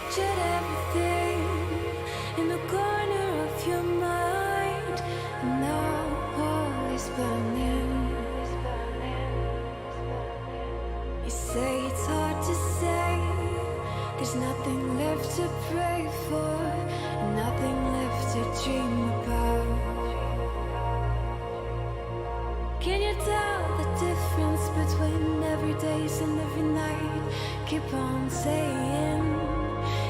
pictured everything in the corner of your mind, and now all is burning. You say it's hard to say, there's nothing left to pray for, and nothing left to dream about. Can you tell the difference between every days and every night? Keep on saying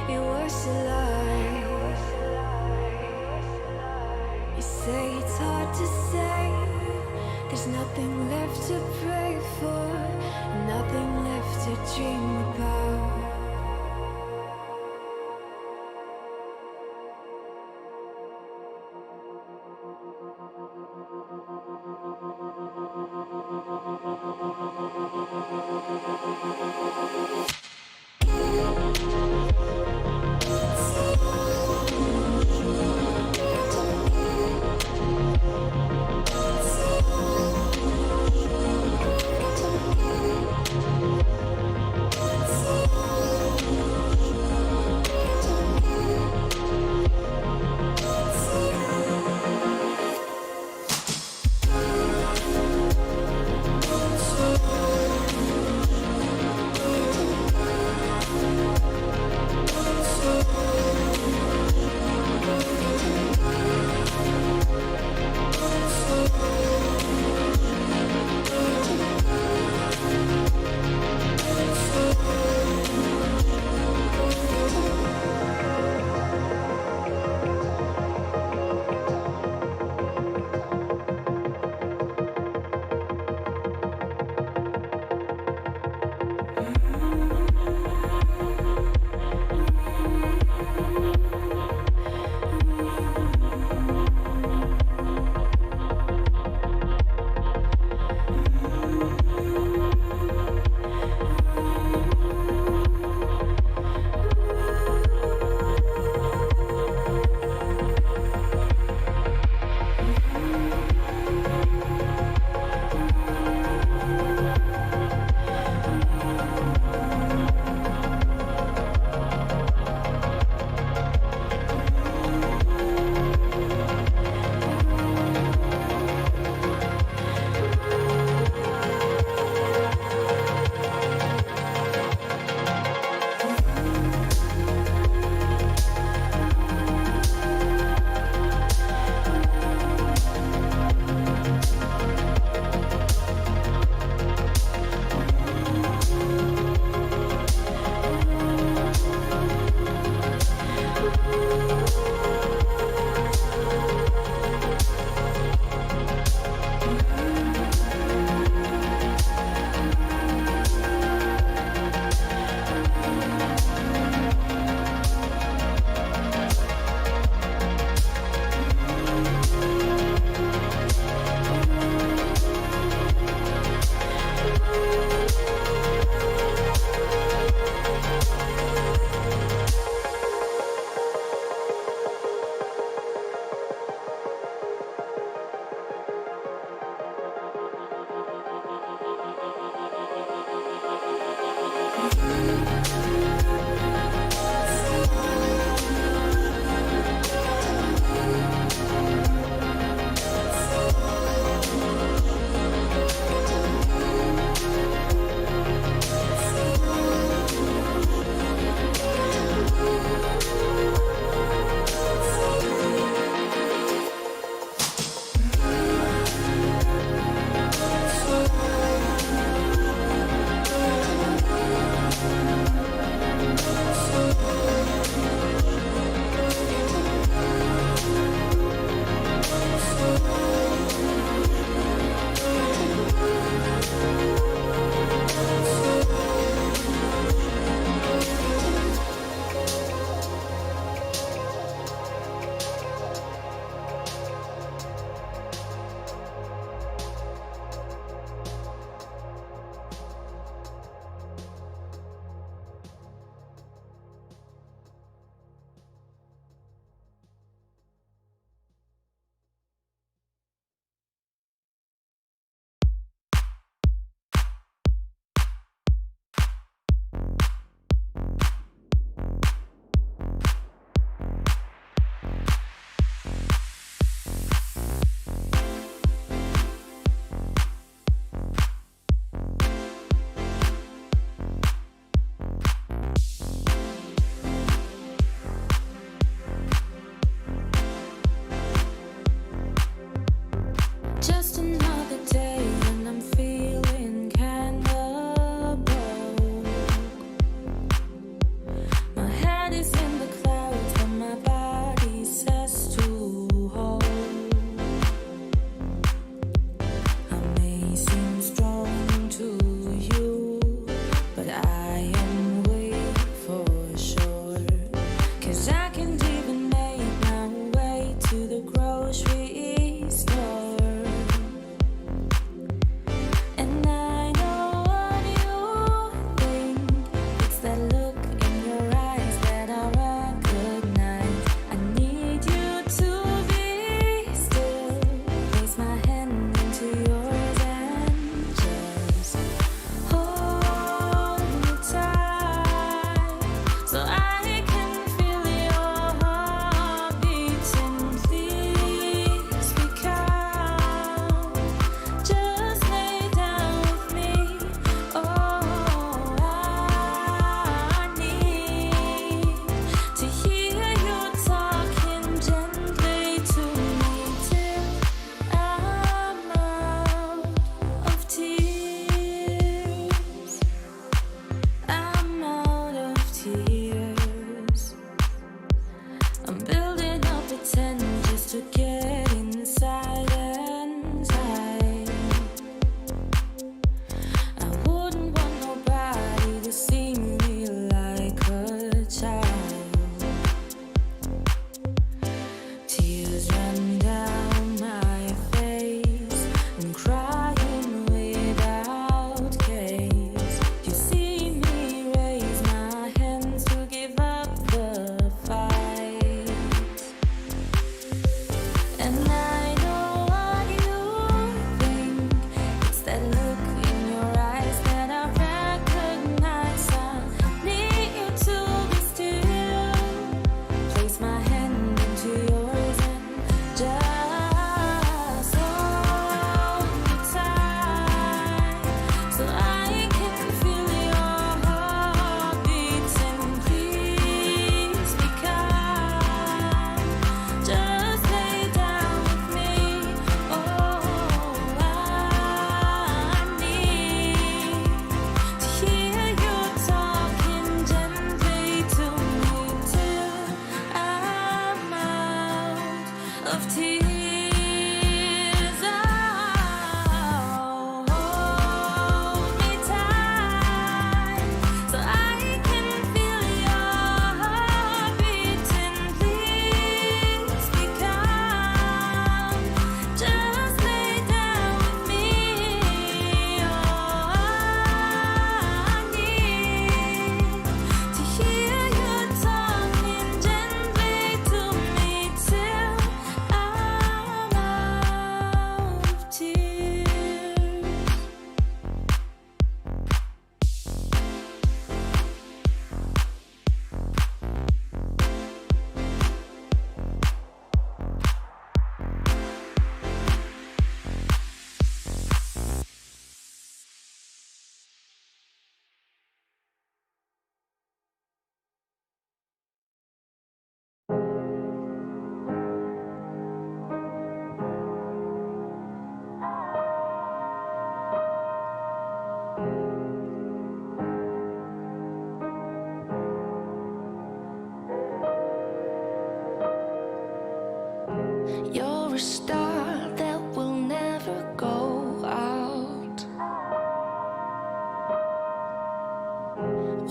it was a lie. You say it's hard to say, there's nothing left to pray for, and nothing left to dream about.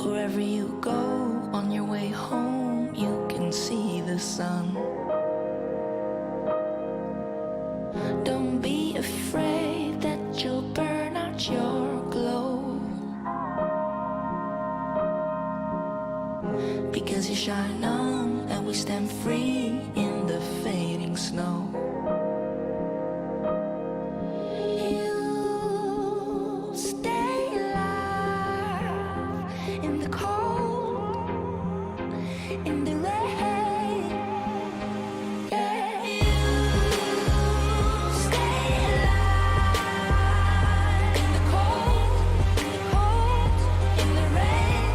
Wherever you go, on your way home, you can see the sun. Don't be afraid that you'll burn out your glow, because you shine on and we stand free in the fading snow. You stay alive in the cold, in the rain. Yeah. You stay alive in the cold, in the rain,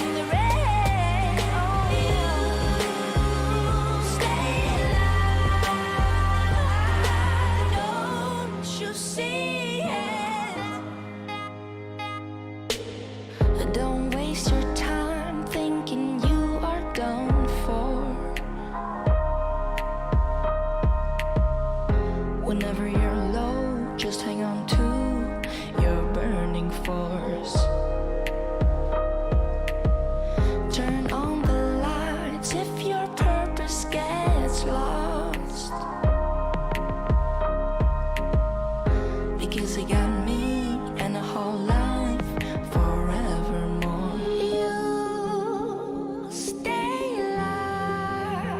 in the rain. Oh, you stay alive. Don't you see it? Don't waste your time thinking you are done for. Whenever you're low, just hang on to your burning force. Turn on the lights if your purpose gets lost, because it got me and a whole life forevermore. You stay alive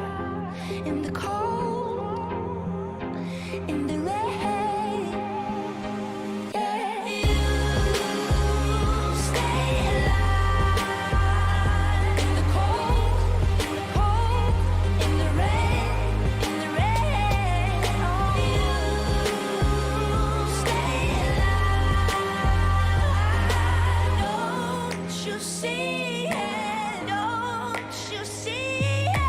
in the cold, in the rain. Yeah. You stay alive in the cold, in the rain, in the rain. Oh, you stay alive. Don't you see it? Don't you see it?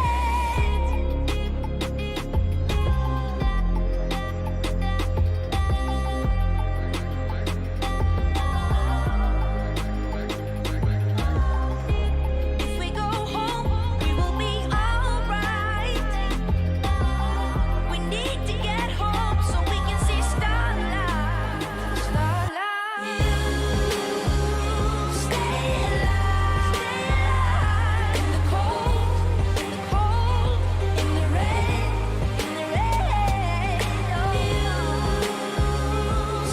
If we go home, we will be alright. We need to get home so we can see starlight. Starlight. You stay alive in the cold, in the rain, in the rain. Oh, you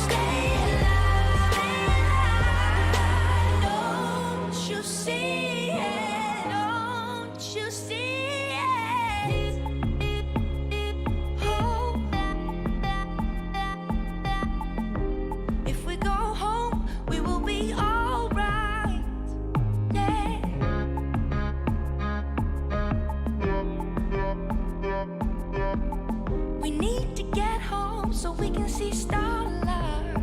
stay alive. Don't you see it? Don't you see it? Oh, if we go home, we will be alright. Yeah. We need to get home so we can see starlight.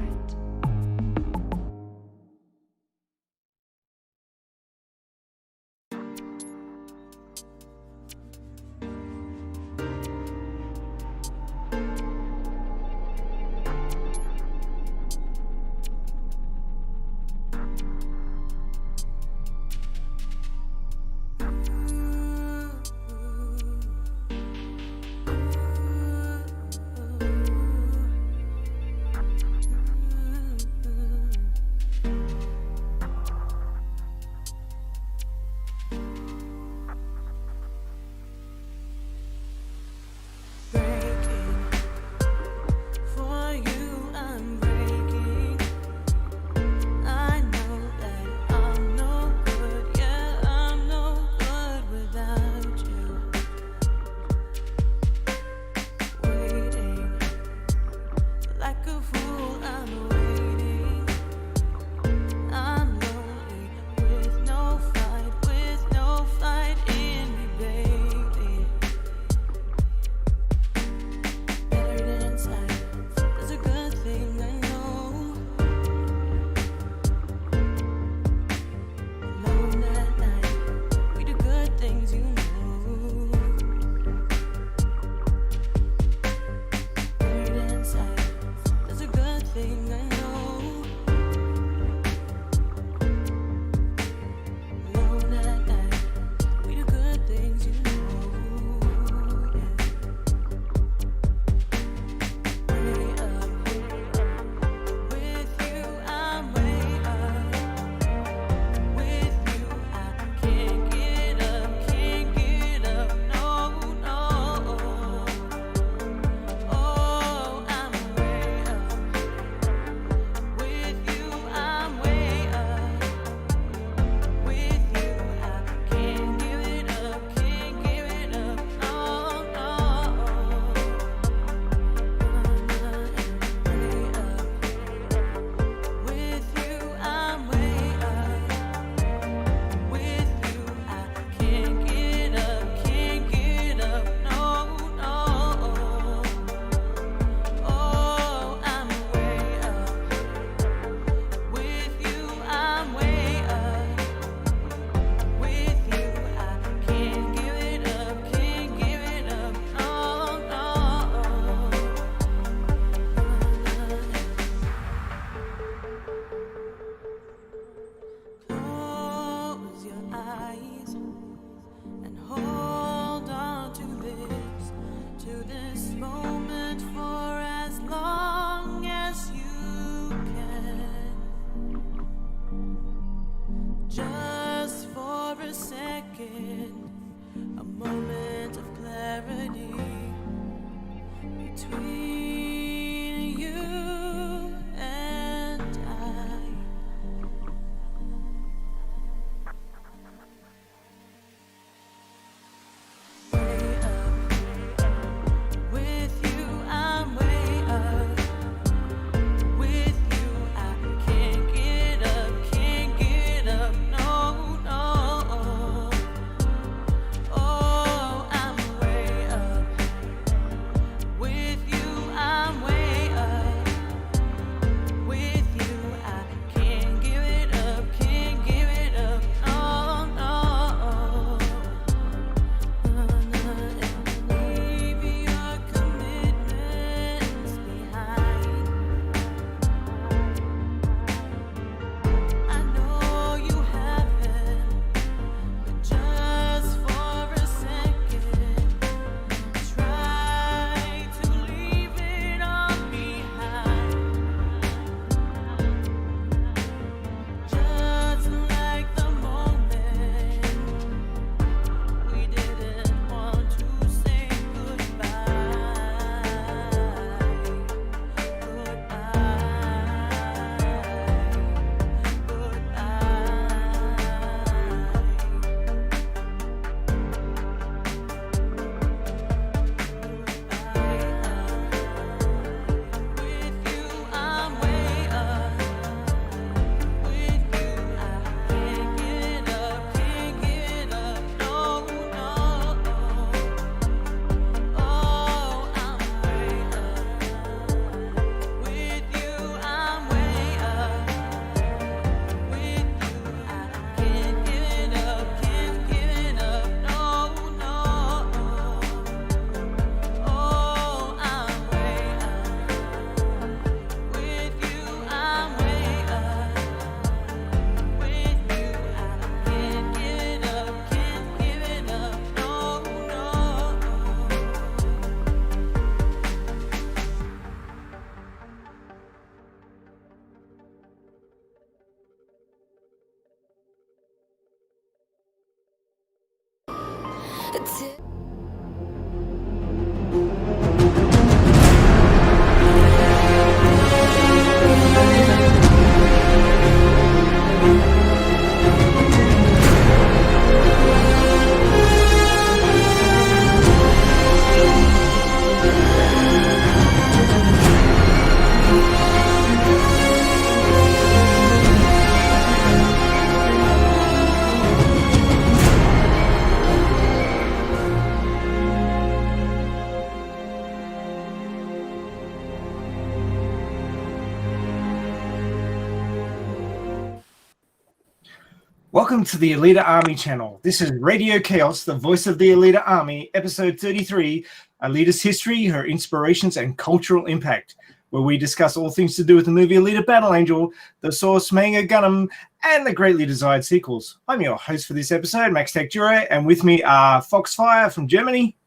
Welcome to the Alita Army channel. This is Radio KAOS, the voice of the Alita Army, episode 33, Alita's history, her inspirations, and cultural impact, where we discuss all things to do with the movie Alita Battle Angel, the Source Manga Gundam, and the greatly desired sequels. I'm your host for this episode, Max Tech Jure, and with me are Foxfire from Germany.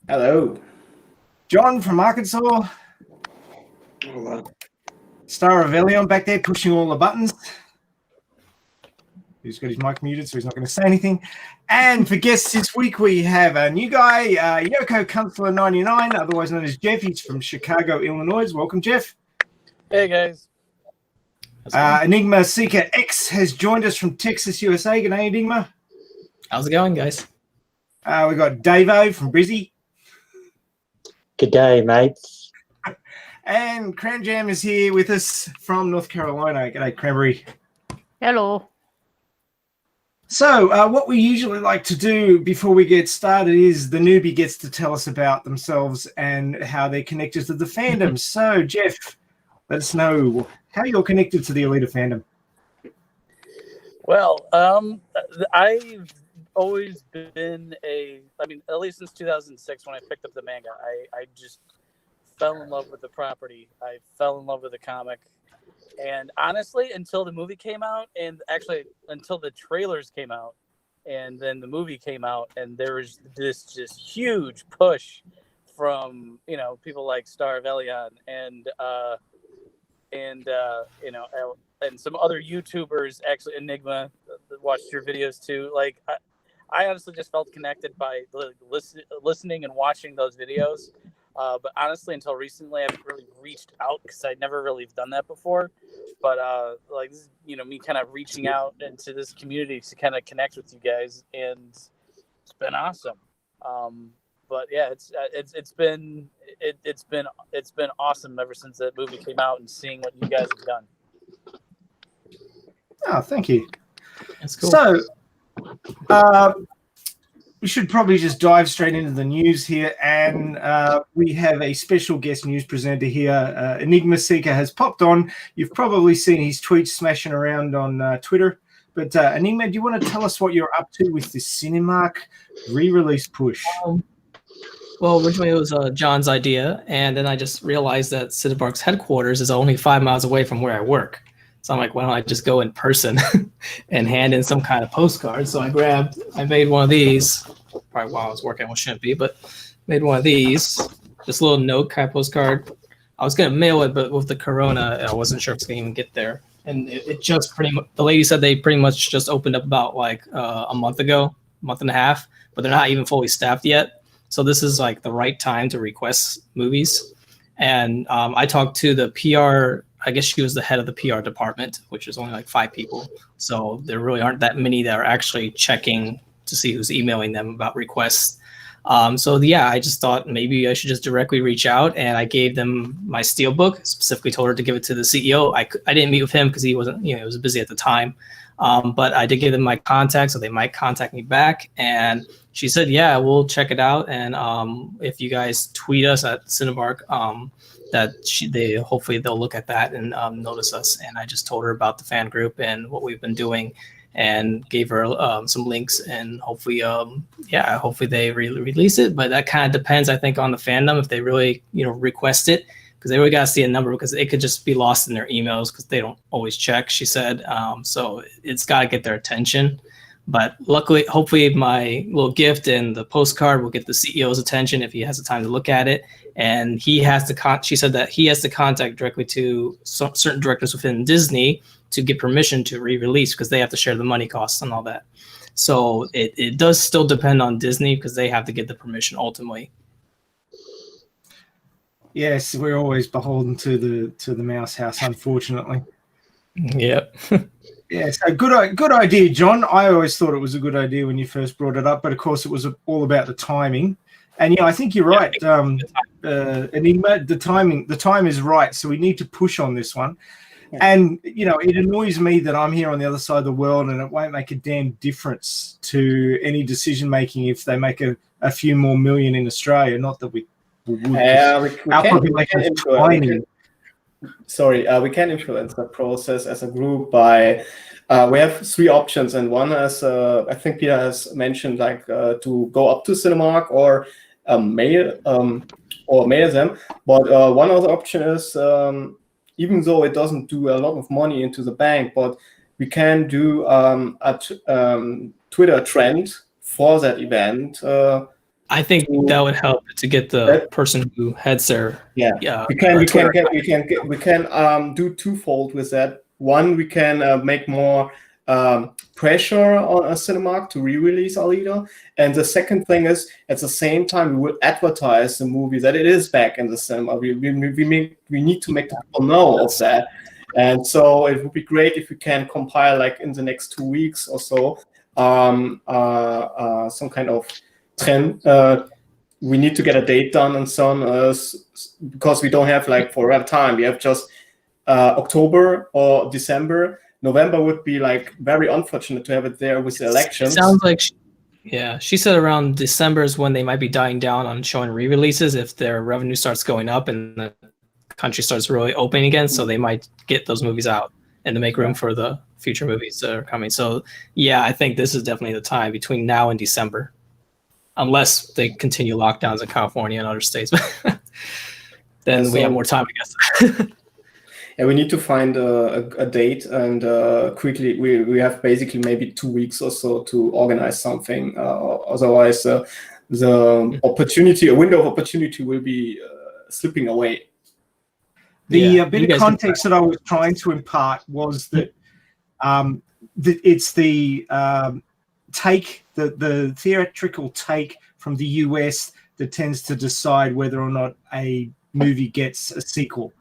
Hello. John from Arkansas. Hello. Star Avelion back there pushing all the buttons. He's got his mic muted, so he's not going to say anything. And for guests this week, we have a new guy, Yoko Kunstler 99, otherwise known as Jeff. He's from Chicago, Illinois. Welcome, Jeff. Hey, guys. Enigma Seeker X has joined us from Texas, USA. Good day, Enigma. How's it going, guys? We got Davo from Brizzy. Good day, mates. And Cran Jam is here with us from North Carolina. Good day, Cranberry. Hello. So what we usually like to do before we get started is the newbie gets to tell us about themselves and how they're connected to the fandom. So, Jeff, let us know how you're connected to the Alita fandom. Well, I've always been at least since 2006 when I picked up the manga, I just fell in love with the property. I fell in love with the comic. And honestly, until the movie came out, and actually until the trailers came out, and then the movie came out, and there was this just huge push from people like Star Avelion and some other YouTubers, actually Enigma, watched your videos too. Like I honestly just felt connected by listening and watching those videos. But honestly, until recently, I haven't really reached out because I'd never really done that before. But this is, me kind of reaching out into this community to kind of connect with you guys, and it's been awesome. But yeah, it's been awesome ever since that movie came out and seeing what you guys have done. Oh, thank you. That's cool. So, we should probably just dive straight into the news here, and we have a special guest news presenter here. Enigma Seeker has popped on. You've probably seen his tweets smashing around on Twitter. But Enigma, do you want to tell us what you're up to with this Cinemark re-release push? Well, originally it was John's idea, and then I just realized that Cinemark's headquarters is only 5 miles away from where I work. So I'm like, why don't I just go in person and hand in some kind of postcard? So I made one of these, probably while I was working, it shouldn't be, but made one of these, this little note kind of postcard. I was going to mail it, but with the corona, I wasn't sure if it's going to even get there. And it just pretty much, the lady said they pretty much just opened up about like a month and a half, but they're not even fully staffed yet. So this is like the right time to request movies. And I talked to the PR, I guess she was the head of the PR department, which is only like 5 people. So there really aren't that many that are actually checking to see who's emailing them about requests. I just thought maybe I should just directly reach out, and I gave them my Steelbook, specifically told her to give it to the CEO. I didn't meet with him because he wasn't, he was busy at the time. But I did give them my contact, so they might contact me back. And she said, yeah, we'll check it out. And if you guys tweet us at Cinemark, hopefully they'll look at that and notice us. And I just told her about the fan group and what we've been doing, and gave her some links, and hopefully they release it. But that kind of depends, I think, on the fandom if they really request it, because they really got to see a number, because it could just be lost in their emails because they don't always check, she said. So it's got to get their attention. But luckily, hopefully my little gift and the postcard will get the CEO's attention if he has the time to look at it. And he has to she said that he has to contact directly to certain directors within Disney to get permission to re-release, because they have to share the money costs and all that. So it does still depend on Disney because they have to get the permission ultimately. Yes, we're always beholden to the Mouse House, unfortunately. Yep. Yeah, so good idea, John. I always thought it was a good idea when you first brought it up, but of course it was all about the timing. And yeah, I think you're right, Enigma. The time is right, so we need to push on this one. Yeah. And it annoys me that I'm here on the other side of the world, and it won't make a damn difference to any decision making if they make a few more million in Australia. Not that we would. We can influence the process as a group by. We have 3 options, and one is I think Peter has mentioned, like to go up to Cinemark or mail them. But one other option is, even though it doesn't do a lot of money into the bank, but we can do a Twitter trend for that event. I think that would help to get the person who heads there. Yeah. We can do twofold with that. One, we can make more pressure on a Cinemark to re-release Alita, and the second thing is, at the same time, we will advertise the movie that it is back in the cinema. We need to make the people know of that, and so it would be great if we can compile, like in the next 2 weeks or so, some kind of trend. We need to get a date done and so on, because we don't have forever time. We have just October or December. November would be very unfortunate to have it there with the elections. It sounds like, she said around December is when they might be dying down on showing re-releases if their revenue starts going up and the country starts really opening again. So they might get those movies out and to make room for the future movies that are coming. So yeah, I think this is definitely the time between now and December, unless they continue lockdowns in California and other states. Then we have more time, I guess. And we need to find a date, and quickly we have basically maybe 2 weeks or so to organize something. Otherwise, the opportunity, a window of opportunity, will be slipping away. The bit of context that I was trying to impart was that it's the the theatrical take from the US that tends to decide whether or not a movie gets a sequel.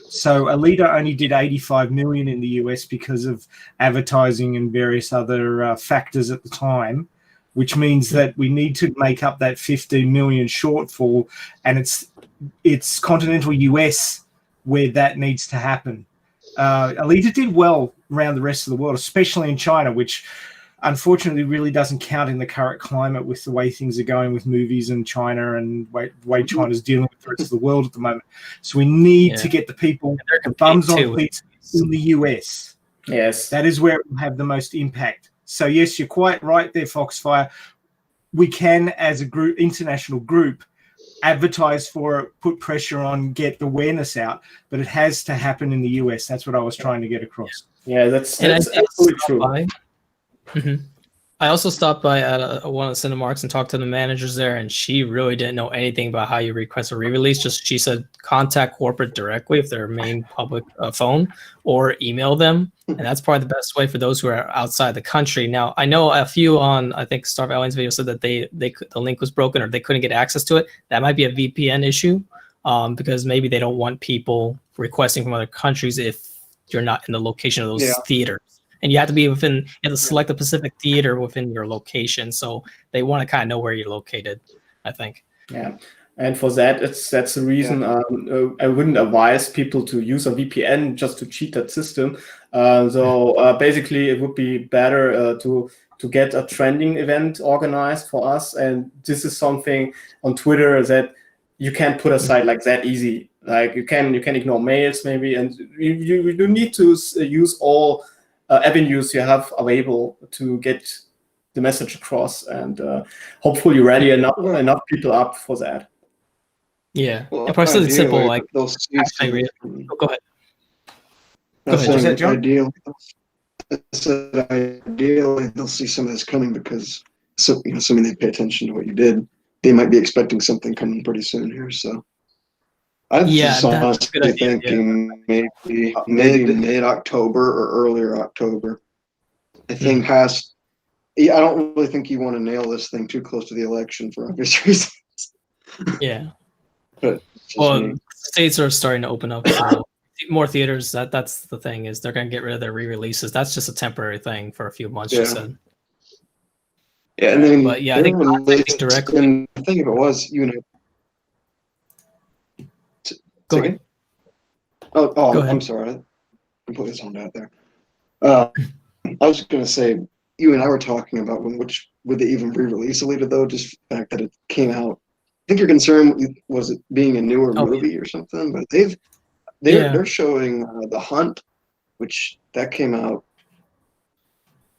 So Alita only did 85 million in the US because of advertising and various other factors at the time, which means that we need to make up that 15 million shortfall, and it's continental US where that needs to happen. Alita did well around the rest of the world, especially in China, which unfortunately really doesn't count in the current climate with the way things are going with movies in China and the way China's dealing with the rest of the world at the moment. So we need to get the people, the bums on seats in the US. Yes. That is where it will have the most impact. So yes, you're quite right there, Foxfire. We can, as a group, international group, advertise for it, put pressure on, get the awareness out, but it has to happen in the US. That's what I was trying to get across. Yeah, that's absolutely true. Mm-hmm. I also stopped by at one of the Cinemarks and talked to the managers there, and she really didn't know anything about how you request a re-release. Just she said contact corporate directly if their main public phone, or email them, and that's probably the best way for those who are outside the country. Now, I know a few on I think Star Alien's video said that the link was broken or they couldn't get access to it. That might be a VPN issue, because maybe they don't want people requesting from other countries if you're not in the location of those theaters. And you have to be within, you have to select a specific theater within your location. So they want to kind of know where you're located, I think. Yeah. And for that, that's the reason I wouldn't advise people to use a VPN just to cheat that system. So basically, it would be better to get a trending event organized for us. And this is something on Twitter that you can't put aside like that easy. Like you can ignore mails maybe, and you do need to use all avenues you have available to get the message across, and hopefully rally enough people up for that. Yeah, well, and probably something simple like those. Go ahead. Ideally, they'll see some of this coming because assuming they pay attention to what you did, they might be expecting something coming pretty soon here. So. I'm just honestly thinking maybe mid-October or earlier October. I think Yeah, I don't really think you want to nail this thing too close to the election for obvious reasons. Yeah. But well, states are starting to open up, so more theaters. That's the thing, is they're going to get rid of their re-releases. That's just a temporary thing for a few months. She said. Yeah, and then but yeah, I think directly. And I think if it was, Go ahead. Oh, I'm sorry. I put this on out there. I was going to say, you and I were talking about which would they even re-release Alita though? Just the fact that it came out. I think your concern was it being a newer movie or something, but they're showing The Hunt, which that came out.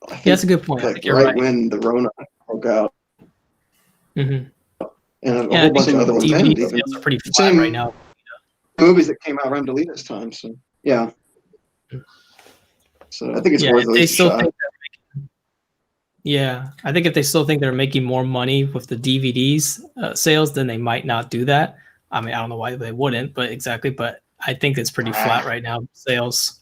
I think, that's a good point. Like right when the Rona broke out. Mm-hmm. And a whole bunch of other ones. DVD sales are pretty flat right now. Movies that came out around Alita's time, so yeah. So I think it's worth at least a shot. I think if they still think they're making more money with the DVDs sales, then they might not do that. I mean, I don't know why they wouldn't, but I think it's pretty flat right now, sales.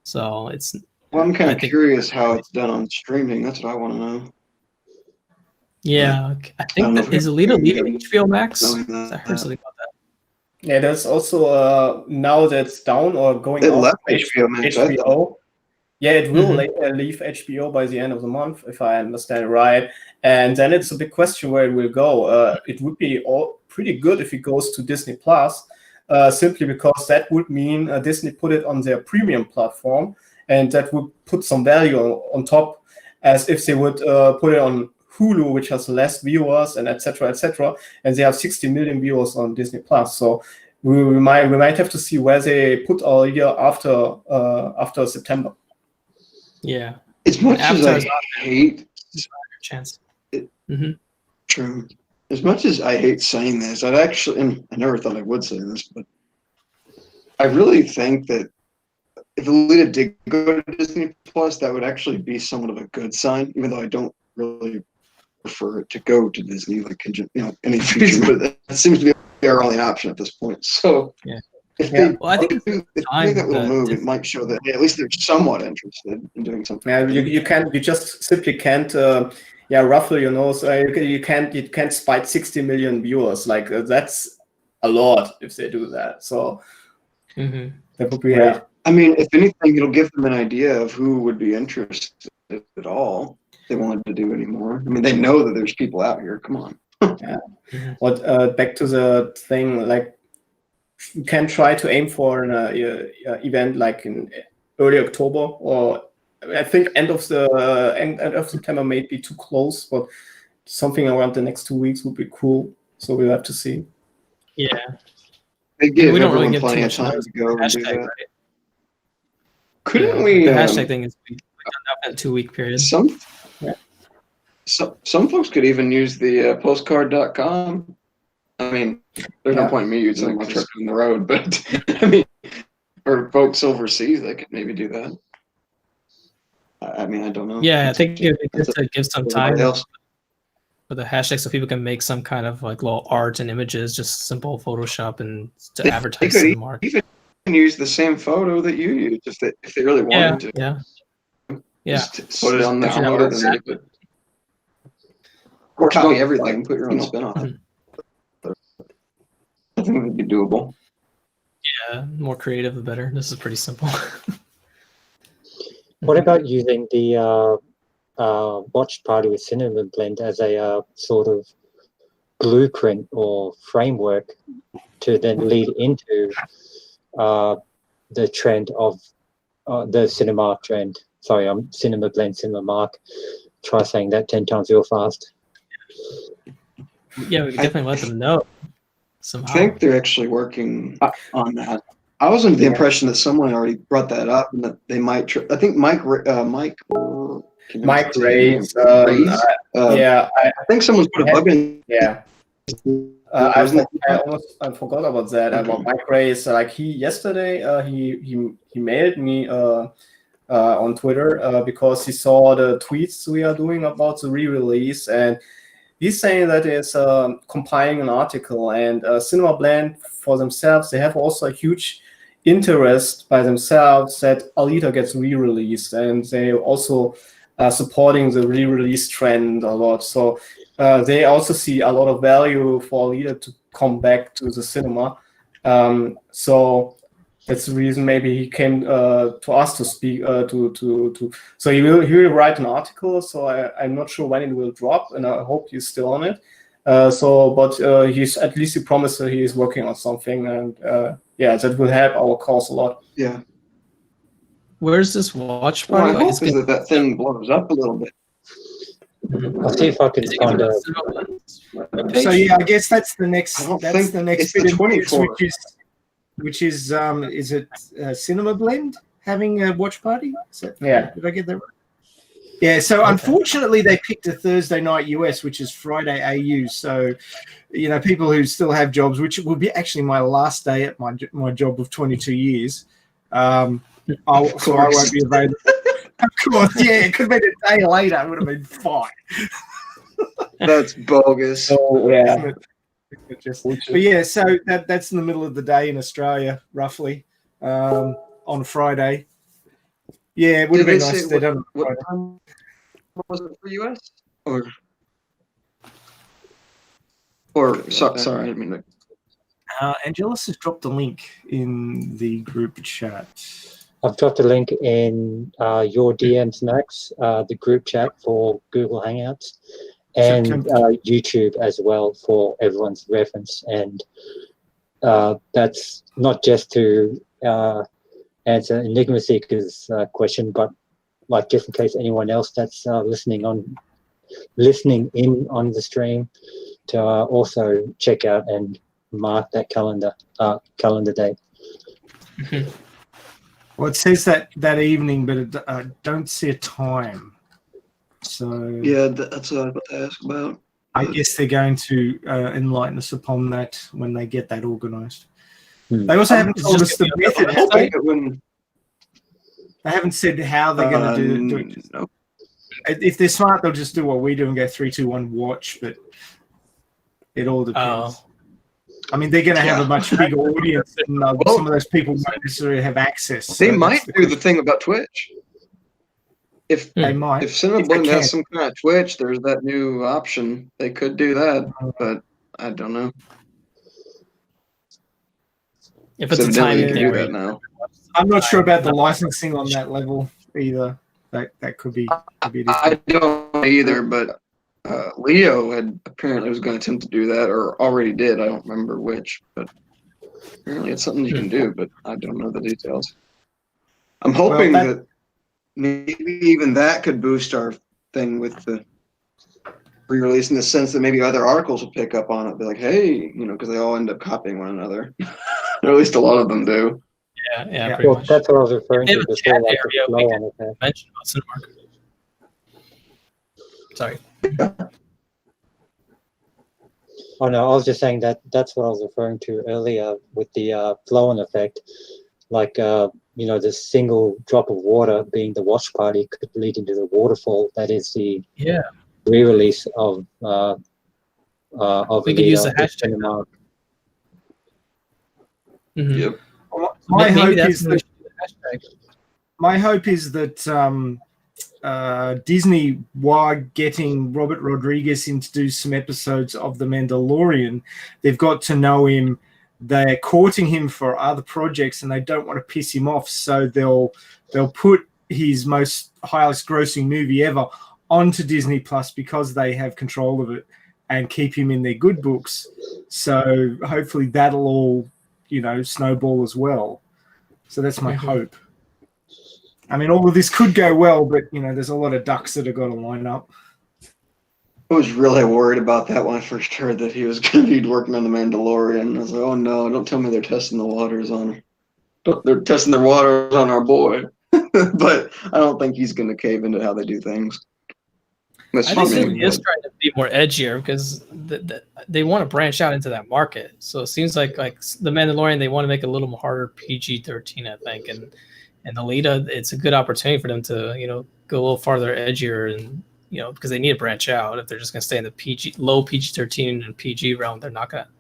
So it's. Well, I'm kind of curious how it's done on streaming. That's what I want to know. Yeah, I think is Alita leaving HBO Max? I heard something about that. Yeah, there's also now that's down or going it off left HBO Max. HBO. Yeah, it will leave HBO by the end of the month, if I understand right. And then it's a big question where it will go. It would be pretty good if it goes to Disney Plus, simply because that would mean Disney put it on their premium platform, and that would put some value on top, as if they would put it on Hulu, which has less viewers, and etc. And they have 60 million viewers on Disney Plus. So we might have to see where they put our year after September. Yeah. As much as I hate chance. True. As much as I hate saying this, and I never thought I would say this, but I really think that if Alita did go to Disney Plus, that would actually be somewhat of a good sign, even though I don't really prefer it to go to Disney, like any future, but that seems to be our only option at this point. So if they do that little move, it might show that at least they're somewhat interested in doing something. Yeah, you just simply can't. Roughly, so you can't spite 60 million viewers. Like that's a lot if they do that. So that would be. I mean, if anything, it'll give them an idea of who would be interested at all. If they wanted to do any more. I mean, they know that there's people out here. Come on. But back to the thing, like you can try to aim for an event like in early October, or I think end of September may be too close, but something around the next 2 weeks would be cool. So we'll have to see. Yeah. They give everyone plenty of time to go and do that. Right? Couldn't we? The hashtag thing is we done that in a 2-week period. Some folks could even use the postcard.com. I mean, there's no point in me using my trip on the road, but I mean, for folks overseas, they could maybe do that. I mean, I don't know. Yeah, I think it would be good to give some time for the hashtag so people can make some kind of like little art and images, just simple Photoshop, and to advertise the mark. Even use the same photo that you use, if they really wanted to. Just put it on the photo. Or copy everything and put your own spin on it. I think it would be doable. Yeah, more creative the better. This is pretty simple. What about using the watch party with Cinema Blend as a sort of blueprint or framework to then lead into the trend of the cinema trend? Sorry, I'm Cinema Blend, Cinema Mark. Try saying that 10 times real fast. Yeah, we can definitely let them know. Somehow. I think they're actually working on that. I was under the impression that someone already brought that up, and that they might. I think Mike Ray's. I think someone's put a bug in. Yeah. I forgot about that. About Mike Ray's. Like yesterday, he mailed me on Twitter because he saw the tweets we are doing about the re-release, and he's saying that it's compiling an article, and Cinema Blend for themselves, they have also a huge interest by themselves that Alita gets re-released, and they also supporting the re-release trend a lot. So they also see a lot of value for Alita to come back to the cinema. So that's the reason maybe he came to us to speak so he will write an article. So I'm not sure when it will drop, and I hope he's still on it. But he's at least he promised that he is working on something, and that will help our cause a lot. Yeah. Where's this watch Well, party? I hope is that thing blows up a little bit. I'll see if I can find a. So yeah, I guess that's the next. I don't That's think the next it's the bit of news, 24th. which is it Cinema Blend having a watch party? Yeah. Did I get that right? Yeah. So unfortunately, they picked a Thursday night US, which is Friday AU. So, people who still have jobs, which will be actually my last day at my job of 22 years. So I won't be available. Of course, yeah. It could have been a day later. It would have been fine. That's bogus. So yeah. But yeah, so that's in the middle of the day in Australia, roughly, on Friday. Yeah, it would have been nice if they'd done it. What time was it for US? Sorry, I didn't mean to. Angelus has dropped a link in the group chat. I've dropped a link in your DMs, Max, the group chat for Google Hangouts, and YouTube as well for everyone's reference. And that's not just to answer Enigma Seeker's question, but like just in case anyone else that's listening in on the stream to also check out and mark that calendar date. Well, it says that evening, but I don't see a time. So yeah, that's what I was about to ask about. I guess they're going to enlighten us upon that when they get that organised. They also haven't told us the method. They haven't said how they're going to do it. No. If they're smart, they'll just do what we do and go 3, 2, 1, watch. But it all depends. I mean, they're going to have a much bigger audience, and some of those people won't necessarily have access. They might do the thing about Twitch. If they might, if Cinema Blend has some kind of Twitch, there's that new option. They could do that, but I don't know. If it's a timing do that now. I'm not sure about the licensing on that level either. That could be. I don't either, but Leo had apparently was going to attempt to do that, or already did. I don't remember which, but apparently it's something you can do, but I don't know the details. I'm hoping that maybe even that could boost our thing with the re-release, in the sense that maybe other articles will pick up on it. Be like, hey, because they all end up copying one another, or at least a lot of them do. Yeah. Well, that's what I was referring to before. Like mention about Cinemark. Sorry. Oh no, I was just saying that's what I was referring to earlier with the flow-on effect. Like the single drop of water being the watch party could lead into the waterfall. That is the re-release of we could use the hashtag. Mm-hmm. Yep. My hope is that Disney, while getting Robert Rodriguez in to do some episodes of The Mandalorian, they've got to know him. They're courting him for other projects, and they don't want to piss him off. So they'll put his most highest grossing movie ever onto Disney Plus because they have control of it and keep him in their good books. So hopefully that'll all, snowball as well. So that's my hope. I mean, all of this could go well, but, there's a lot of ducks that have got to line up. I was really worried about that when I first heard that he was going to be working on The Mandalorian. I was like, oh no, don't tell me they're testing the waters on him. They're testing their waters on our boy. But I don't think he's going to cave into how they do things. I think he is trying to be more edgier because they want to branch out into that market. So it seems like The Mandalorian, they want to make it a little more harder PG-13, I think. And Alita, it's a good opportunity for them to, go a little farther edgier and, because they need to branch out. If they're just going to stay in the low PG-13 and PG realm, they're not going to,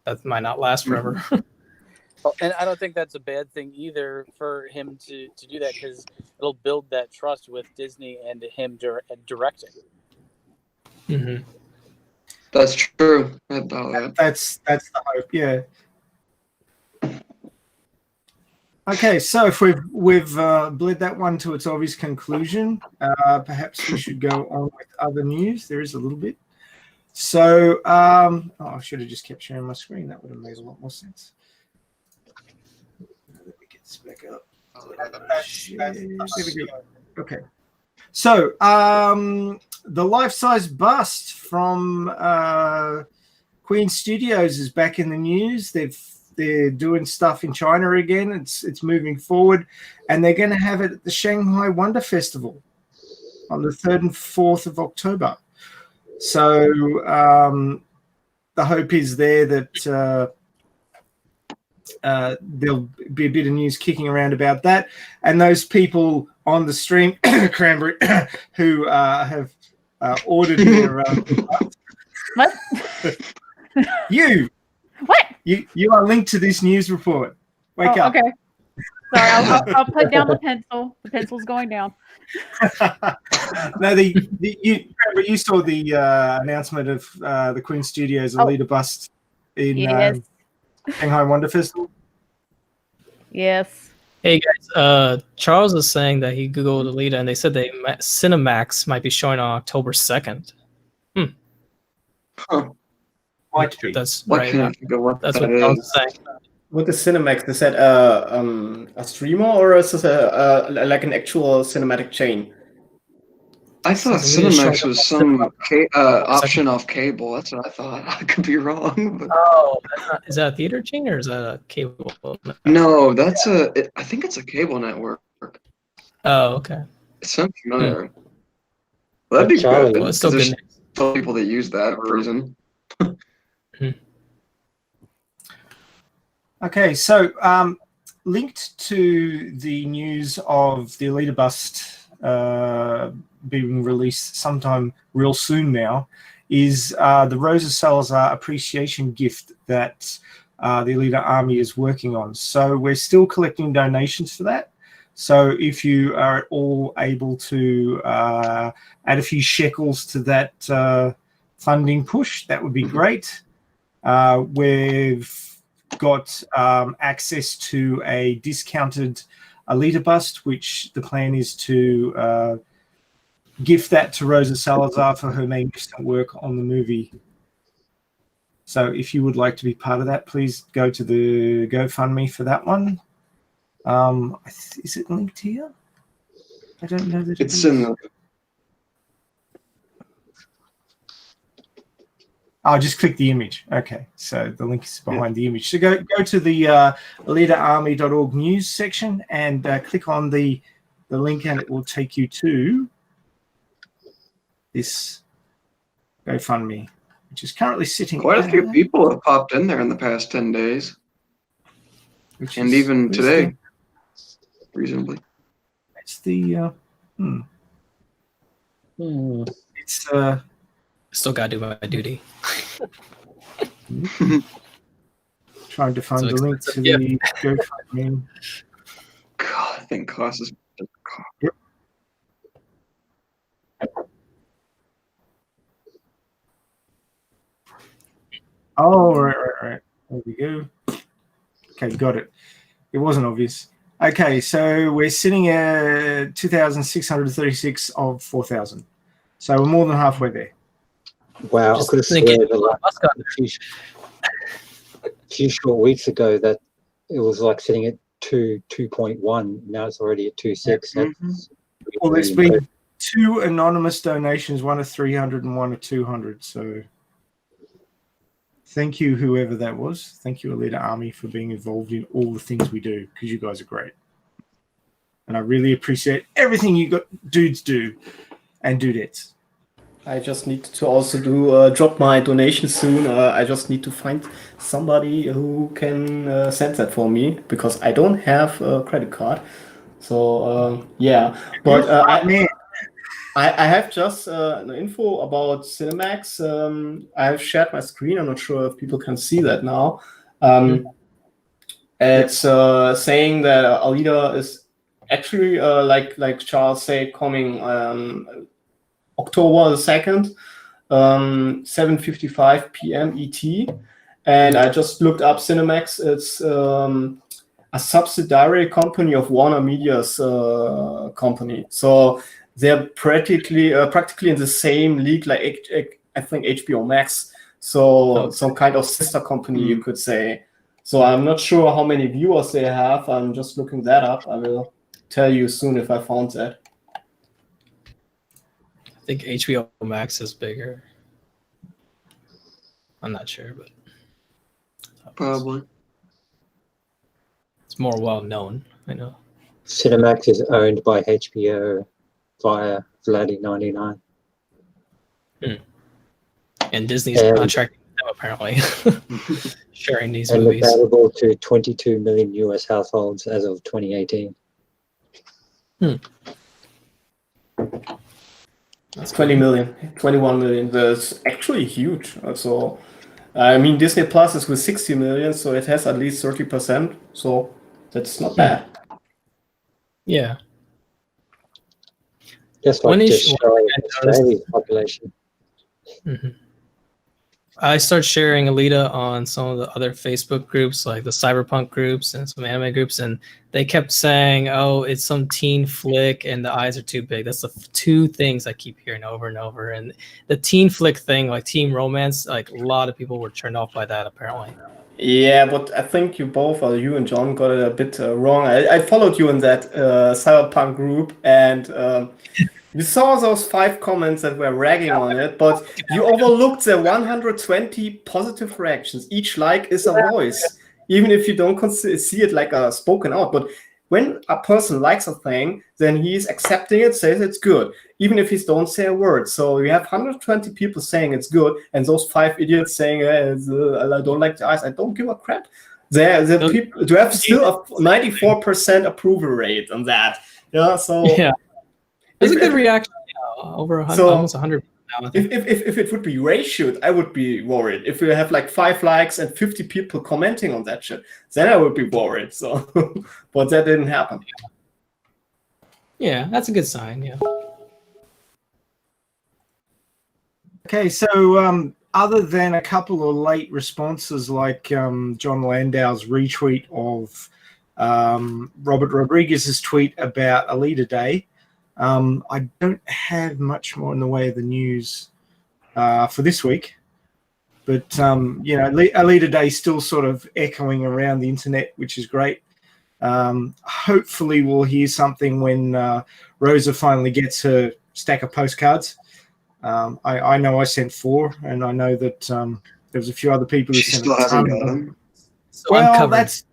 that might not last forever. Well, and I don't think that's a bad thing either for him to do that, because it'll build that trust with Disney and him directing. Mm-hmm. That's true. About that. That's the hope. Yeah. Okay, so if we've bled that one to its obvious conclusion, perhaps we should go on with other news. There is a little bit. So, I should have just kept sharing my screen. That would have made a lot more sense. Let me get this back up. There we go. Okay. So, the life-size bust from Queen Studios is back in the news. They're doing stuff in China again. It's moving forward, and they're going to have it at the Shanghai Wonder Festival on the 3rd and 4th of October. So the hope is there that there'll be a bit of news kicking around about that, and those people on the stream, Cranberry, who have ordered their What? you. What? You are linked to this news report. Wake up. Okay. Sorry, I'll put down the pencil. The pencil's going down. No, you saw the announcement of the Queen Studios Alita bust in Yes. Shanghai Wonder Festival. Yes. Hey guys, Charles is saying that he googled Alita and they said Cinemax might be showing on October 2nd. Huh. Might be. That's Why right. can't I think of what That's that what Charles is is? saying. With the Cinemax, is that a streamer or is this like an actual cinematic chain? I thought So we just Cinemax showed was up some Cinemax. option off cable. That's what I thought. I could be wrong. But... Oh, is that a theater chain or is that a cable? No, that's I think it's a cable network. Oh, okay. It sounds familiar. Well, that'd be Charlie, good. Well, it's still There's good. still people that use that for a reason. Okay, so linked to the news of the Alita bust being released sometime real soon now is the Rosa Salazar appreciation gift that the Alita Army is working on. So we're still collecting donations for that. So if you are at all able to add a few shekels to that funding push, that would be great. We've got access to a discounted Alita bust, which the plan is to gift that to Rosa Salazar for her magnificent work on the movie. So if you would like to be part of that, please go to the GoFundMe for that one. Is it linked here? I don't know that It's in the... I'll just click the image. Okay, so the link is behind the image. So go to the AlitaArmy.org news section and click on the link, and it will take you to this GoFundMe, which is currently sitting. Quite a few people have popped in there in the past 10 days, and even today, reasonably. It's the it's Still gotta do my duty. trying to find So the link to the GoFundMe. God, I think KAOS is... Yep. Oh, right. There we go. Okay, got it. It wasn't obvious. Okay, so we're sitting at 2,636 of 4,000. So we're more than halfway there. Wow, Just I could have thinking, sworn a few short weeks ago that it was like sitting at 2.1. Now it's already at 2.6. That's Well, there's really been 2 anonymous donations, one of 300 and one of 200. So thank you, whoever that was. Thank you, Alita Army, for being involved in all the things we do, because you guys are great. And I really appreciate everything you dudes do and dudettes. I just need to also drop my donation soon. I just need to find somebody who can send that for me because I don't have a credit card. So yeah, but I have just the info about Cinemax. I have shared my screen. I'm not sure if people can see that now. It's saying that Alita is actually, like Charles said, coming October the 2nd, 7:55 p.m. ET. And I just looked up Cinemax. It's a subsidiary company of Warner Media's company. So they're practically in the same league, like I think HBO Max. So some kind of sister company, you could say. So I'm not sure how many viewers they have. I'm just looking that up. I will tell you soon if I found that. I think HBO Max is bigger. I'm not sure, but Probably. it's more well known. I know. Cinemax is owned by HBO via Vladi99. And Disney's contracting them apparently, sharing these and movies. available to 22 million US households as of 2018. That's 20 million, 21 million. That's actually huge. So, I mean, Disney Plus is with 60 million, so it has at least 30%. So that's not bad. Yeah. Just like Australia's population. I started sharing Alita on some of the other Facebook groups, like the cyberpunk groups and some anime groups, and they kept saying, "Oh, it's some teen flick, and the eyes are too big." That's the two things I keep hearing over and over. And the teen flick thing, like teen romance, like a lot of people were turned off by that apparently. Yeah, but I think you and John got it a bit wrong. I followed you in that cyberpunk group, and you saw those 5 comments that were ragging on it, but you overlooked the 120 positive reactions. Each like is a voice, even if you don't see it like a spoken out. But when a person likes a thing, then he's accepting it, says it's good, even if he don't say a word. So you have 120 people saying it's good, and those 5 idiots saying, I don't like the eyes. I don't give a crap. The people do have still a 94% approval rate on that. Yeah, so yeah. It's a good reaction. Over 100, almost 100 now. If it would be ratioed, I would be worried. If we have like 5 likes and 50 people commenting on that shit, then I would be worried. So, but that didn't happen. Yeah, that's a good sign. Yeah. Okay, so other than a couple of late responses, like John Landau's retweet of Robert Rodriguez's tweet about Alita Day. I don't have much more in the way of the news for this week, but Alita Day is still sort of echoing around the internet, which is great. Hopefully we'll hear something when Rosa finally gets her stack of postcards. I know I sent 4, and I know that there was a few other people who sent still hasn't got them. So well, that's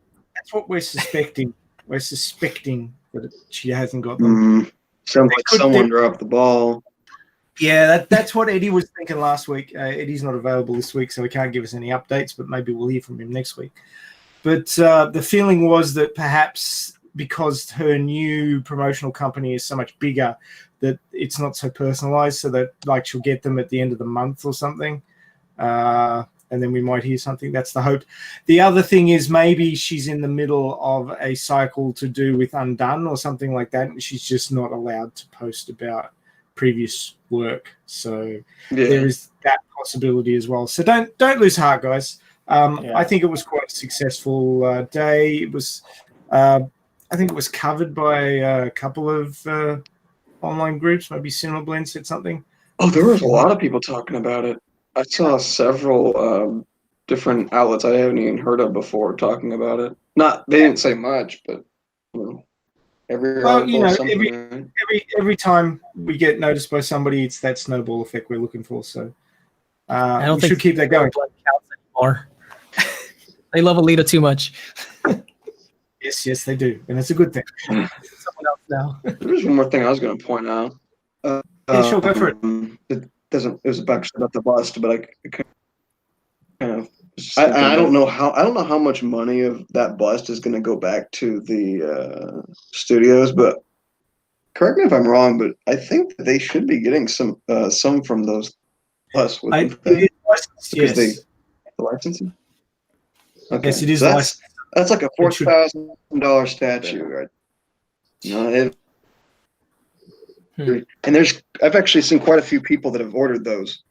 what we're suspecting. We're suspecting that she hasn't got them. Sounds like someone dropped the ball. Yeah, that's what Eddie was thinking last week. Eddie's not available this week, so he can't give us any updates, but maybe we'll hear from him next week. But the feeling was that perhaps because her new promotional company is so much bigger, that it's not so personalized, so that like she'll get them at the end of the month or something. And then we might hear something. That's the hope. The other thing is maybe she's in the middle of a cycle to do with Undone or something like that, and she's just not allowed to post about previous work. So there is that possibility as well. So don't lose heart, guys. I think it was quite a successful day. It was, I think it was covered by a couple of online groups. Maybe Cineblend said something. Oh, there was a lot of people talking about it. I saw several different outlets I haven't even heard of before talking about it. They didn't say much, but every time we get noticed by somebody, it's that snowball effect we're looking for. So I don't we think should keep that going. Anymore. They love Alita too much. Yes, they do, and it's a good thing. Someone else now. There's one more thing I was going to point out. Yeah, sure, go for it. It was about the bust, but I don't know how much money of that bust is going to go back to the studios, but correct me if I'm wrong, but I think that they should be getting some from those busts. Yes. The licensing. Okay. Yes, it is so licensed. That's like a It should- $4,000 statue, right? No, and I've actually seen quite a few people that have ordered those.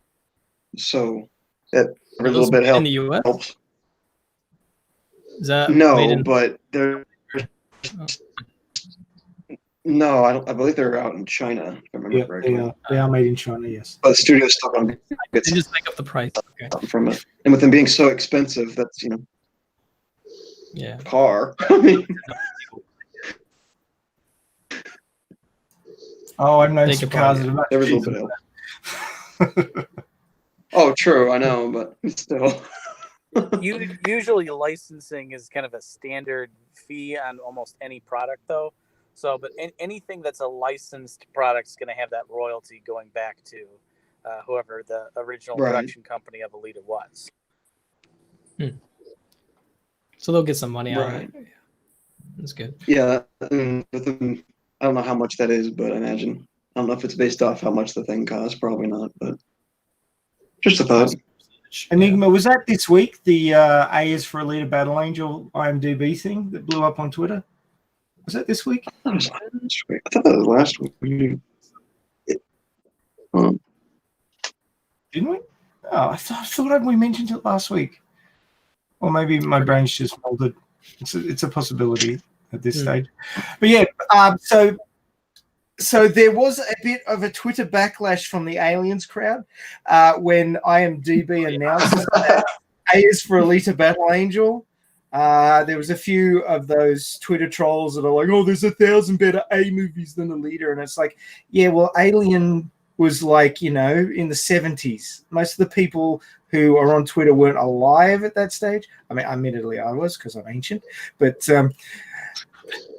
So that every little bit in the US? helps. Is that made No, in- but they're no, I believe they're out in China, if I remember Yeah, correctly. they are made in China. Yes. But the studio's still going to get They just make up the price. Okay. something from it. And with them being so expensive, that's Yeah. car. I mean, Oh, I know Think some about cars it. that are much every little bit helps. Oh, true, I know, but still. Usually licensing is kind of a standard fee on almost any product, though. So, but anything that's a licensed product is going to have that royalty going back to whoever the original Right. production company of Alita was. So they'll get some money out of Right. it. That's good. Yeah, and with them, I don't know how much that is, but I don't know if it's based off how much the thing costs. Probably not, but just a thought. Enigma, was that this week? The A is for Alita Battle Angel IMDb thing that blew up on Twitter? Was that this week? I thought that was last week. Didn't we? Oh, I thought we mentioned it last week. Or maybe my brain's just molded. It's a possibility at this stage. But yeah, so there was a bit of a Twitter backlash from the Aliens crowd when IMDb announced that A is for Alita Battle Angel. There was a few of those Twitter trolls that are like, oh, there's 1,000 better A movies than Alita. And it's like, yeah, well, Alien was like, in the 70s. Most of the people who are on Twitter weren't alive at that stage. I mean, admittedly, I was because I'm ancient. But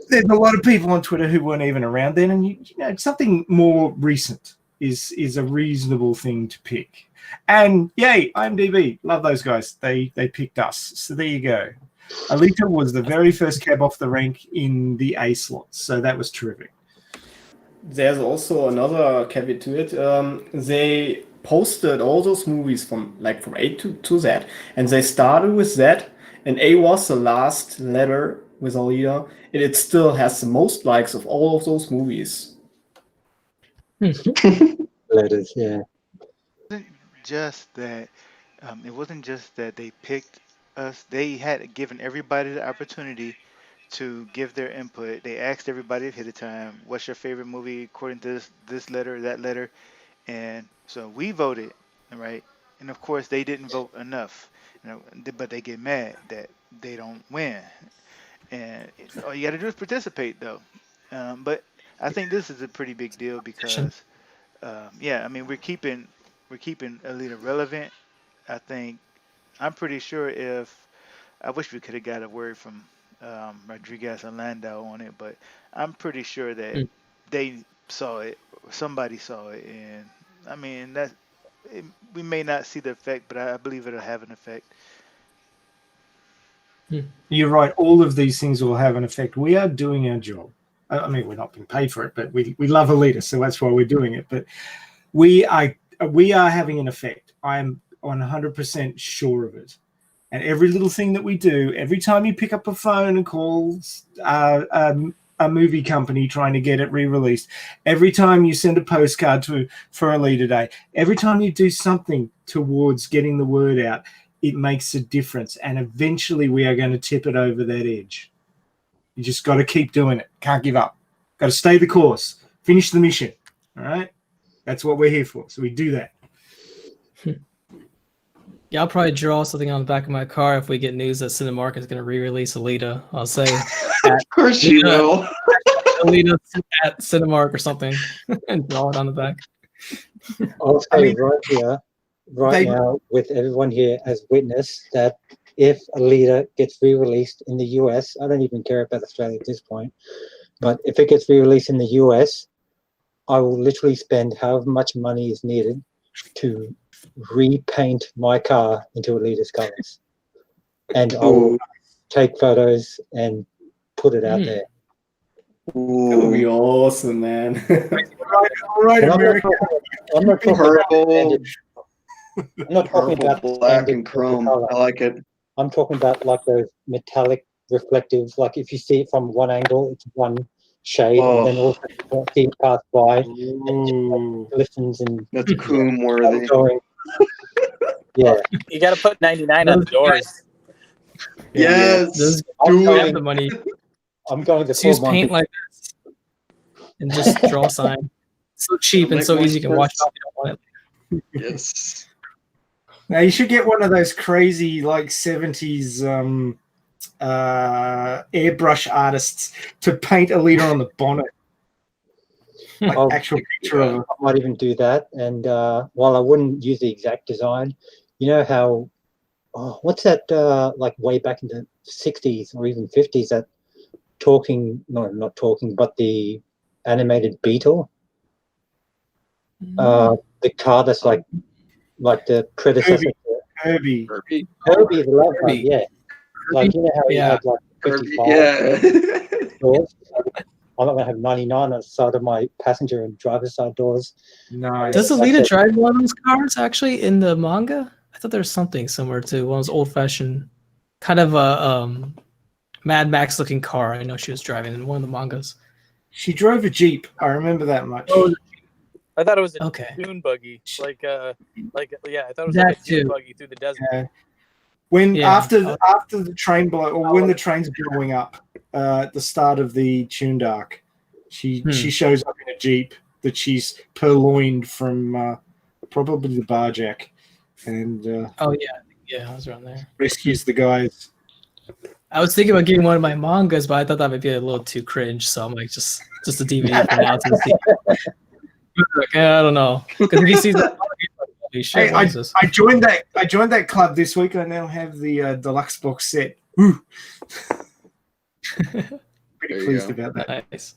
there's a lot of people on Twitter who weren't even around then. And, something more recent is a reasonable thing to pick. And, yay, IMDb. Love those guys. They picked us. So there you go. Alita was the very first cab off the rank in the A slots. So that was terrific. There's also another caveat to it. They posted all those movies from A to Z, and they started with Z, and A was the last letter with Alita, and it still has the most likes of all of those movies. Letters, yeah. It wasn't just that they picked us. They had given everybody the opportunity to give their input. They asked everybody ahead of time, what's your favorite movie according to this letter, that letter? And so we voted, right? And of course they didn't vote enough, but they get mad that they don't win. And all you got to do is participate, though. But I think this is a pretty big deal because, we're keeping Alita relevant. I'm pretty sure I wish we could have got a word from Rodriguez and Landau on it, but I'm pretty sure that they saw it, or somebody saw it, and I mean we may not see the effect, but I believe it'll have an effect. You're right. All of these things will have an effect. We are doing our job. I mean, we're not being paid for it, but we love Alita, so that's why we're doing it. But we are having an effect. I'm 100% sure of it. And every little thing that we do, every time you pick up a phone and call a movie company trying to get it re-released, every time you send a postcard for Alita Day, every time you do something towards getting the word out, it makes a difference. And eventually we are going to tip it over that edge. You just got to keep doing it. Can't give up. Got to stay the course. Finish the mission. All right? That's what we're here for. So we do that. Yeah, I'll probably draw something on the back of my car if we get news that Cinemark is going to re-release Alita. I'll say, of course you will. Alita at Cinemark or something, and draw it on the back. I'll say right now, with everyone here as witness, that if Alita gets re-released in the US, I don't even care about Australia at this point, but if it gets re-released in the US, I will literally spend however much money is needed to repaint my car into Alita's colors, and I'll take photos and put it out there. Ooh. That would be awesome, man. All right, America. I'm not talking purple, I'm not talking about black and chrome. I like it. I'm talking about like those metallic reflective. Like if you see it from one angle, it's one shade, and then also you can't see it pass by. Ooh, Listens and that's coom worthy. going. Yeah. You got to put 99 on the doors. Yes, Those do have it. the money. I'm going to Just use full paint Monty. like this and just draw a sign. So cheap It'll and make so more easy. You can watch it sense. off. You don't want it. Yes. Now you should get one of those crazy like 70s airbrush artists to paint Alita on the bonnet. Like Oh, actual picture of her. I might even do that. And while I wouldn't use the exact design, you know how, what's that, like way back in the 60s or even 50s, that not talking, but the animated Beetle? The car that's like the predecessor. Herbie. Herbie the Love Bug, Herbie. yeah. Like, you know how he Yeah. had like Herbie, 55 yeah. doors? I'm not going to have 99 on the side of my passenger and driver's side doors. Nice. Does That's Alita it. drive one of those cars actually in the manga? I thought there was something similar to one of those old-fashioned, kind of a Mad Max looking car. I know she was driving in one of the mangas. She drove a Jeep. I remember that much. Oh, I thought it was a Okay. dune buggy. I thought it was That like a dune too. buggy through the desert. Yeah. When Yeah. after the train when the train's blowing up at the start of the Tune Dark, she shows up in a Jeep that she's purloined from probably the barjack, and Oh yeah, I was around there. rescues the guys. I was thinking about getting one of my mangas, but I thought that might be a little too cringe, so I'm like, just a DVD for now to see. Like, I don't know, because if he sees that, holy shit, Hey, what is this? I joined that club this week. I now have the deluxe box set. Woo. Pretty There you pleased go. about that. Nice.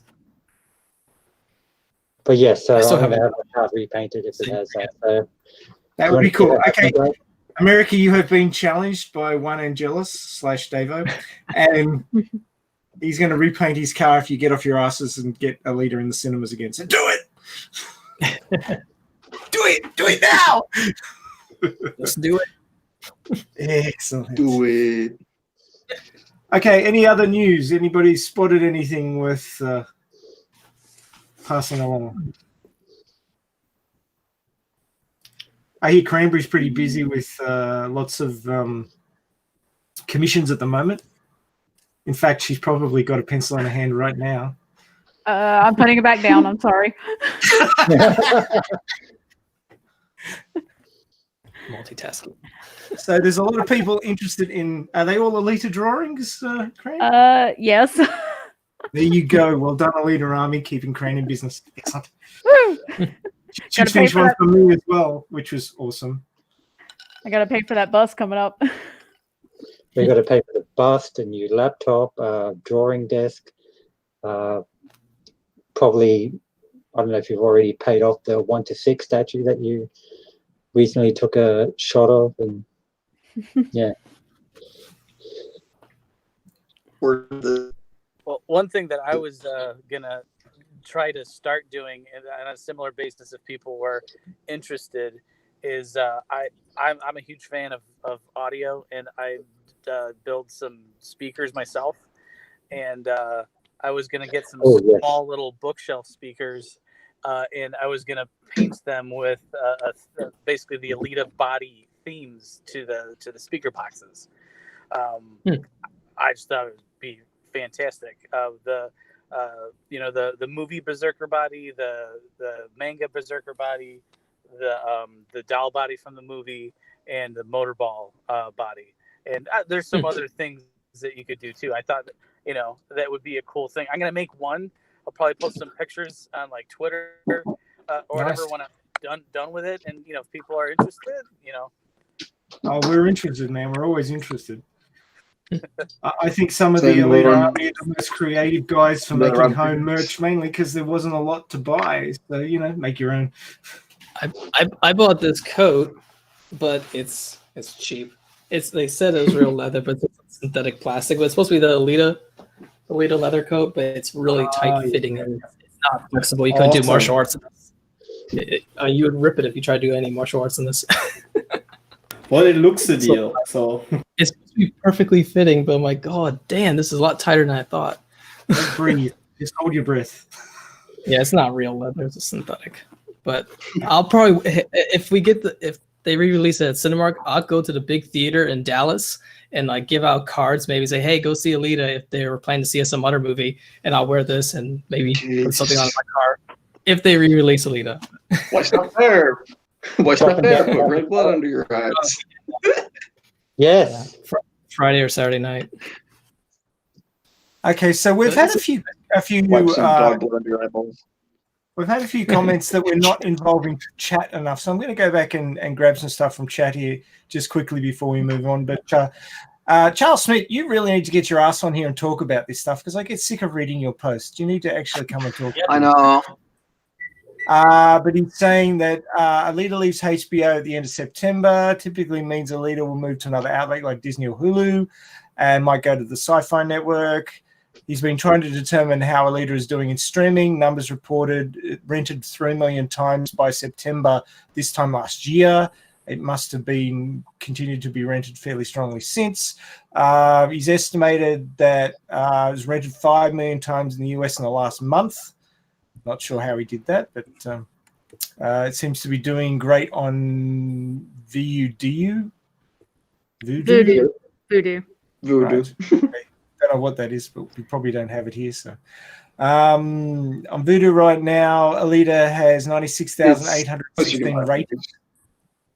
But yes, so I still I'm going to haven't- have my car repainted if it has that. So That you would be wanna cool. get that Okay, done? America, you have been challenged by one Angelus / Davo, and he's going to repaint his car if you get off your asses and get Alita in the cinemas again. So do it. Do it now. Let's do it. Excellent. Do it. Okay, any other news? Anybody spotted anything worth passing along? I hear Cranberry's pretty busy with lots of commissions at the moment. In fact, she's probably got a pencil in her hand right now. I'm putting it back down. I'm sorry. Multitasking. So there's a lot of people interested in. Are they all Alita drawings, Cran? Yes. There you go. Well done, Alita Army, keeping Cran in business. Excellent. Woo! She Gotta pay finished for one that. for me as well, which was awesome. I gotta pay for that bus coming up. We've got to pay for the bust, a new laptop, drawing desk. Probably, I don't know if you've already paid off the 1:6 statue that you recently took a shot of, and yeah. Or the Well, one thing that I was gonna try to start doing on a similar basis, if people were interested, is I'm a huge fan of audio, and I build some speakers myself, and I was gonna get some small little bookshelf speakers, and I was gonna paint them with basically the Alita body themes to the speaker boxes. I just thought it would be fantastic. The movie Berserker body, the manga Berserker body, the doll body from the movie, and the motorball body. And there's some other things that you could do too. I thought that would be a cool thing. I'm gonna make one. I'll probably post some pictures on like Twitter or whatever when I'm done with it. And if people are interested, Oh, we're interested, man. We're always interested. I think some of the Alita Army are the most creative guys for making home merch, mainly because there wasn't a lot to buy. So make your own. I bought this coat, but it's cheap. They said it was real leather, but it's synthetic plastic. But it's supposed to be the Alita leather coat, but it's really tight fitting and it's not flexible. You couldn't do martial arts in this. You would rip it if you tried to do any martial arts in this. Well, it looks the deal. So It's supposed to be perfectly fitting, but I'm like, God damn, this is a lot tighter than I thought. Don't breathe. Just hold your breath. Yeah, it's not real leather; it's a synthetic. But I'll probably if they re-release it at Cinemark, I'll go to the big theater in Dallas and like give out cards, maybe say, "Hey, go see Alita," if they were planning to see some other movie, and I'll wear this and maybe put something on my car if they re-release Alita. Why stop there? Why stop there? Put red blood under your eyes. Yes. Friday or Saturday night. Okay, so we've had a few Wipe some dog blood under your eyeballs. we've had a few comments that we're not involving chat enough. So I'm going to go back and grab some stuff from chat here just quickly before we move on. But Charles Smith, you really need to get your ass on here and talk about this stuff because I get sick of reading your posts. You need to actually come and talk. I know. But he's saying that Alita leaves HBO at the end of September. Typically means Alita will move to another outlet like Disney or Hulu and might go to the Sci-Fi Network. He's been trying to determine how Alita is doing in streaming. Numbers reported it rented 3 million times by September this time last year. It must have been continued to be rented fairly strongly since. He's estimated that it was rented 5 million times in the US in the last month. Not sure how he did that, but it seems to be doing great on Voodoo. Voodoo. Right. I don't know what that is, but we probably don't have it here. So on Voodoo right now, Alita has 96,816 ratings.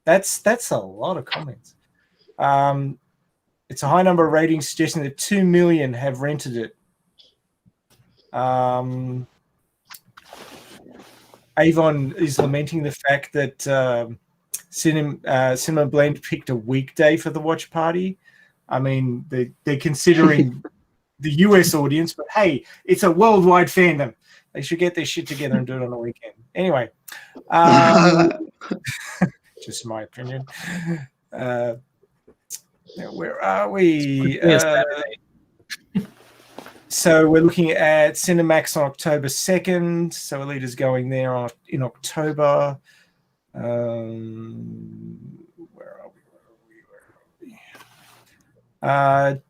That's a lot of comments. It's a high number of ratings, suggesting that 2 million have rented it. Avon is lamenting the fact that Cinema Blend picked a weekday for the watch party. I mean, they're considering the US audience, but hey, it's a worldwide fandom. They should get their shit together and do it on a weekend. Anyway, just my opinion. Where are we? So we're looking at Cinemax on October 2nd. So Alita's going there in October. Where are we?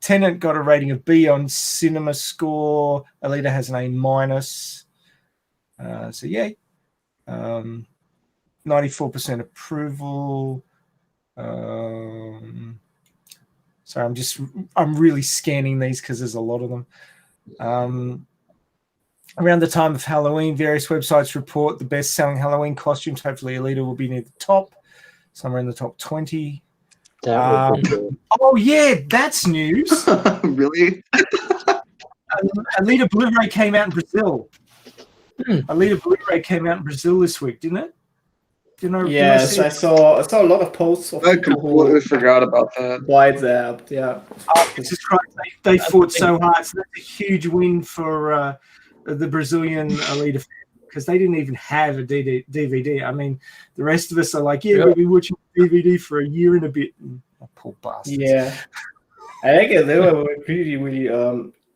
Tenet got a rating of B on Cinema Score. Alita has an A minus. So yeah, 94% approval. Sorry, I'm really scanning these because there's a lot of them. Around the time of Halloween, various websites report the best-selling Halloween costumes. Hopefully, Alita will be near the top, somewhere in the top 20. Oh yeah, that's news. Really? Alita Blu-ray came out in Brazil. Alita Blu-ray came out in Brazil this week, didn't it? Yes, I saw a lot of posts. Of I completely forgot about that. WhatsApp, yeah. Jesus Christ, they fought so hard. So that's a huge win for the Brazilian Alita because they didn't even have a DVD. I mean, the rest of us are like, yeah, we'll be watching DVD for a year and a bit. Oh, poor bastards. Yeah, I think they were really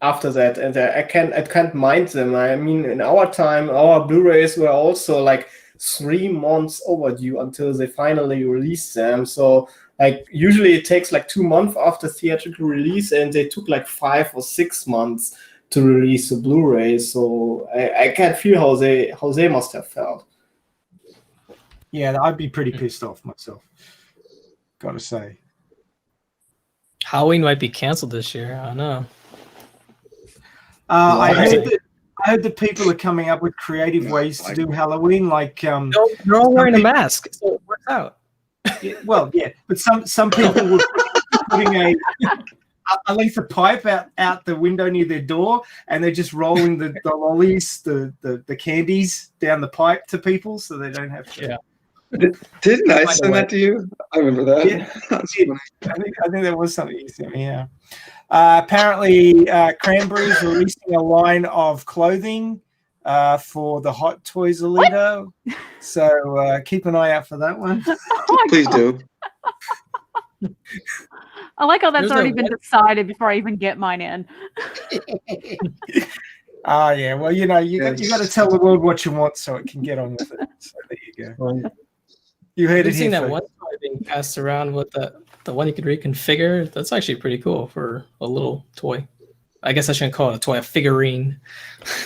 after that, and I can't mind them. I mean, in our time, our Blu-rays were also like 3 months overdue until they finally released them. So like usually it takes like 2 months after theatrical release, and they took like 5 or 6 months to release the Blu-ray. So I can't feel how they must have felt. Yeah, I'd be pretty pissed off myself. Gotta say. Halloween might be canceled this year. I don't know. I heard that people are coming up with creative ways to do Halloween, like they're all wearing a mask, so it works out. Yeah, well, yeah, but some people were putting a length of pipe out the window near their door, and they're just rolling the lollies, the candies down the pipe to people, so they don't have to. Yeah. Didn't I send that to you? I remember that. Yeah, I think there was something you sent me. Yeah. Apparently, Cranberry's releasing a line of clothing for the Hot Toys Alita. So keep an eye out for that one. Please do. I like how that's already been decided before I even get mine in. Yeah. Well, you got to tell the world what you want so it can get on with it. So there you go. You heard it here. Seen that one toy being passed around with the one you can reconfigure. That's actually pretty cool for a little toy. I guess I shouldn't call it a toy, a figurine.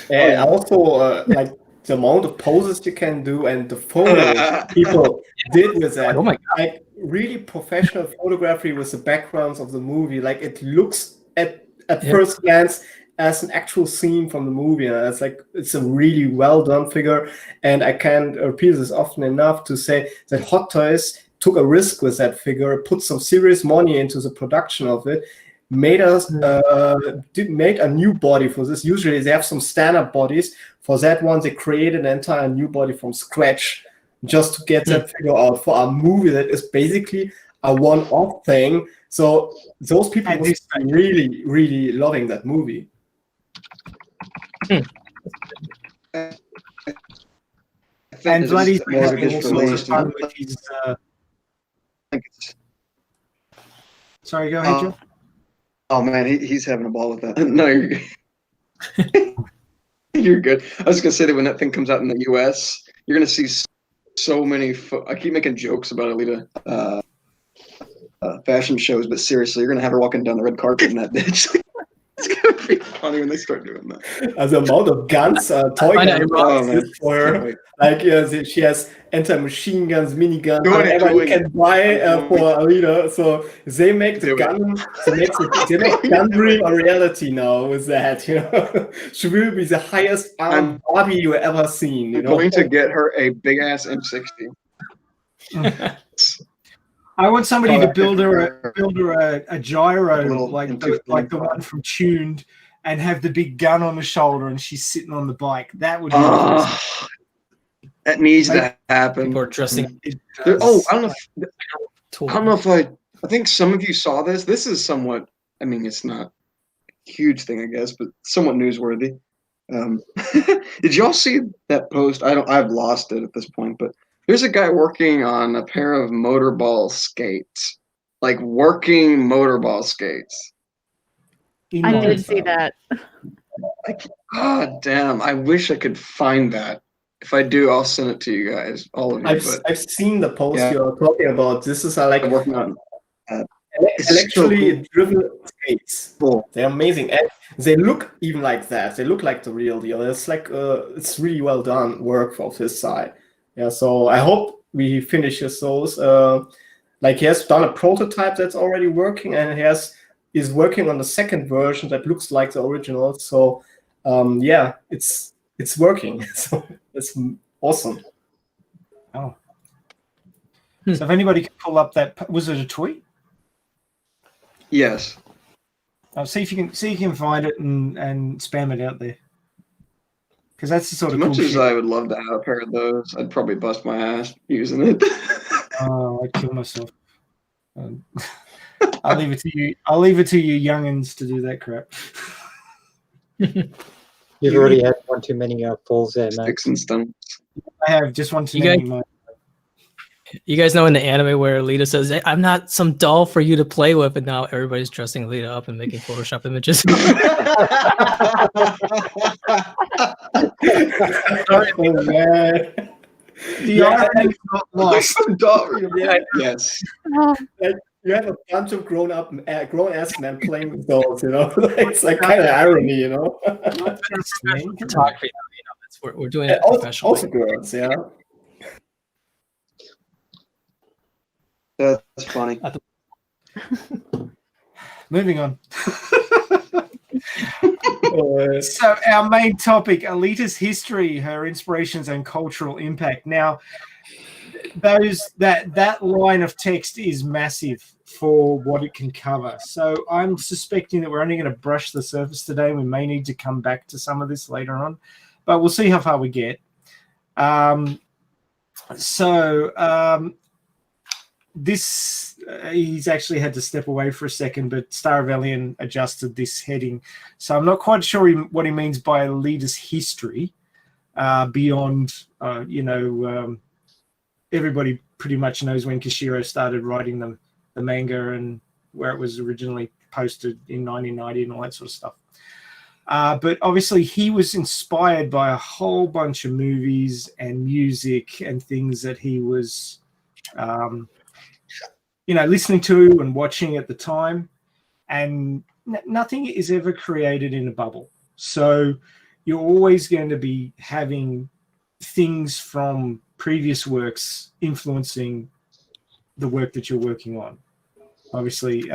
And also, like the amount of poses you can do and the photos people did with that. Oh my God. Like really professional photography with the backgrounds of the movie. Like it looks at first glance as an actual scene from the movie. And it's a really well done figure. And I can't repeat this often enough to say that Hot Toys took a risk with that figure, put some serious money into the production of it, made a new body for this. Usually they have some standard bodies. For that one, they created an entire new body from scratch just to get that figure out for a movie that is basically a one-off thing. So those people must be really, really loving that movie. And Vladdy's been having all sorts of fun with his. Sorry, go ahead, Joe. Oh man, he's having a ball with that. No, you're good. You're good. I was gonna say that when that thing comes out in the U.S., you're gonna see so many. I keep making jokes about Alita fashion shows, but seriously, you're gonna have her walking down the red carpet in that bitch. It's gonna be funny when they start doing that. As the amount of guns, toy guns for her. Like she has anti-machine guns, miniguns, whatever you can buy for Alita. So they make the gun, they make gun dream a reality now with that. You know, she will be the highest armed Barbie you ever seen. You know, going to get her a big ass M60. I want somebody to build her a gyro like the one from Tuned, and have the big gun on the shoulder, and she's sitting on the bike. That would be awesome. That needs to happen. People are dressing. I don't know if I think some of you saw this. This is somewhat. I mean, it's not a huge thing, I guess, but somewhat newsworthy. Did y'all see that post? I've lost it at this point, but there's a guy working on a pair of motorball skates, like working motorball skates. I did see that. Like, God damn! I wish I could find that. If I do, I'll send it to you guys, all of you. I've seen the post you're talking about. This is like working on electrically driven skates. They're amazing, and they look even like that. They look like the real deal. It's like it's really well done work of his side. Yeah, so I hope he finishes those. Like he has done a prototype that's already working, and is working on the second version that looks like the original. So yeah, it's working. So it's awesome. Oh. So if anybody can pull up that, was it a tweet? Yes. See if you can find it and spam it out there. Because that's the sort of as much cool as shit. I would love to have a pair of those, I'd probably bust my ass using it. Oh, I'd kill myself. I'll leave it to you. I'll leave it to you youngins to do that crap. You've already had one too many falls there, mate. Sticks and stones. I have just one too many. You guys know in the anime where Alita says, "Hey, I'm not some doll for you to play with," and now everybody's dressing Alita up and making Photoshop images. Oh, man. The irony is not lost. Yes. Like, you have a bunch of grown-ass men playing with dolls, you know? It's like kind of irony, you know? Photography, we're doing it professionally. Also girls, yeah. That's funny. Moving on. So our main topic, Alita's history, her inspirations and cultural impact. Now, that line of text is massive for what it can cover. So I'm suspecting that we're only going to brush the surface today. We may need to come back to some of this later on, but we'll see how far we get. This he's actually had to step away for a second, but Staravellian adjusted this heading, so I'm not quite sure what he means by Alita's history beyond everybody pretty much knows when Kishiro started writing the manga and where it was originally posted in 1990 and all that sort of stuff. But obviously he was inspired by a whole bunch of movies and music and things that he was listening to and watching at the time, and nothing is ever created in a bubble. So you're always going to be having things from previous works influencing the work that you're working on. Obviously,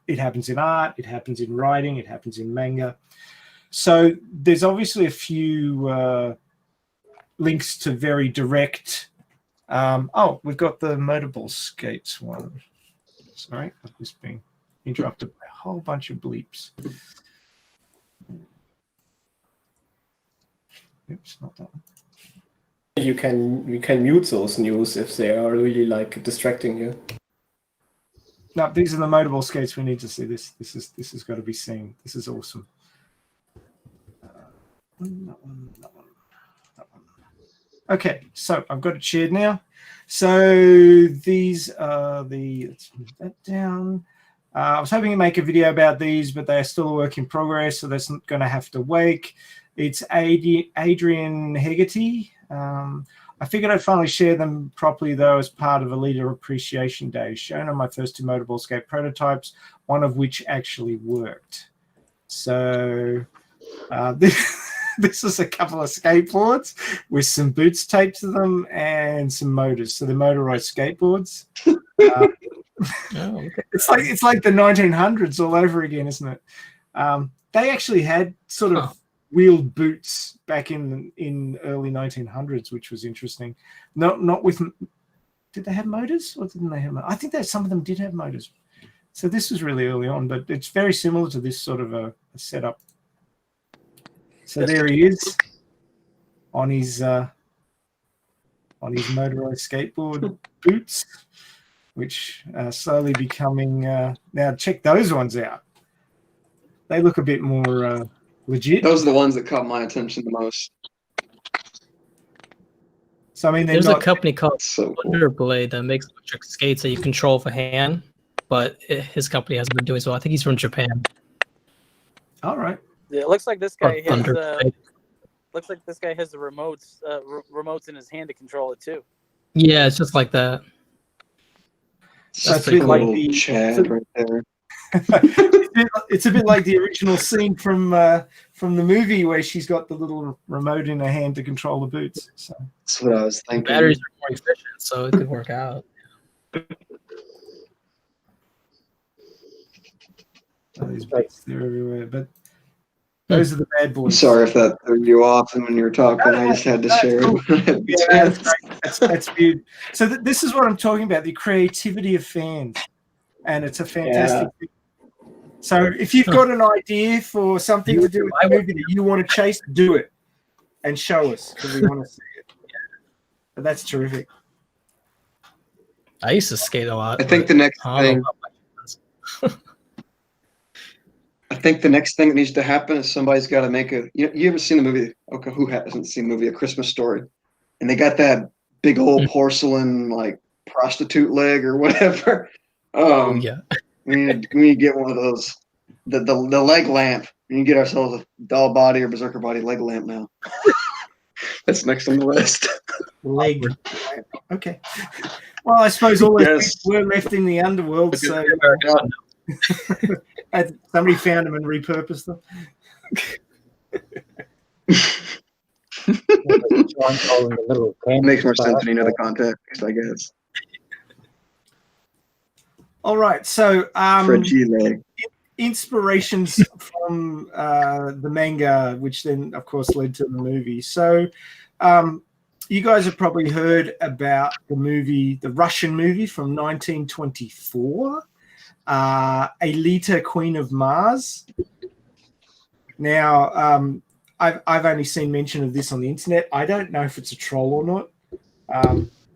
it happens in art, it happens in writing, it happens in manga. So there's obviously a few links to very direct. We've got the motorball skates one. Sorry, I've just been interrupted by a whole bunch of bleeps. Oops, not that one. You can mute those news if they are really like distracting you. No, these are the motorball skates. We need to see this. This has got to be seen. This is awesome. That one. Okay, so I've got it shared now. So these are the. Let's move that down. I was hoping to make a video about these, but they are still a work in progress, so that's going to have to wait. It's Adrian Hegarty. I figured I'd finally share them properly, though, as part of Alita Appreciation Day, shown on my first 2 motorball skate prototypes, one of which actually worked. So this is a couple of skateboards with some boots taped to them and some motors. So they're motorized skateboards. Okay. It's like the 1900s all over again, isn't it? They actually had sort of wheeled boots back in early 1900s, which was interesting. Not with. Did they have motors or didn't they have? I think that some of them did have motors. So this was really early on, but it's very similar to this sort of a setup. So there he is on his motorized skateboard boots, which are slowly becoming. Now check those ones out. They look a bit more legit. Those are the ones that caught my attention the most. So I mean, There's a company called So cool. Wonderblade that makes electric skates that you control for hand, but his company hasn't been doing so. I think he's from Japan. All right. Yeah, it looks like this guy has. Thunderblade. Looks like this guy has the remotes in his hand to control it too. Yeah, it's just like that. So it's a pretty bit like Little the Chad right there. it's a bit like the original scene from the movie where she's got the little remote in her hand to control the boots. So That's what I was thinking. Batteries are more efficient, so it could work out. these boots, they're everywhere. But those are the bad I'm boys. sorry if that threw you off when you were talking. I just had to share it. Yeah, that's great. That's weird. So this is what I'm talking about, the creativity of fans. And it's a fantastic thing. So if you've got an idea for something to do with the movie that you want to chase, do it and show us because we want to see it. But that's terrific. I used to skate a lot. I think the next thing. I think the next thing that needs to happen is somebody's got to make a. You ever seen the movie? Okay, who hasn't seen the movie A Christmas Story? And they got that big old porcelain like prostitute leg or whatever. Yeah. We need to get one of those. The leg lamp. We need to get ourselves a doll body or berserker body leg lamp now. That's next on the list. Leg. Okay. Well, I suppose all those people were left in the underworld, so somebody found them and repurposed them. Makes more sense when you know the context, I guess. All right, so Fragile. Inspirations from the manga, which then, of course, led to the movie. So you guys have probably heard about the movie, the Russian movie from 1924, Alita, Queen of Mars. Now, I've only seen mention of this on the internet. I don't know if it's a troll or not.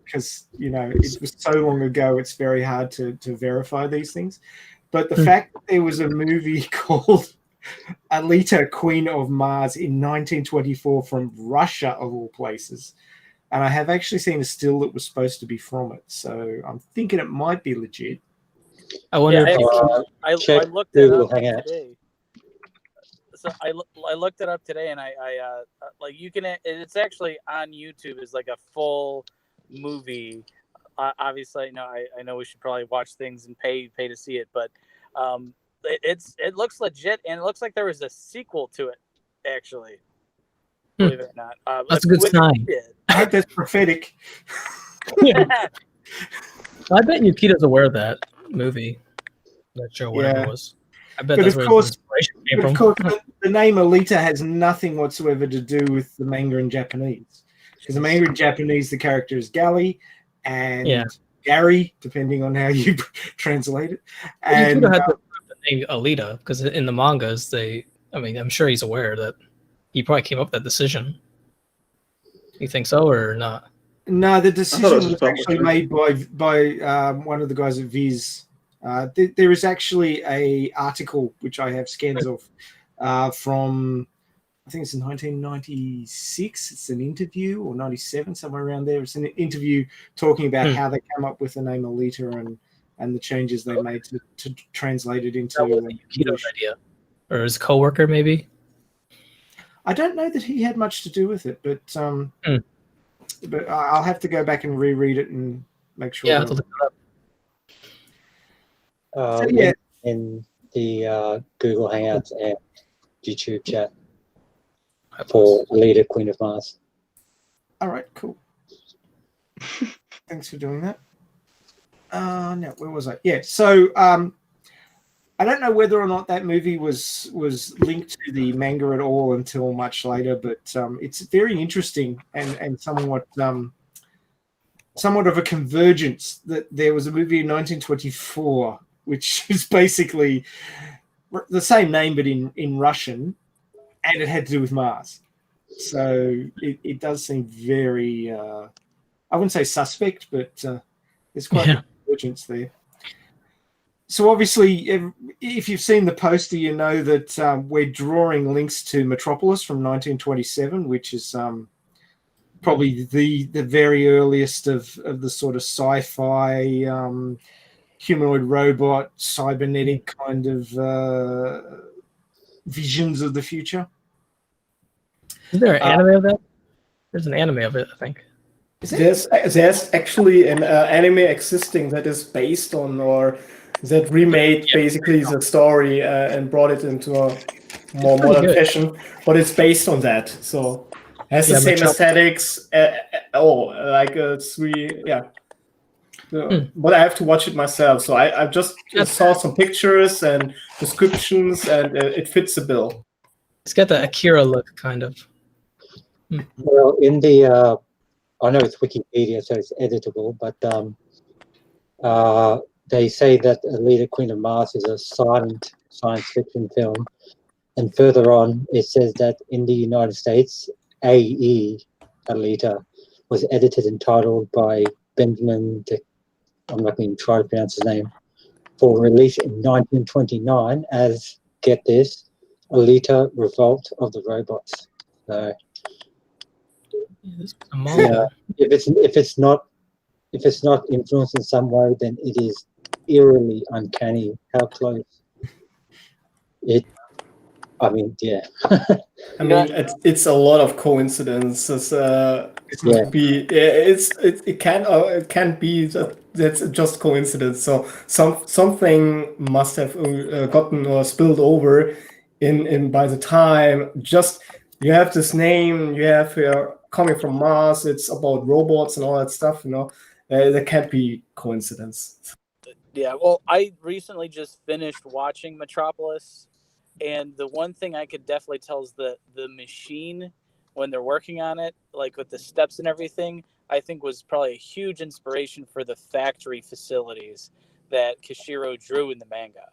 Because it was so long ago, it's very hard to verify these things. But the fact that there was a movie called Alita, Queen of Mars in 1924 from Russia, of all places, and I have actually seen a still that was supposed to be from it. So I'm thinking it might be legit. I wonder if I looked it up today. So I looked it up today, and I like you can. It's actually on YouTube. It's like a full movie obviously, I know we should probably watch things and pay to see it, but it looks legit, and it looks like there was a sequel to it, actually. Believe it or not. That's a good sign. I hope that's prophetic. Yeah. I bet Yukito's aware of that movie, that show, whatever it was. I bet that's where the inspiration came from. Of course, the name Alita has nothing whatsoever to do with the manga in Japanese. Because the manga in Japanese, the character is Gali and Gary, depending on how you translate it. And Yukito had the name Alita, because in the mangas, I'm sure he's aware that he probably came up with that decision. You think so or not? No, the decision was actually made by one of the guys at Viz. There is actually a article which I have scans of from, I think it's in 1996. It's an interview, or 97, somewhere around there. It's an interview talking about how they came up with the name Alita and the changes they made to translate it into. That wasn't Yukito's idea, or his coworker maybe. I don't know that he had much to do with it, but I'll have to go back and reread it and make sure. Yeah, I'll look it up. In the Google Hangouts and YouTube chat for Alita, Queen of Mars. All right, cool. Thanks for doing that. No, where was I? Yeah, so I don't know whether or not that movie was linked to the manga at all until much later, but it's very interesting and somewhat of a convergence. That there was a movie in 1924 which is basically the same name but in Russian, and it had to do with Mars. So it does seem very, I wouldn't say suspect, but there's quite a convergence there. So obviously, if you've seen the poster, you know that we're drawing links to Metropolis from 1927, which is probably the very earliest of the sort of sci-fi humanoid robot cybernetic kind of visions of the future. Is there an anime of that? There's an anime of it, I think. There's actually an anime existing that is based on, or that remade basically the story and brought it into a more modern fashion, but it's based on that, so it has the same aesthetics. But I have to watch it myself, so I just saw some pictures and descriptions, and it fits the bill. It's got the Akira look, kind of. Well, in the I know it's Wikipedia, so it's editable, but they say that Alita, Queen of Mars is a silent science fiction film. And further on, it says that in the United States, A.E. Alita was edited and titled by Benjamin, I'm not going to try to pronounce his name, for release in 1929 as, get this, Alita, Revolt of the Robots. So, if it's not influenced in some way, then it is eerily uncanny how close it. I mean, yeah. I mean, it's a lot of coincidences. It can't be that's just coincidence. So something must have gotten or spilled over in by the time. Just you have this name, you have coming from Mars. It's about robots and all that stuff. There can't be coincidence. Yeah, well, I recently just finished watching Metropolis, and the one thing I could definitely tell is the machine, when they're working on it, like with the steps and everything, I think was probably a huge inspiration for the factory facilities that Kishiro drew in the manga.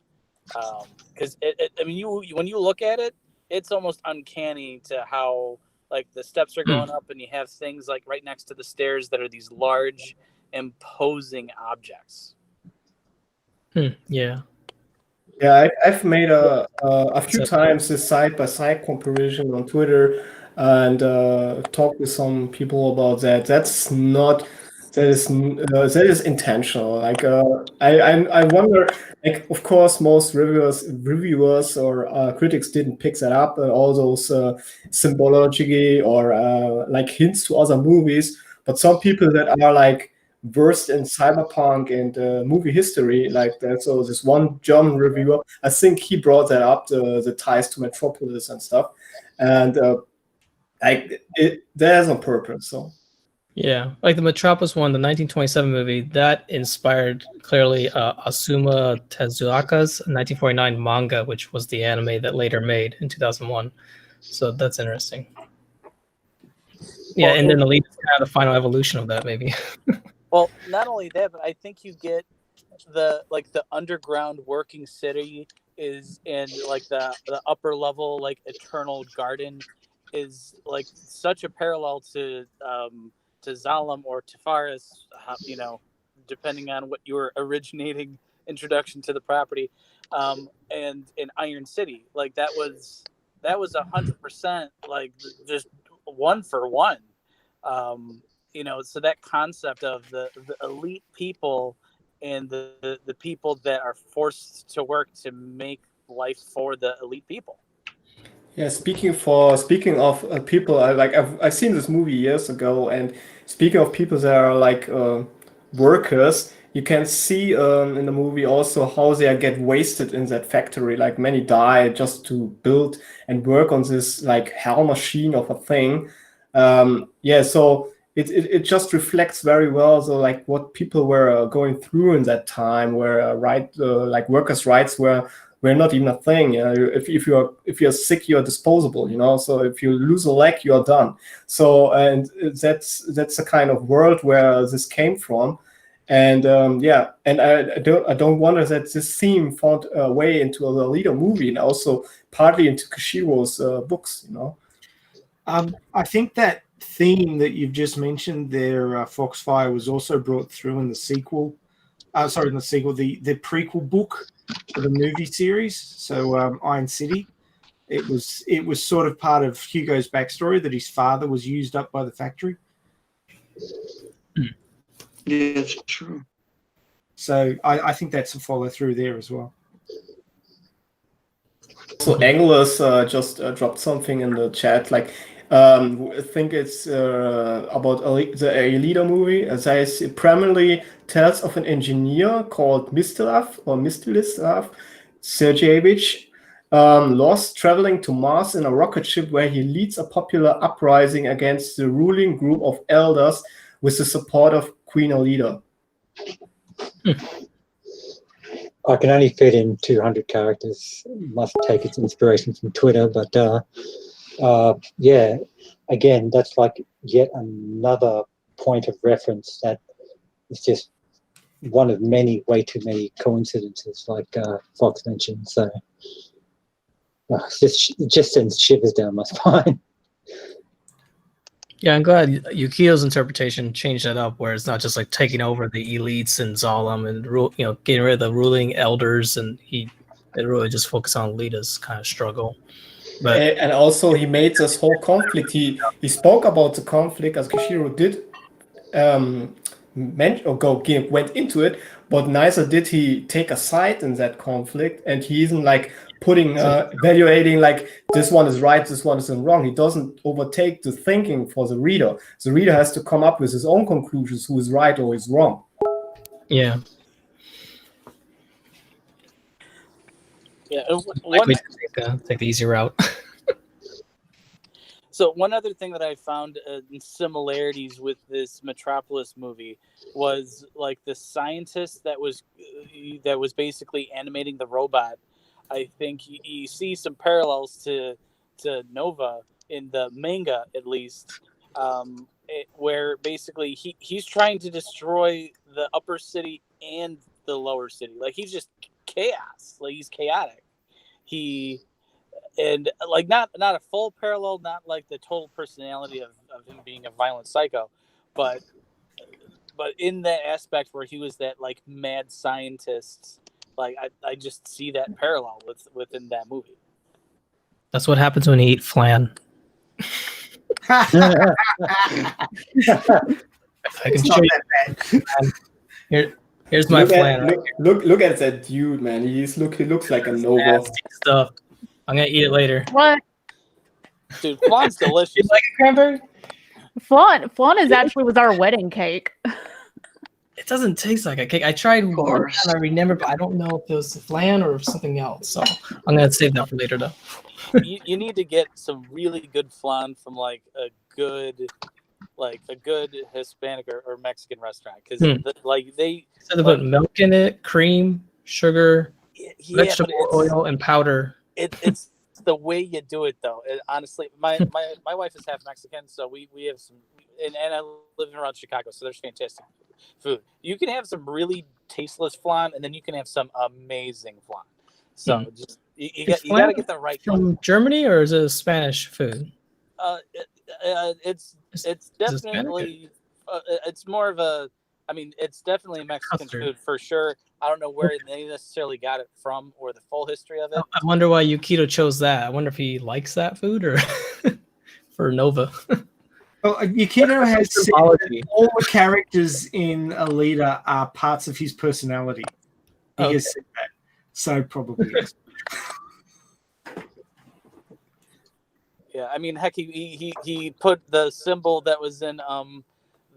Because when you look at it, it's almost uncanny to how like the steps are going up, and you have things like right next to the stairs that are these large, imposing objects. Yeah, I've made a few times this side-by-side comparison on Twitter and talked with some people about that. That is intentional. Like I wonder. Like, of course, most reviewers or critics didn't pick that up. All those symbology or like hints to other movies. But some people that are like versed in cyberpunk and movie history like that. So this one German reviewer, I think he brought that up, the ties to Metropolis and stuff, and there's a purpose. So Yeah, like the Metropolis one, the 1927 movie, that inspired clearly Asuma Tezuka's 1949 manga, which was the anime that later made in 2001. So that's interesting. Yeah, and then Alita is kind of the final evolution of that, maybe. Well, not only that, but I think you get the underground working city is in like the upper level, like Eternal Garden, is like such a parallel to Zalem or Tifaris, depending on what your originating introduction to the property, and in Iron City, like that was 100% like just one for one. So that concept of the elite people and the people that are forced to work to make life for the elite people. yeah, speaking of people, I've seen this movie years ago, and speaking of people that are like workers, you can see in the movie also how they get wasted in that factory. Like many die just to build and work on this like hell machine of a thing. Yeah, so it just reflects very well so like what people were going through in that time, where like workers' rights were not even a thing. If you're sick, you're disposable. So if you lose a leg, you're done. So and that's the kind of world where this came from. And and I don't wonder that this theme found a way into a Alita movie and also partly into Kishiro's books. I think that theme that you've just mentioned there, Foxfire, was also brought through in the sequel. The prequel book to the movie series. So Iron City. It was sort of part of Hugo's backstory that his father was used up by the factory. Yeah, it's true. So I think that's a follow through there as well. So Angelus just dropped something in the chat. Like I think it's about the Alita movie. As I see, it primarily tells of an engineer called Mistislav Sergeyevich, lost traveling to Mars in a rocket ship where he leads a popular uprising against the ruling group of elders with the support of Queen Alita. I can only fit in 200 characters. Must take its inspiration from Twitter, but yeah, again, that's like yet another point of reference that is just one of many, way too many coincidences, like Fox mentioned. So it just sends shivers down my spine. Yeah, I'm glad Yukio's interpretation changed that up, where it's not just like taking over the elites and Zalem and getting rid of the ruling elders, and it really just focused on Alita's kind of struggle. But and also he made this whole conflict. He spoke about the conflict as Kishiro did went into it, but neither did he take a side in that conflict, and he isn't like putting evaluating like this one is right, this one is wrong. He doesn't overtake the thinking for the reader. The reader has to come up with his own conclusions, who is right or is wrong. Yeah. Yeah. Take the easy route. So one other thing that I found in similarities with this Metropolis movie was like the scientist that was basically animating the robot. I think you see some parallels to Nova in the manga, at least, where basically he's trying to destroy the upper city and the lower city. Like he's just chaos. Like he's chaotic. And like not a full parallel, not like the total personality of him being a violent psycho, but in that aspect where he was that like mad scientist, like I just see that parallel within that movie. That's what happens when you eat flan. I can show you. Here's my flan. Look at that dude, man. He looks like a noble. Stuff. I'm gonna eat it later. What? Dude, flan's delicious. You like it, cranberry? Flan is actually was our wedding cake. It doesn't taste like a cake. I tried one course. time, I remember, but I don't know if it was flan or something else. So I'm gonna save that for later, though. You need to get some really good flan from like a good Hispanic or Mexican restaurant, because like they So they put milk in it, cream, sugar, vegetable oil, and powder. It's the way you do it, though. Honestly, my wife is half Mexican, so we have some, and I live around Chicago, so there's fantastic food. You can have some really tasteless flan, and then you can have some amazing flan. So just you got to get the right from Germany, or is it a Spanish food? It's definitely it's more of a. I mean, it's definitely a Mexican food for sure. I don't know where they necessarily got it from or the full history of it. I wonder why Yukito chose that. I wonder if he likes that food or for Nova. Well, Yukito has said that all the characters in Alita are parts of his personality. He has said that. So probably yes. Yeah, I mean, heck, he put the symbol that was in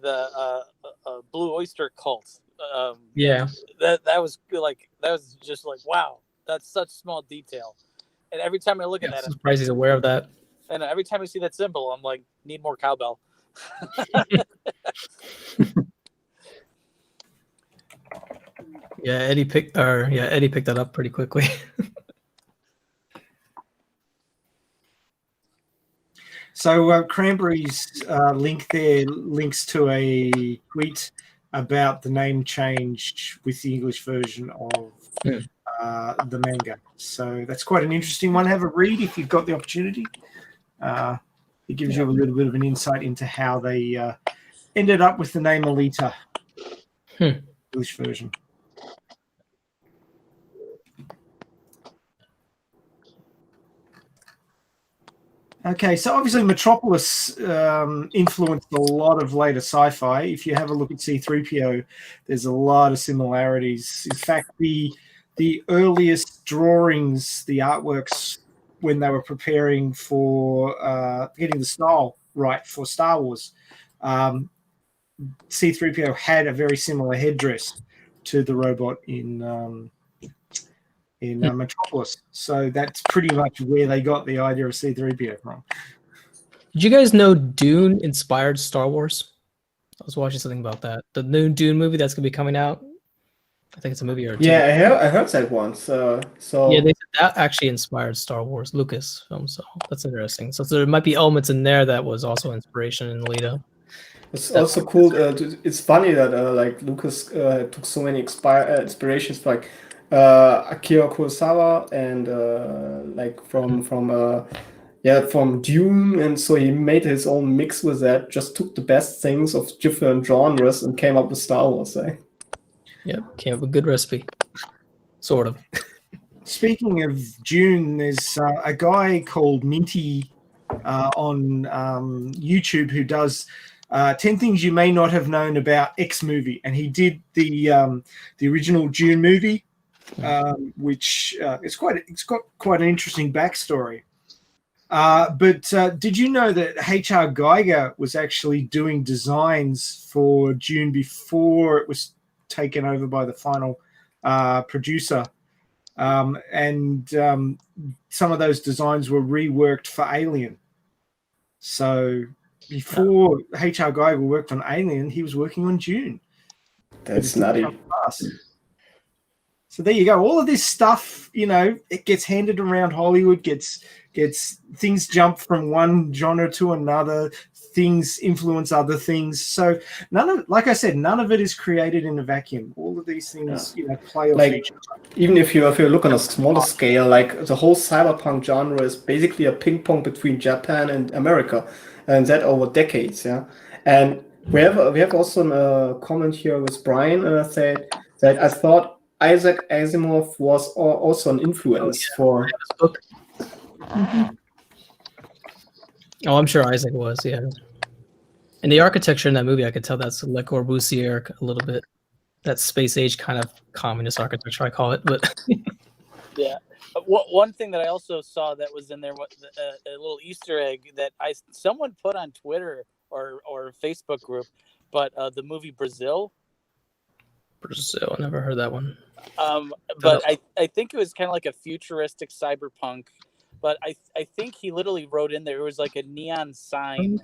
the Blue Oyster Cult. That was like, that was just like, wow, that's such small detail. And every time I look at that, I'm surprised he's aware of that. And every time I see that symbol, I'm like, need more cowbell. Eddie picked that up pretty quickly. So Cranberry's link there links to a tweet about the name change with the English version of the manga. So that's quite an interesting one. Have a read if you've got the opportunity. It gives you a little bit of an insight into how they ended up with the name Alita, English version. Okay, so obviously Metropolis influenced a lot of later sci-fi. If you have a look at C-3PO, there's a lot of similarities. In fact, the earliest drawings, the artworks, when they were preparing for getting the style right for Star Wars, C-3PO had a very similar headdress to the robot in Metropolis. So that's pretty much where they got the idea of C-3PO from. Did you guys know Dune inspired Star Wars? I was watching something about that. The new Dune movie that's going to be coming out. I think it's a movie or two. Yeah, I heard that once. Yeah, they said that actually inspired Star Wars, Lucasfilm. So that's interesting. So there might be elements in there that was also inspiration in Alita. It's also cool. It's funny that like Lucas took so many inspirations, like Akira Kurosawa and like from Dune, and so he made his own mix with that. Just took the best things of different genres and came up with Star Wars. Yep, came up with a good recipe, sort of. Speaking of Dune, there's a guy called Minty on YouTube who does 10 things you may not have known about X movie, and he did the original Dune movie, which it's got quite an interesting backstory. But did you know that H.R. Geiger was actually doing designs for Dune before it was taken over by the final producer? And some of those designs were reworked for Alien. So before H.R. Geiger worked on Alien, he was working on Dune. That's nutty. So there you go. All of this stuff, it gets handed around Hollywood, gets things jump from one genre to another, things influence other things. So like I said, none of it is created in a vacuum. All of these things, play off each other. Even if you look on a smaller scale, like the whole cyberpunk genre is basically a ping pong between Japan and America, and that over decades. And we have also a comment here with Brian said that I thought Isaac Asimov was also an influence for his book. Oh, I'm sure Isaac was, yeah. And the architecture in that movie, I could tell that's Le Corbusier a little bit. That space age kind of communist architecture, I call it. But yeah, one thing that I also saw that was in there, a little Easter egg that someone put on Twitter or Facebook group, but the movie Brazil. Brazil. I never heard that one. But I think it was kind of like a futuristic cyberpunk. But I think he literally wrote in there. It was like a neon sign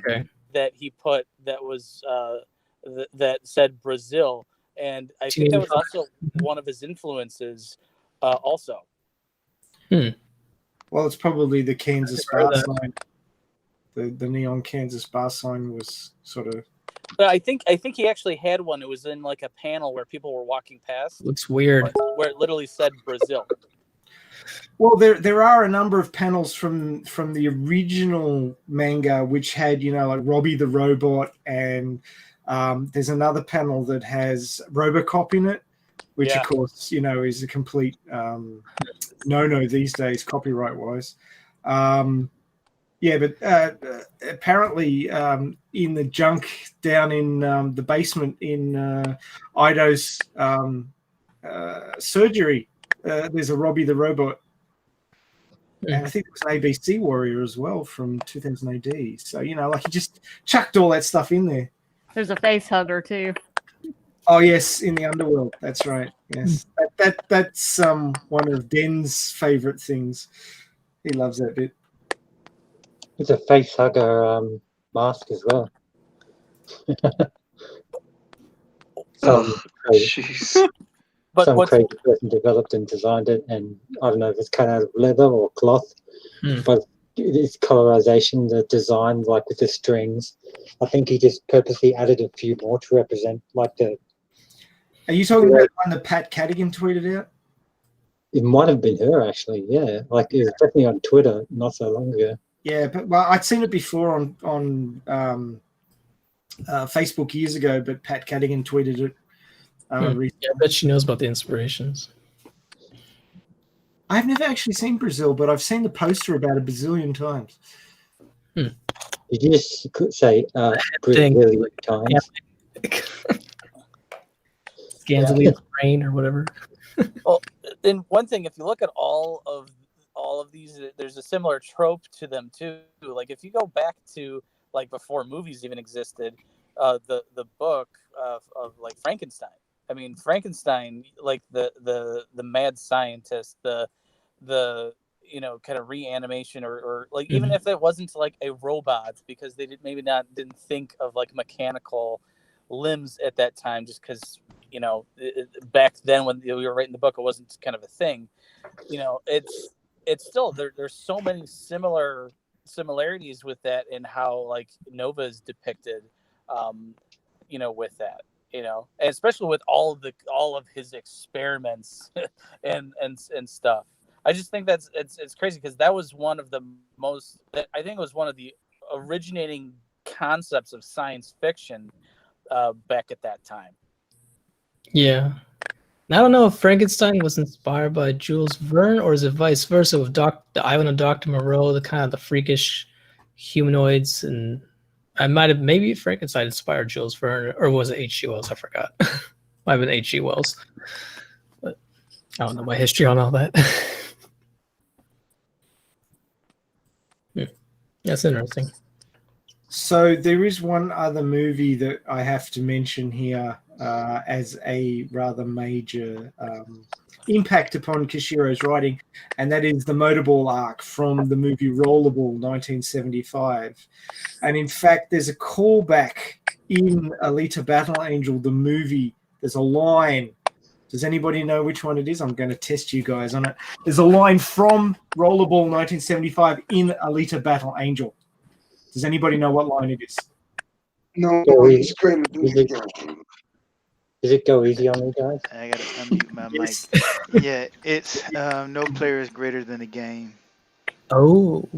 that he put that was that said Brazil, and I think that was also one of his influences. Also. Well, it's probably the Kansas bar sign. The neon Kansas bar sign was sort of. But I think he actually had one. It was in like a panel where people were walking past. Looks weird. Where it literally said Brazil. Well, there are a number of panels from the original manga which had, you know, like Robbie the Robot, and there's another panel that has RoboCop in it, which of course, you know, is a complete no these days copyright wise. But apparently in the junk down in the basement in Ido's surgery, there's a Robbie the Robot. And I think it was an ABC Warrior as well from 2000 AD. So, you know, like he just chucked all that stuff in there. There's a face hugger too. Oh, yes, in the underworld. That's right. Yes. That's one of Den's favorite things. He loves that bit. It's a face hugger mask as well. Jeez. Some crazy person developed and designed it, and I don't know if it's cut out of leather or cloth, but its colorization, the design, like with the strings, I think he just purposely added a few more to represent like the. Are you talking about one that Pat Cadigan tweeted out? It might have been her actually, yeah. Like it was definitely on Twitter not so long ago. Yeah, but well, I'd seen it before on Facebook years ago, but Pat Cadigan tweeted it. I bet she knows about the inspirations. I've never actually seen Brazil, but I've seen the poster about a bazillion times. Did you just say Brazil times? Scanzali's brain or whatever. Well, then one thing, if you look at all of these, there's a similar trope to them too. Like if you go back to like before movies even existed, the book of like Frankenstein. I mean, Frankenstein, like the mad scientist, the you know, kind of reanimation or like even if it wasn't like a robot, because they didn't think of like mechanical limbs at that time, just because, you know, back then when we were writing the book, it wasn't kind of a thing. You know, it's still there's so many similarities with that in how like Nova is depicted, you know, with that. You know, and especially with all of his experiments and stuff. I just think it's crazy because that was one of the most. I think it was one of the originating concepts of science fiction back at that time. Yeah, I don't know if Frankenstein was inspired by Jules Verne or is it vice versa with the Island of Dr. Moreau, the kind of the freakish humanoids and. I might have maybe Frankenstein inspired Jules Verne, or was it H.G. Wells? I forgot. Might have been H.G. Wells, but I don't know my history on all that. That's interesting. So there is one other movie that I have to mention here as a rather major impact upon Kishiro's writing, and that is the Motorball arc from the movie Rollerball 1975. And in fact, there's a callback in Alita Battle Angel, the movie. There's a line. Does anybody know which one it is? I'm going to test you guys on it. There's a line from Rollerball 1975 in Alita Battle Angel. Does anybody know what line it is? No, it's great. Does it go easy on me, guys? I gotta unmute my mic. Yeah, it's no player is greater than the game. Oh,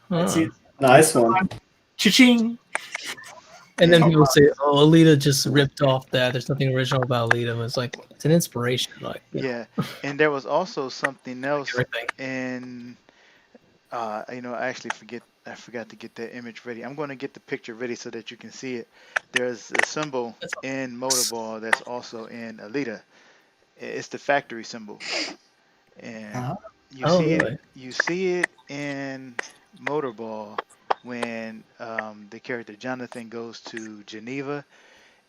that's it. Nice one. Cha-ching. And then people say, "Oh, Alita just ripped off that. There's nothing original about Alita." It's like it's an inspiration, like yeah. And there was also something else in. You know, I forgot to get that image ready. I'm going to get the picture ready so that you can see it. There's a symbol in Motorball that's also in Alita. It's the factory symbol, and you see it in Motorball when the character Jonathan goes to Geneva,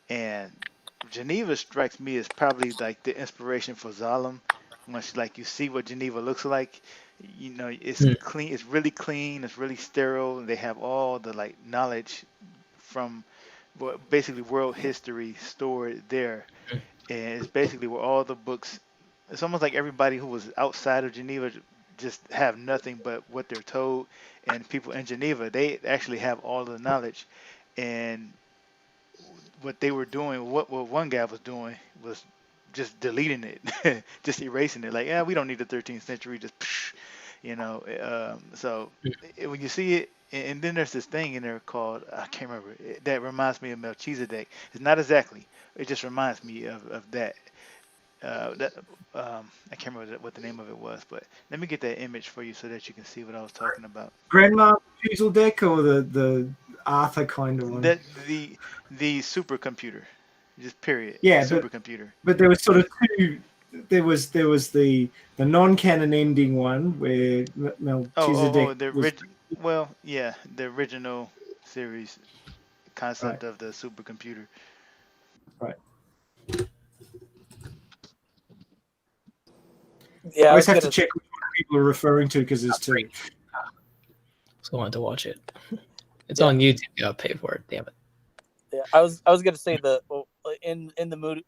and Geneva strikes me as probably like the inspiration for Zalem. Once like you see what Geneva looks like, it's Hmm. clean. It's really clean. It's really sterile. They have all the like knowledge from basically world history stored there, and it's basically where all the books. It's almost like everybody who was outside of Geneva just have nothing but what they're told, and people in Geneva they actually have all the knowledge, and what they were doing, what one guy was doing was just deleting it, just erasing it. Like, yeah, we don't need the 13th century. Just, so when you see it, and then there's this thing in there called I can't remember. That reminds me of Melchizedek. It's not exactly. It just reminds me of that. That I can't remember what the name of it was, but let me get that image for you so that you can see what I was talking about. Grandma Choosel deck or the Arthur kind of one? That the supercomputer, just period. The Yeah, supercomputer. but there was sort of two. There was the non-canon ending one where Oh, Melchizedek the was well, yeah, the original series right. concept of the supercomputer. Right. Yeah, I I always was have to gonna. check which one people are referring to because there's two. So I wanted to watch it. It's Yeah. on YouTube. You gotta pay for it. Damn it. Yeah, I was gonna say in the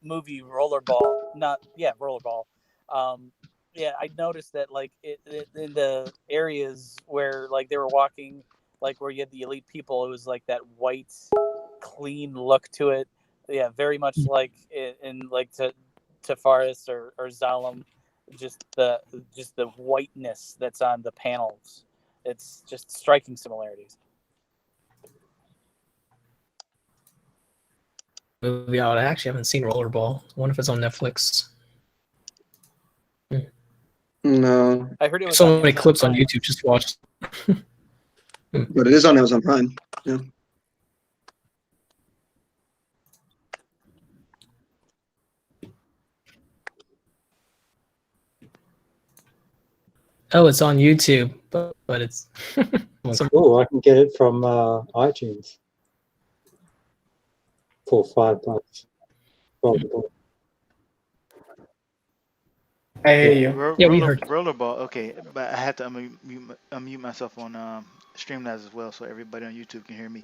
movie Rollerball, not yeah Rollerball. Yeah, I noticed that like in the areas where like they were walking, like where you had the elite people, it was like that white, clean look to it. Yeah, very much like in like to Faris or Zalem, just the whiteness that's on the panels. It's just striking similarities. Movie out. I actually haven't seen Rollerball. I wonder if it's on Netflix. No, I heard it was So on many Amazon clips on Prime. YouTube. Just watch. but it is on Amazon Prime. Yeah. Oh, it's on YouTube, but it's Cool. I can get it from iTunes for $5. Probably. I hear you. Yeah, we heard. Rollerball. Okay, but I had to unmute myself on Streamlabs as well, so everybody on YouTube can hear me.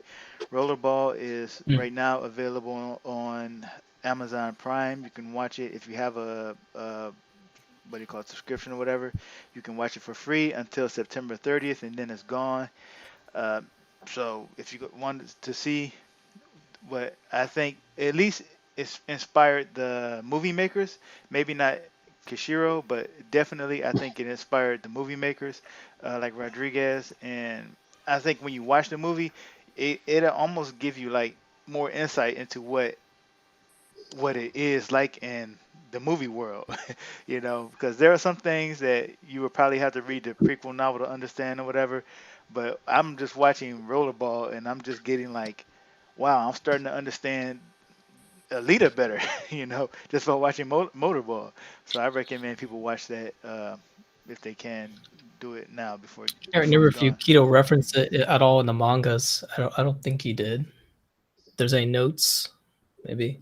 Rollerball is right now available on Amazon Prime. You can watch it if you have a what do you call it, subscription or whatever. You can watch it for free until September 30th, and then it's gone. Uh, so if you wanted to see what I think, at least it's inspired the movie makers. Maybe not Kishiro, but definitely I think it inspired the movie makers, like Rodriguez. And I think when you watch the movie, it'll almost give you like more insight into what it is like in the movie world, because there are some things that you would probably have to read the prequel novel to understand or whatever. But I'm just watching Rollerball and I'm just getting like, wow, I'm starting to understand Alita better, just by watching Motorball. So I recommend people watch that if they can do it now before I before remember it's if you gone. Keto referenced it at all in the mangas. I don't think he did. If there's any notes, maybe.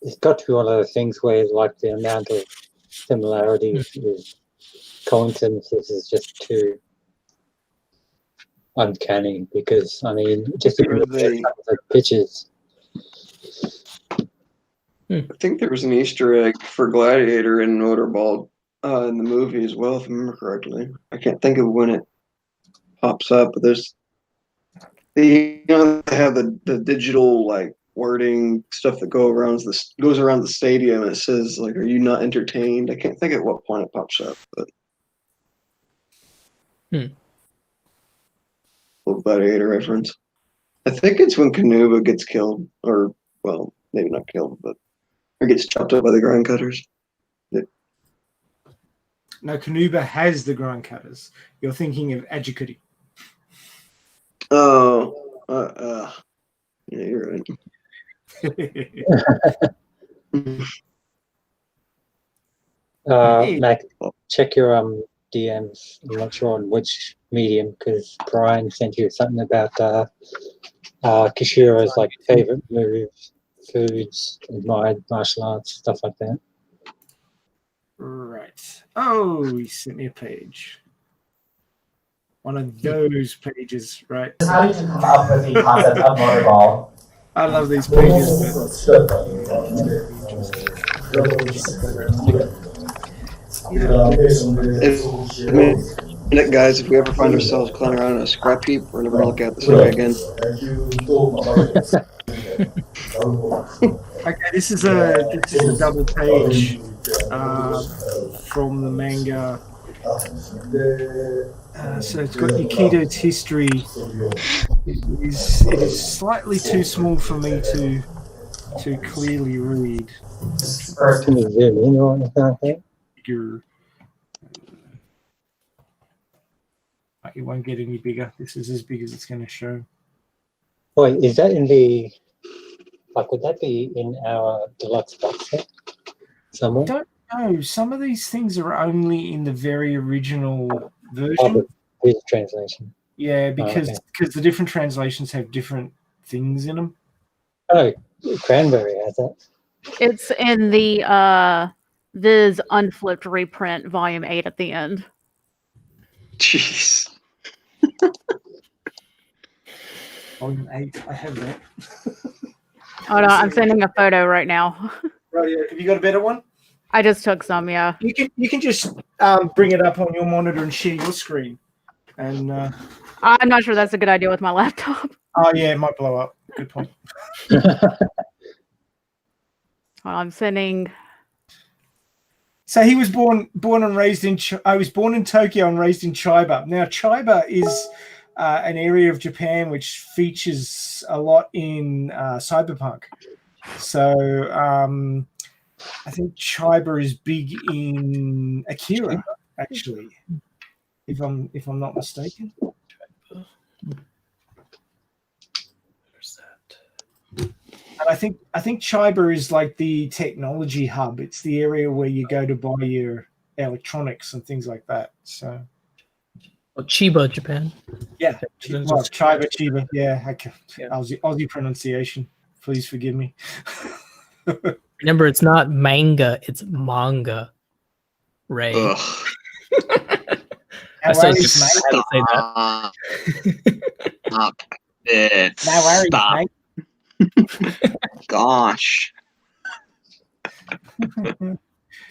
It's got to be one of those things where like the amount of similarities is coincidences is just too uncanny, because I mean just even look at some of the pictures. I think there was an Easter egg for Gladiator in Motorball in the movie as well, if I remember correctly. I can't think of when it pops up, but there's they have the digital like wording stuff that goes around the stadium, and it says like, "Are you not entertained?" I can't think at what point it pops up, but little Gladiator reference. I think it's when Kanuba gets killed, or well, maybe not killed, but or gets chopped up by the ground cutters. No, Kanuba has the ground cutters. You're thinking of Ajikudi. Oh, yeah, you're right. Mac, check your DMs. I'm not sure on which medium because Brian sent you something about Kishira's like favorite moves, foods, admired martial arts, stuff like that. Right. Oh, he sent me a page. One of those pages, right? How did you come up with the concept of motorball? I love these pages. Guys, if we ever find ourselves clowning around in a scrap heap, we're never gonna look at this way again. Okay, this is a double page from the manga. So it's got Nikito's history. It is slightly too small for me to clearly read. Can you zoom in on anything? It won't get any bigger. This is as big as it's going to show. Wait, is that in the would that be in our deluxe box set somewhere? I don't know. Some of these things are only in the very original version. With translation. Yeah, because the different translations have different things in them. Oh, Cranberry has that. It's in the Viz Unflipped reprint, Volume 8 at the end. Jeez. Volume 8, I have that. Oh no, I'm sending a photo right now. Right, yeah. Have you got a better one? I just took some, yeah. You can just bring it up on your monitor and share your screen. And I'm not sure that's a good idea with my laptop. oh yeah, it might blow up. Good point. I'm sending. So he was born and raised in. I was born in Tokyo and raised in Chiba. Now Chiba is an area of Japan which features a lot in cyberpunk. So I think Chiba is big in Akira, actually, if I'm not mistaken. And I think Chiba is like the technology hub. It's the area where you go to buy your electronics and things like that. So, Chiba, Japan. Yeah, well, Chiba. Yeah, Aussie pronunciation. Please forgive me. Remember, it's not manga; it's manga. Ray. I said just how to say that. Stop it. No worries, Stop. mate. Gosh.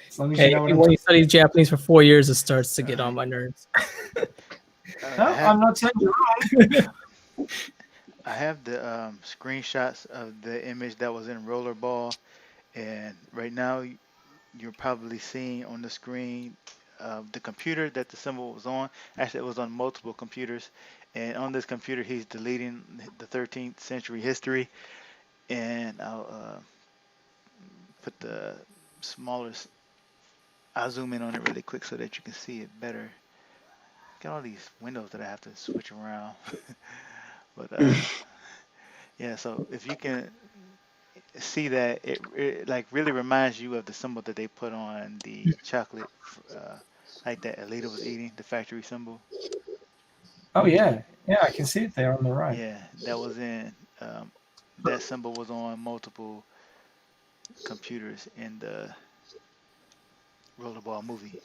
As long as Hey, you know what when you study Japanese for 4 years, it starts to get on my nerves. No, I'm not saying you're wrong. I have the screenshots of the image that was in Rollerball, and right now you're probably seeing on the screen the computer that the symbol was on. Actually, it was on multiple computers, and on this computer he's deleting the 13th century history, and I'll put the smallest. I'll zoom in on it really quick so that you can see it better. Got all these windows that I have to switch around. But yeah, so if you can see that, it like really reminds you of the symbol that they put on the chocolate, like that Alita was eating, the factory symbol. Oh yeah, I can see it there on the right. Yeah, that was in that symbol was on multiple computers in the Rollerball movie.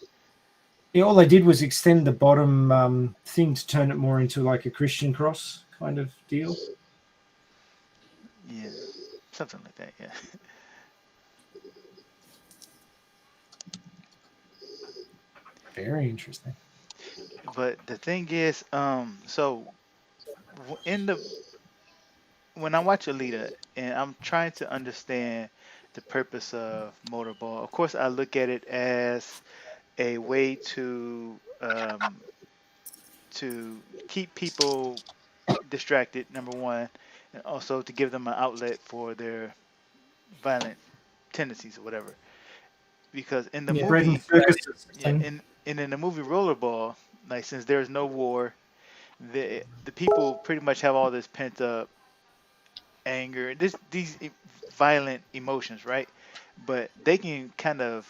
Yeah, all they did was extend the bottom thing to turn it more into like a Christian cross kind of deal. Yeah, something like that. Yeah. Very interesting. But the thing is, so when I watch Alita and I'm trying to understand the purpose of Motorball, of course I look at it as a way to keep people distracted, number one, and also to give them an outlet for their violent tendencies or whatever. Because in the movie, in the movie Rollerball, like since there's no war, the people pretty much have all this pent up anger, these violent emotions, right? But they can kind of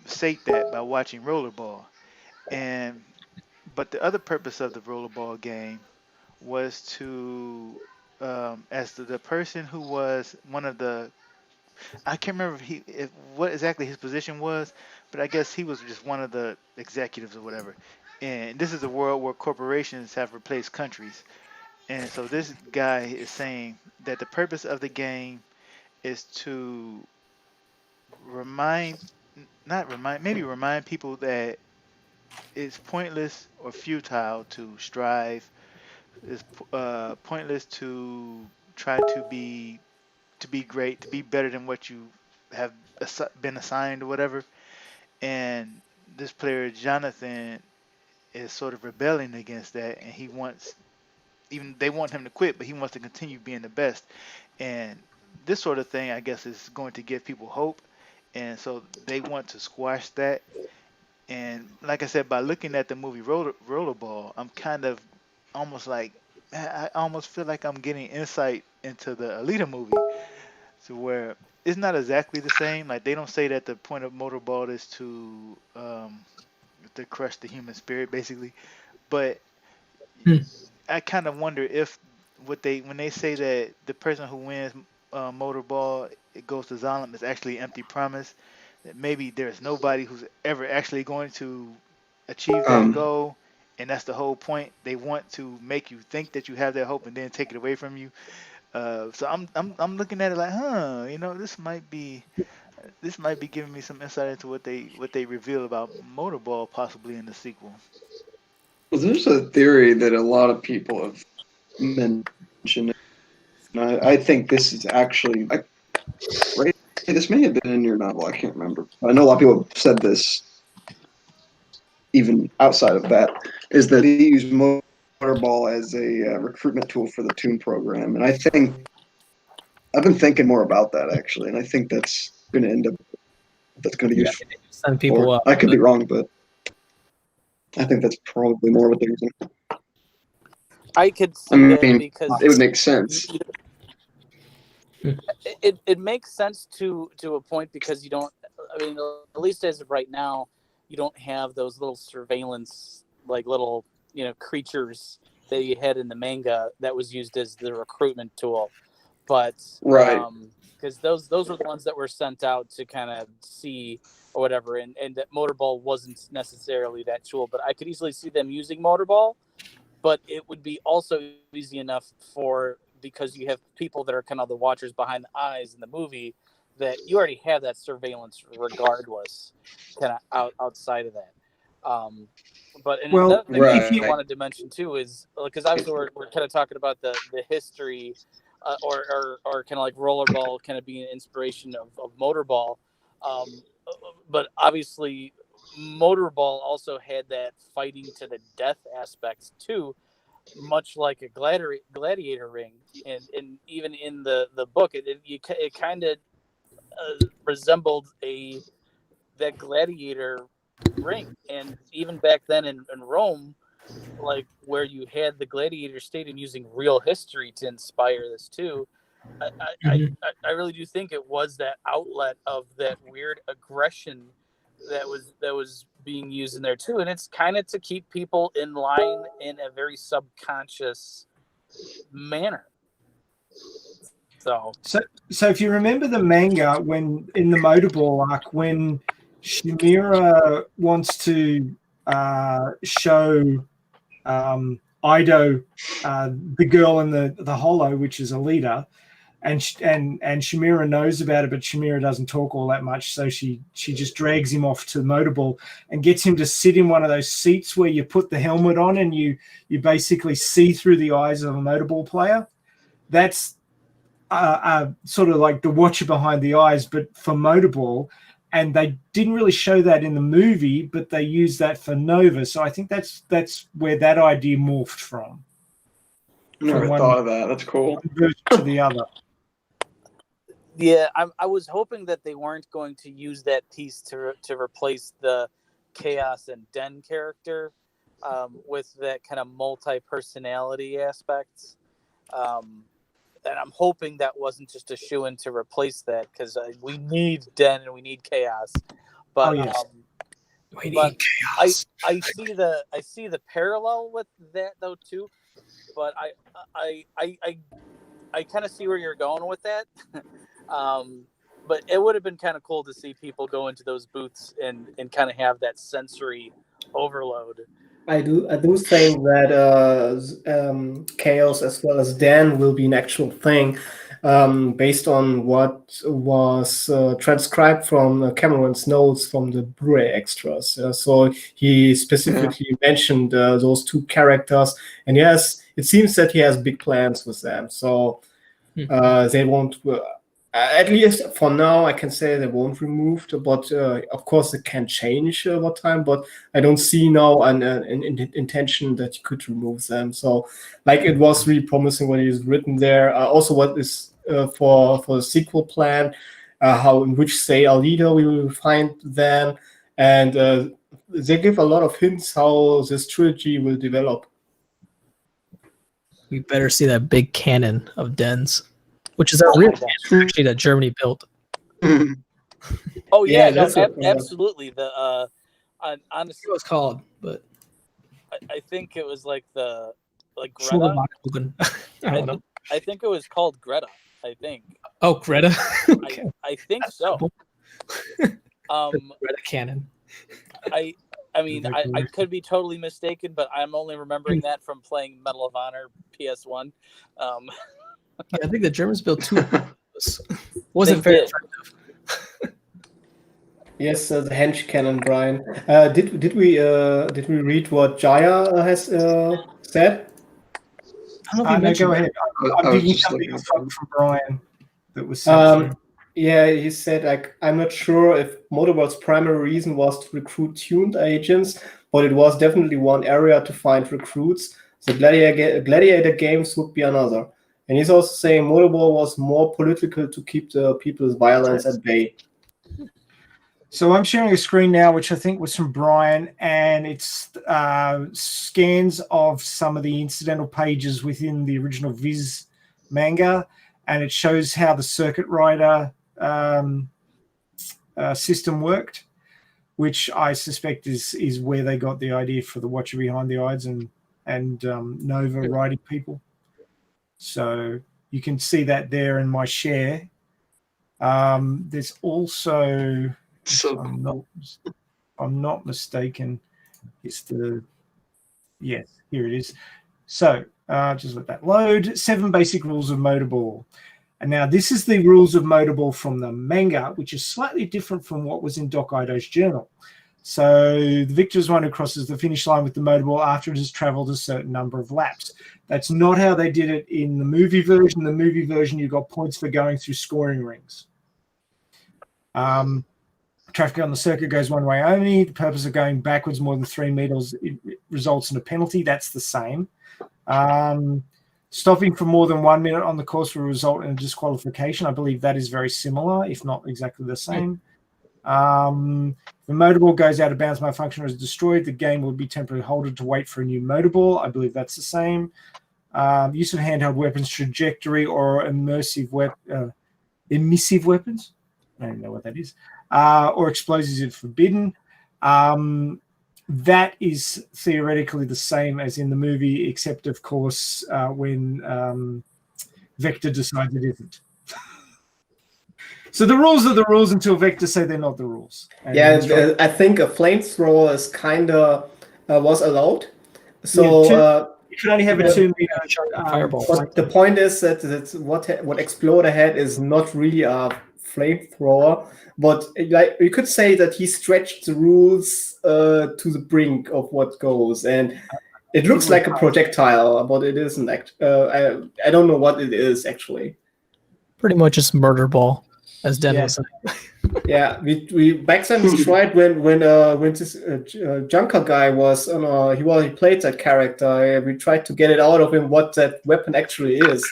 sate that by watching Rollerball, And but the other purpose of the rollerball game was to, as the person who was one of the, I can't remember what exactly his position was, but I guess he was just one of the executives or whatever. And this is a world where corporations have replaced countries. And so this guy is saying that the purpose of the game is to remind, not remind, maybe remind people that it's pointless or futile to strive. It's pointless to try to be great, to be better than what you have been assigned or whatever. And this player Jonathan is sort of rebelling against that, and he wants, even they want him to quit, but he wants to continue being the best. And this sort of thing, I guess, is going to give people hope, and so they want to squash that. And like I said, by looking at the movie Rollerball, I'm kind of almost like, I almost feel like I'm getting insight into the Alita movie, to where it's not exactly the same. Like they don't say that the point of Motorball is to crush the human spirit, basically. But Hmm. I kind of wonder if what they when they say that the person who wins Motorball, it goes to Zalem, is actually an empty promise. That maybe there's nobody who's ever actually going to achieve that Um, goal, and that's the whole point. They want to make you think that you have that hope and then take it away from you. So I'm looking at it like, huh, this might be giving me some insight into what they reveal about Motorball possibly in the sequel. well, there's a theory that a lot of people have mentioned. And I think this is actually right. This may have been in your novel. I can't remember. I know a lot of people have said this even outside of that. Is that they use Motorball as a recruitment tool for the Toon program, and I think I've been thinking more about that actually, and I think that's going to end up that's going to Yeah, use send people for. up. I could be wrong, but I think that's probably more what they're using. I could I see that mean, because it would make sense. it makes sense to a point because you don't. I mean, at least as of right now, you don't have those little surveillance, like little creatures that you had in the manga that was used as the recruitment tool. But Right. because those were the ones that were sent out to kind of see or whatever, and that Motorball wasn't necessarily that tool. But I could easily see them using Motorball, but it would be also easy enough because you have people that are kind of the watchers behind the eyes in the movie, that you already have that surveillance regardless, kind of outside of that. But and Well, another thing that if I you Right. wanted to mention too is because obviously we're kind of talking about the history, or kind of like rollerball kind of being an inspiration of motorball, um, but obviously motorball also had that fighting to the death aspects too, much like a gladiator ring, and even in the book, it kind of resembled that gladiator ring, and even back then in Rome, like where you had the gladiator stadium using real history to inspire this too. I, Mhm. I really do think it was that outlet of that weird aggression that was being used in there too, and it's kind of to keep people in line in a very subconscious manner. So so if you remember the manga, when in the Motorball arc, when Shimura wants to show Ido, the girl in the holo, which is Alita, and Shimura knows about it, but Shimura doesn't talk all that much, so she just drags him off to the Motorball and gets him to sit in one of those seats where you put the helmet on and you basically see through the eyes of a Motorball player. That's sort of like the watcher behind the eyes, but for Motorball. And they didn't really show that in the movie, but they used that for Nova. So I think that's where that idea morphed from Never one thought of that. That's cool. version to the other. yeah, I was hoping that they weren't going to use that piece to replace the KAOS and Den character, with that kind of multi-personality aspect. And I'm hoping that wasn't just a shoe-in to replace that, because we need Den and we need KAOS. Oh But yes. But I see the parallel with that though too. But I kind of see where you're going with that. But it would have been kind of cool to see people go into those booths and kind of have that sensory overload. I do think that KAOS as well as Dan will be an actual thing, based on what was transcribed from Cameron's notes from the Blu-ray extras. So he specifically mentioned those two characters, and yes, it seems that he has big plans with them. So they won't. At least for now, I can say they won't remove, but of course it can change over time. But I don't see now an intention that you could remove them. So, like, it was really promising when it is written there. Also, what is for the sequel plan, how in which say Alita we will find them, and they give a lot of hints how this trilogy will develop. We better see that big cannon of Den's. Which is a real cannon, actually, that Germany built. Oh yeah, no, absolutely. The honestly, it was called, but I think it was like Greta. I don't know. I think it was called Greta. I think. Oh, Greta. Okay. I think so. Greta cannon. I mean, I could be totally mistaken, but I'm only remembering that from playing Medal of Honor PS1. Yeah, I think the Germans built two of those. Wasn't very effective. Yes, the hench cannon, Brian. Did we read what Jaya has said? I don't know if you mentioned. Go ahead. I'm reading something from Brian that was. Yeah, he said, like, I'm not sure if Motorworld's primary reason was to recruit tuned agents, but it was definitely one area to find recruits. The gladiator games would be another. And he's also saying Motorball was more political to keep the people's violence at bay. So I'm sharing a screen now, which I think was from Brian, and it's scans of some of the incidental pages within the original Viz manga, and it shows how the Circuit Rider system worked, which I suspect is where they got the idea for the Watcher Behind the Eyes and Nova riding people. So you can see that there in my share. There's also, if I'm not mistaken, it's yes, here it is. So just let that load. 7 basic rules of Motorball. And now this is the rules of Motorball from the manga, which is slightly different from what was in Doc Ido's journal. So the victor is one who crosses the finish line with the Motorball after it has traveled a certain number of laps. That's not how they did it in the movie version. The movie version, you got points for going through scoring rings. Traffic on the circuit goes one way only. The purpose of going backwards more than 3 meters results in a penalty. That's the same. Stopping for more than 1 minute on the course will result in a disqualification. I believe that is very similar, if not exactly the same. The Motorball goes out of bounds, malfunction, or is destroyed. The game will be temporarily halted to wait for a new Motorball. I believe that's the same. Use of handheld weapons, trajectory, or emissive weapons. I don't know what that is. Or explosives is forbidden. That is theoretically the same as in the movie, except, of course, when Vector decides it isn't. So the rules are the rules until Vector say they're not the rules. And yeah, I think a flamethrower is kind of was allowed. So you can only have a 2 meter fireball. But the point is that what Exploder had is not really a flamethrower, but like you could say that he stretched the rules to the brink of what goes, and it looks like a projectile, but it isn't. I don't know what it is actually. Pretty much just murder ball, as Den was saying. Yeah, we back then we tried when this Junker guy was he played that character. We tried to get it out of him what that weapon actually is,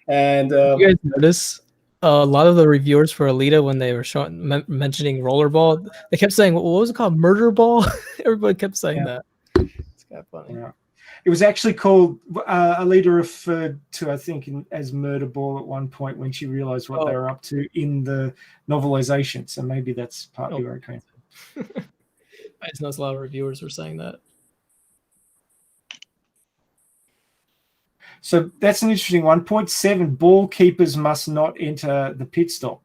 and you guys notice a lot of the reviewers for Alita when they were mentioning rollerball, they kept saying, what was it called, murder ball? Everybody kept saying that. It's kind of funny. Yeah. It was actually called Alita referred to, I think, as murder ball at one point when she realized what they were up to in the novelization. So maybe that's partly where it came from. I just noticed a lot of reviewers were saying that. So that's an interesting one. 0.7, ball keepers must not enter the pit stop.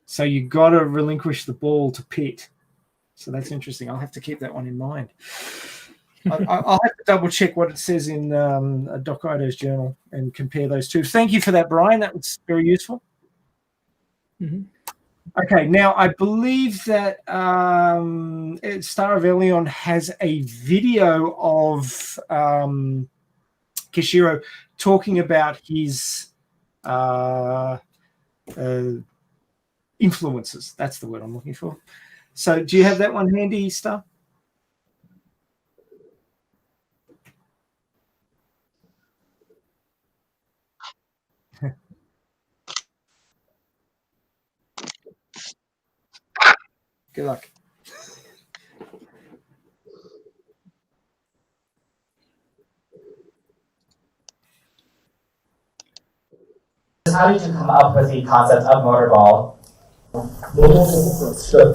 So you got to relinquish the ball to pit. So that's interesting. I'll have to keep that one in mind. I'll have to double check what it says in Doc Ido's journal and compare those two. Thank you for that, Brian. That was very useful. Mm-hmm. Okay, now I believe that Star of Elion has a video of Kishiro talking about his influences. That's the word I'm looking for. So do you have that one handy, Star? Good luck. How did you come up with the concept of motorball? So それ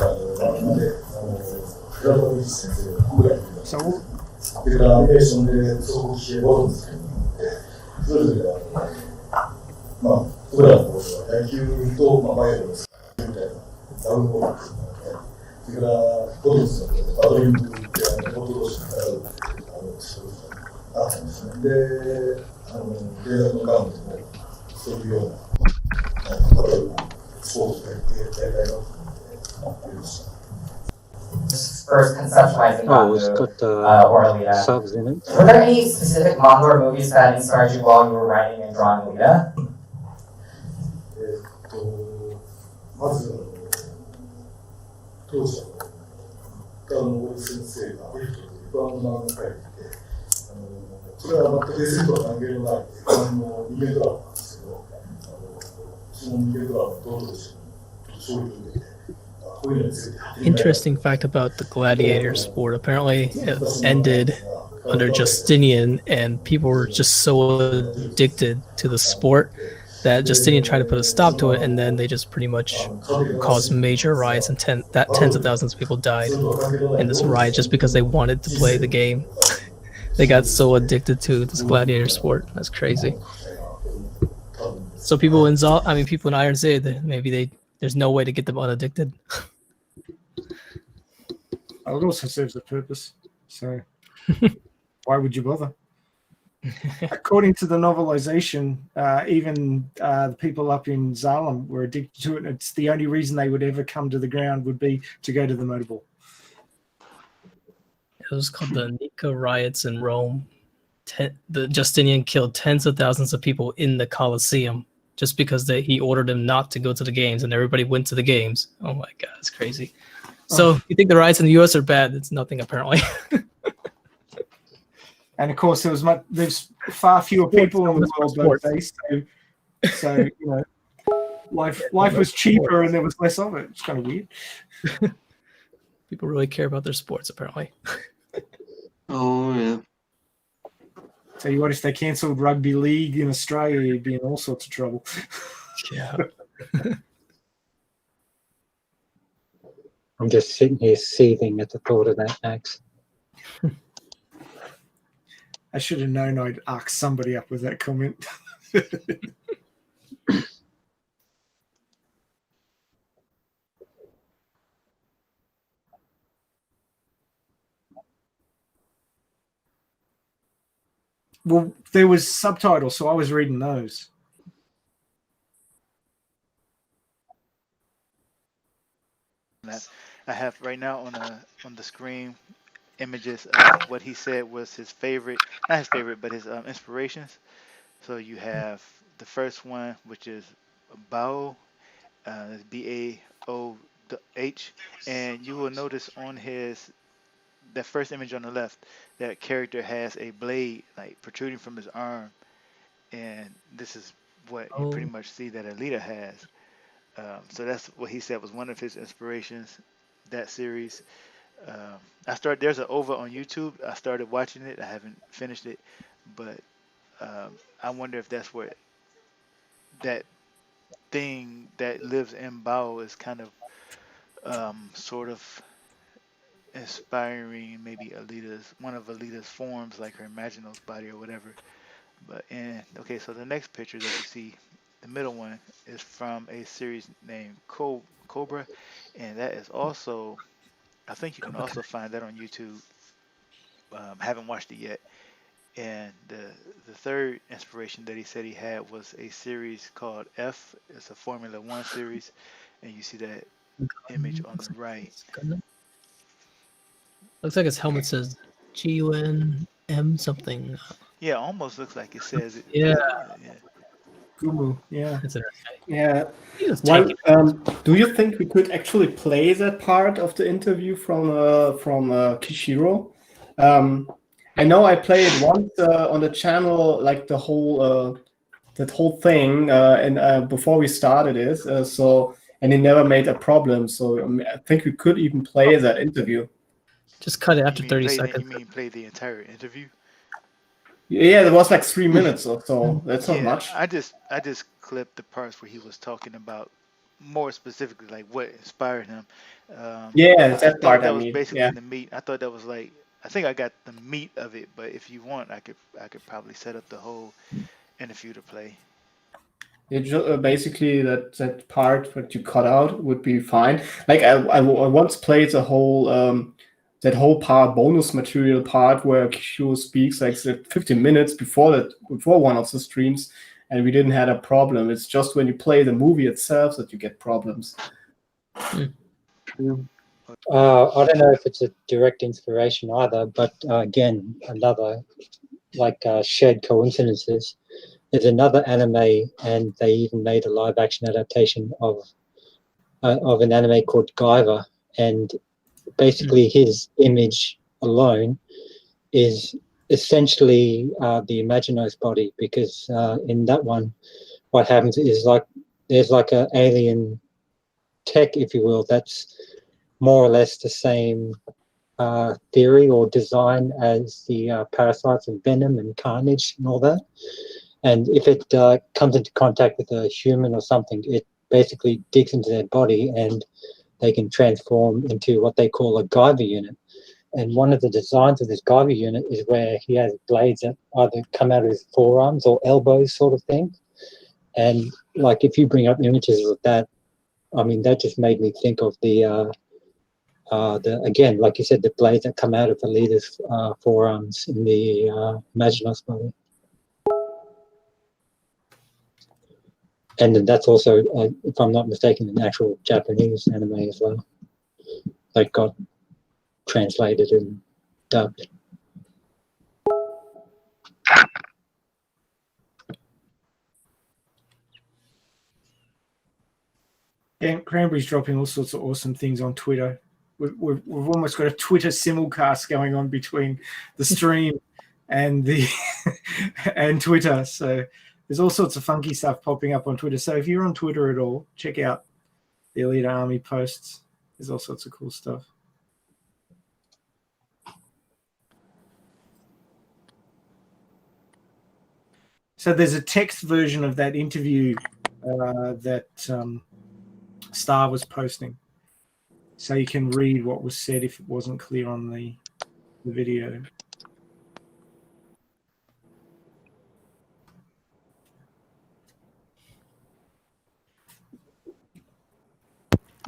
からアニメーションでそこを消え戻るんですけど、それぞれがまあ僕らのところは野球とバレーボールみたいなダウンボールですね。それからボトルスのバドミントンってボトル同士がそういうのがあったんですね。で、芸能のガウンでもそういうようなスポーツで大会があっていました。First conceptualizing it's got or Alita. subs in it. Were there any specific manga or movies that inspired you while you were writing and drawing Alita? まず当時大先生が一般の漫画描いてて、それは全く SF とは関係のない一般の人間ドラマなんですけど、その人間ドラマのどうでしょう、衝撃を受けて。Interesting fact about the gladiator sport. Apparently, it ended under Justinian, and people were just so addicted to the sport that Justinian tried to put a stop to it, and then they just pretty much caused major riots, and tens of thousands of people died in this riot just because they wanted to play the game. They got so addicted to this gladiator sport. That's crazy. So people in people in Iron say that maybe there's no way to get them unaddicted. It also serves a purpose. So why would you bother? According to the novelization, even the people up in Salem were addicted to it. It's the only reason they would ever come to the ground would be to go to the motorball. It was called the Nika riots in Rome. The Justinian killed tens of thousands of people in the Colosseum just because he ordered them not to go to the games, and everybody went to the games. Oh my God, it's crazy. So you think the riots in the U.S. are bad? It's nothing, apparently. And of course, there's far fewer people in the world those days. So you know, life was cheaper and there was less of it. It's kind of weird. People really care about their sports, apparently. Oh yeah. Tell you what, if they cancelled rugby league in Australia, you'd be in all sorts of trouble. Yeah. I'm just sitting here seething at the thought of that, Max. I should have known I'd arc somebody up with that comment. Well, there was subtitles, so I was reading those. I have right now on the screen images of what he said was his favorite, not his favorite, but his inspirations. So you have the first one, which is Bao, Baoh, and you will notice on that first image on the left, that character has a blade like protruding from his arm, and this is what you pretty much see that Alita has. So that's what he said was one of his inspirations, that series. There's an OVA on YouTube. I started watching it. I haven't finished it, but I wonder if that's where that thing that lives in Bao is kind of sort of inspiring maybe one of Alita's forms, like her Imaginos body or whatever. But and okay, so the next picture that you see, the middle one, is from a series named Cobra, and that is also, I think you can also find that on YouTube. Haven't watched it yet. And the third inspiration that he said he had was a series called F. It's a Formula One series, and you see that image on the right. Looks like his helmet says GUNM something. Yeah, almost looks like it says it. Yeah. Gumu, yeah. It's Yeah. He was Well, taking do you think we could actually play that part of the interview from Kishiro? I know I played once on the channel, like the whole that whole thing, and before we started it. And it never made a problem. So I think we could even play that interview. Just cut it after 30 You seconds. mean play the entire interview? Yeah, it was like 3 minutes or so. That's not much. I just clipped the parts where he was talking about more specifically like what inspired him. Yeah, that part. That was basically the meat. I thought that was like, I think I got the meat of it. But if you want, I could probably set up the whole interview to play. It basically that part that you cut out would be fine. Like I once played the whole that whole part, bonus material part, where Kishiro speaks like 15 minutes before one of the streams, and we didn't have a problem. It's just when you play the movie itself that you get problems. I don't know if it's a direct inspiration either, but again, another like shared coincidences. There's another anime, and they even made a live-action adaptation of an anime called Guyver, and basically his image alone is essentially the Imaginos body, because in that one, what happens is like there's like an alien tech, if you will, that's more or less the same theory or design as the parasites and venom and carnage and all that. And if it comes into contact with a human or something, it basically digs into their body and they can transform into what they call a Guyver unit. And one of the designs of this Guyver unit is where he has blades that either come out of his forearms or elbows, sort of thing. And like if you bring up images of that, I mean, that just made me think of the again, like you said, the blades that come out of Alita's forearms in the Imaginos body. And then that's also, if I'm not mistaken, an actual Japanese anime as well. That got translated and dubbed. Yeah, Cranberry's dropping all sorts of awesome things on Twitter. We've almost got a Twitter simulcast going on between the stream and the and Twitter. So there's all sorts of funky stuff popping up on Twitter. So if you're on Twitter at all, check out the Alita Army posts. There's all sorts of cool stuff. So there's a text version of that interview that Star was posting. So you can read what was said if it wasn't clear on the video.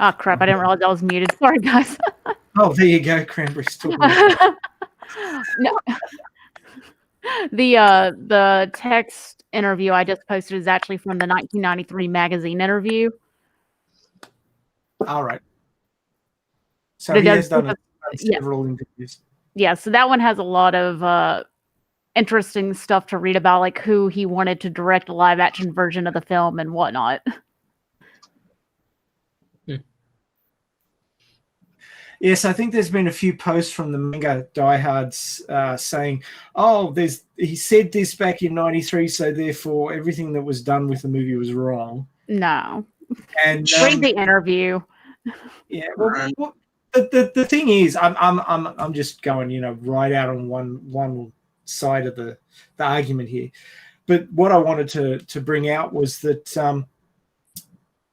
Oh crap! I didn't realize I was muted. Sorry, guys. Oh, there you go, Cranberry's talking. No, the text interview I just posted is actually from the 1993 magazine interview. All right. So he has done several interviews. Yeah, so that one has a lot of interesting stuff to read about, like who he wanted to direct a live-action version of the film and whatnot. Yes, I think there's been a few posts from the manga diehards saying, "Oh, he said this back in '93, so therefore everything that was done with the movie was wrong." No, and read the interview. Yeah, well, the thing is, I'm just going, right out on one side of the argument here. But what I wanted to bring out was that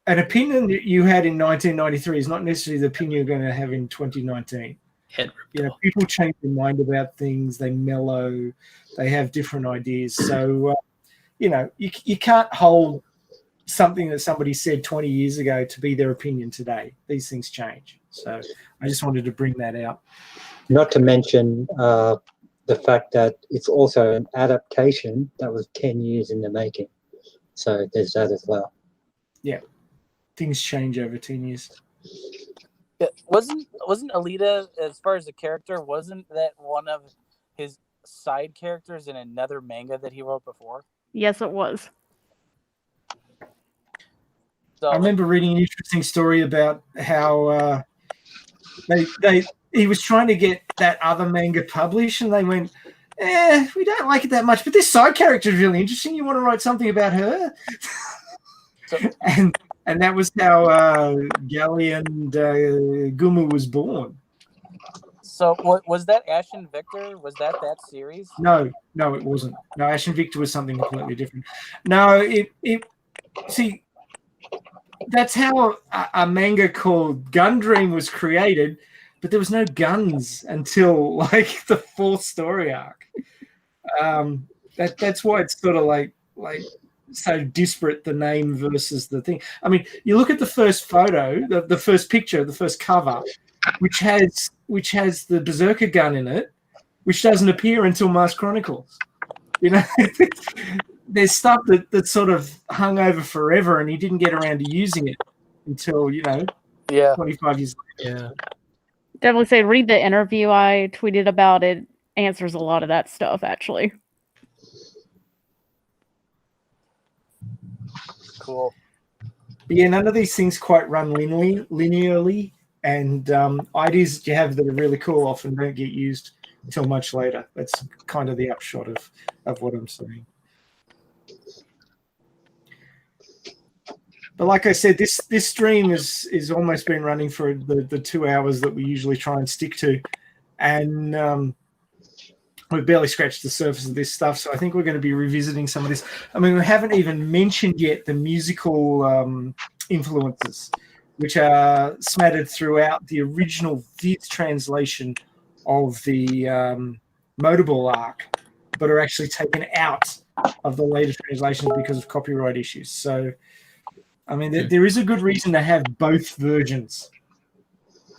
an opinion that you had in 1993 is not necessarily the opinion you're going to have in 2019. head You know, ripped off. people change their mind about things. They mellow. They have different ideas. So, you know, you can't hold something that somebody said 20 years ago to be their opinion today. These things change. So I just wanted to bring that out. Not to mention the fact that it's also an adaptation that was 10 years in the making. So there's that as well. Yeah, things change over 10 years. Yeah, wasn't Alita, as far as the character, wasn't that one of his side characters in another manga that he wrote before? Yes, it was. So, I remember reading an interesting story about how he was trying to get that other manga published, and they went, we don't like it that much, but this side character is really interesting. You want to write something about her? So, and that was how Galleon Gumu was born. So was that Ash and Victor? Was that series? No, it wasn't. No, Ash and Victor was something completely different. No, see, that's how a manga called Gun Dream was created, but there was no guns until like the fourth story arc. That's why it's sort of like so disparate, the name versus the thing. I mean, you look at the first photo, the first picture, the first cover, which has the Berserker gun in it, which doesn't appear until Mask Chronicles. You know, there's stuff that sort of hung over forever, and he didn't get around to using it until 25 years later. Yeah. Definitely say read the interview I tweeted about it. Answers a lot of that stuff, actually. Cool. But yeah, none of these things quite run linearly, and ideas that you have that are really cool often don't get used until much later. That's kind of the upshot of what I'm saying. But like I said, this stream is almost been running for the 2 hours that we usually try and stick to, and we've barely scratched the surface of this stuff. So I think we're going to be revisiting some of this. I mean, we haven't even mentioned yet the musical influences, which are smattered throughout the original Viz translation of the Motorball arc, but are actually taken out of the later translations because of copyright issues. So, I mean, there is a good reason to have both versions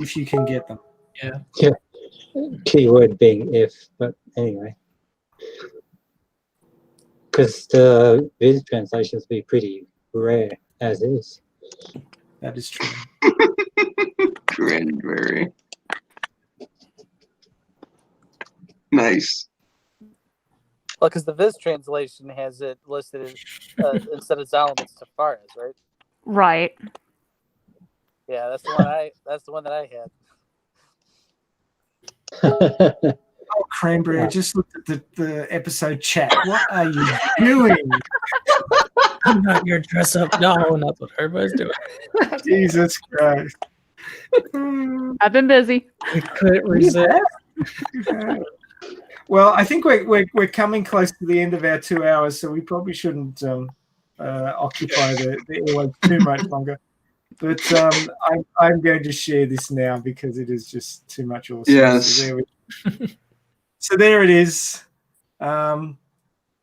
if you can get them. Yeah. Keyword being if, but anyway. Because the Viz translations be pretty rare as is. That is true. Cranberry. Nice. Well, because the Viz translation has it listed as, instead of Zalem, it's Tafaris, right? Right. Yeah, that's the one that I had. Oh, Cranberry, I just looked at the episode chat. What are you doing? I'm not your dress up. No, not what everybody's doing. Jesus Christ. I've been busy. We couldn't resist. Well, I think we're coming close to the end of our 2 hours, so we probably shouldn't occupy the airwaves too much longer. But I'm going to share this now because it is just too much awesome. Yes. So there it is.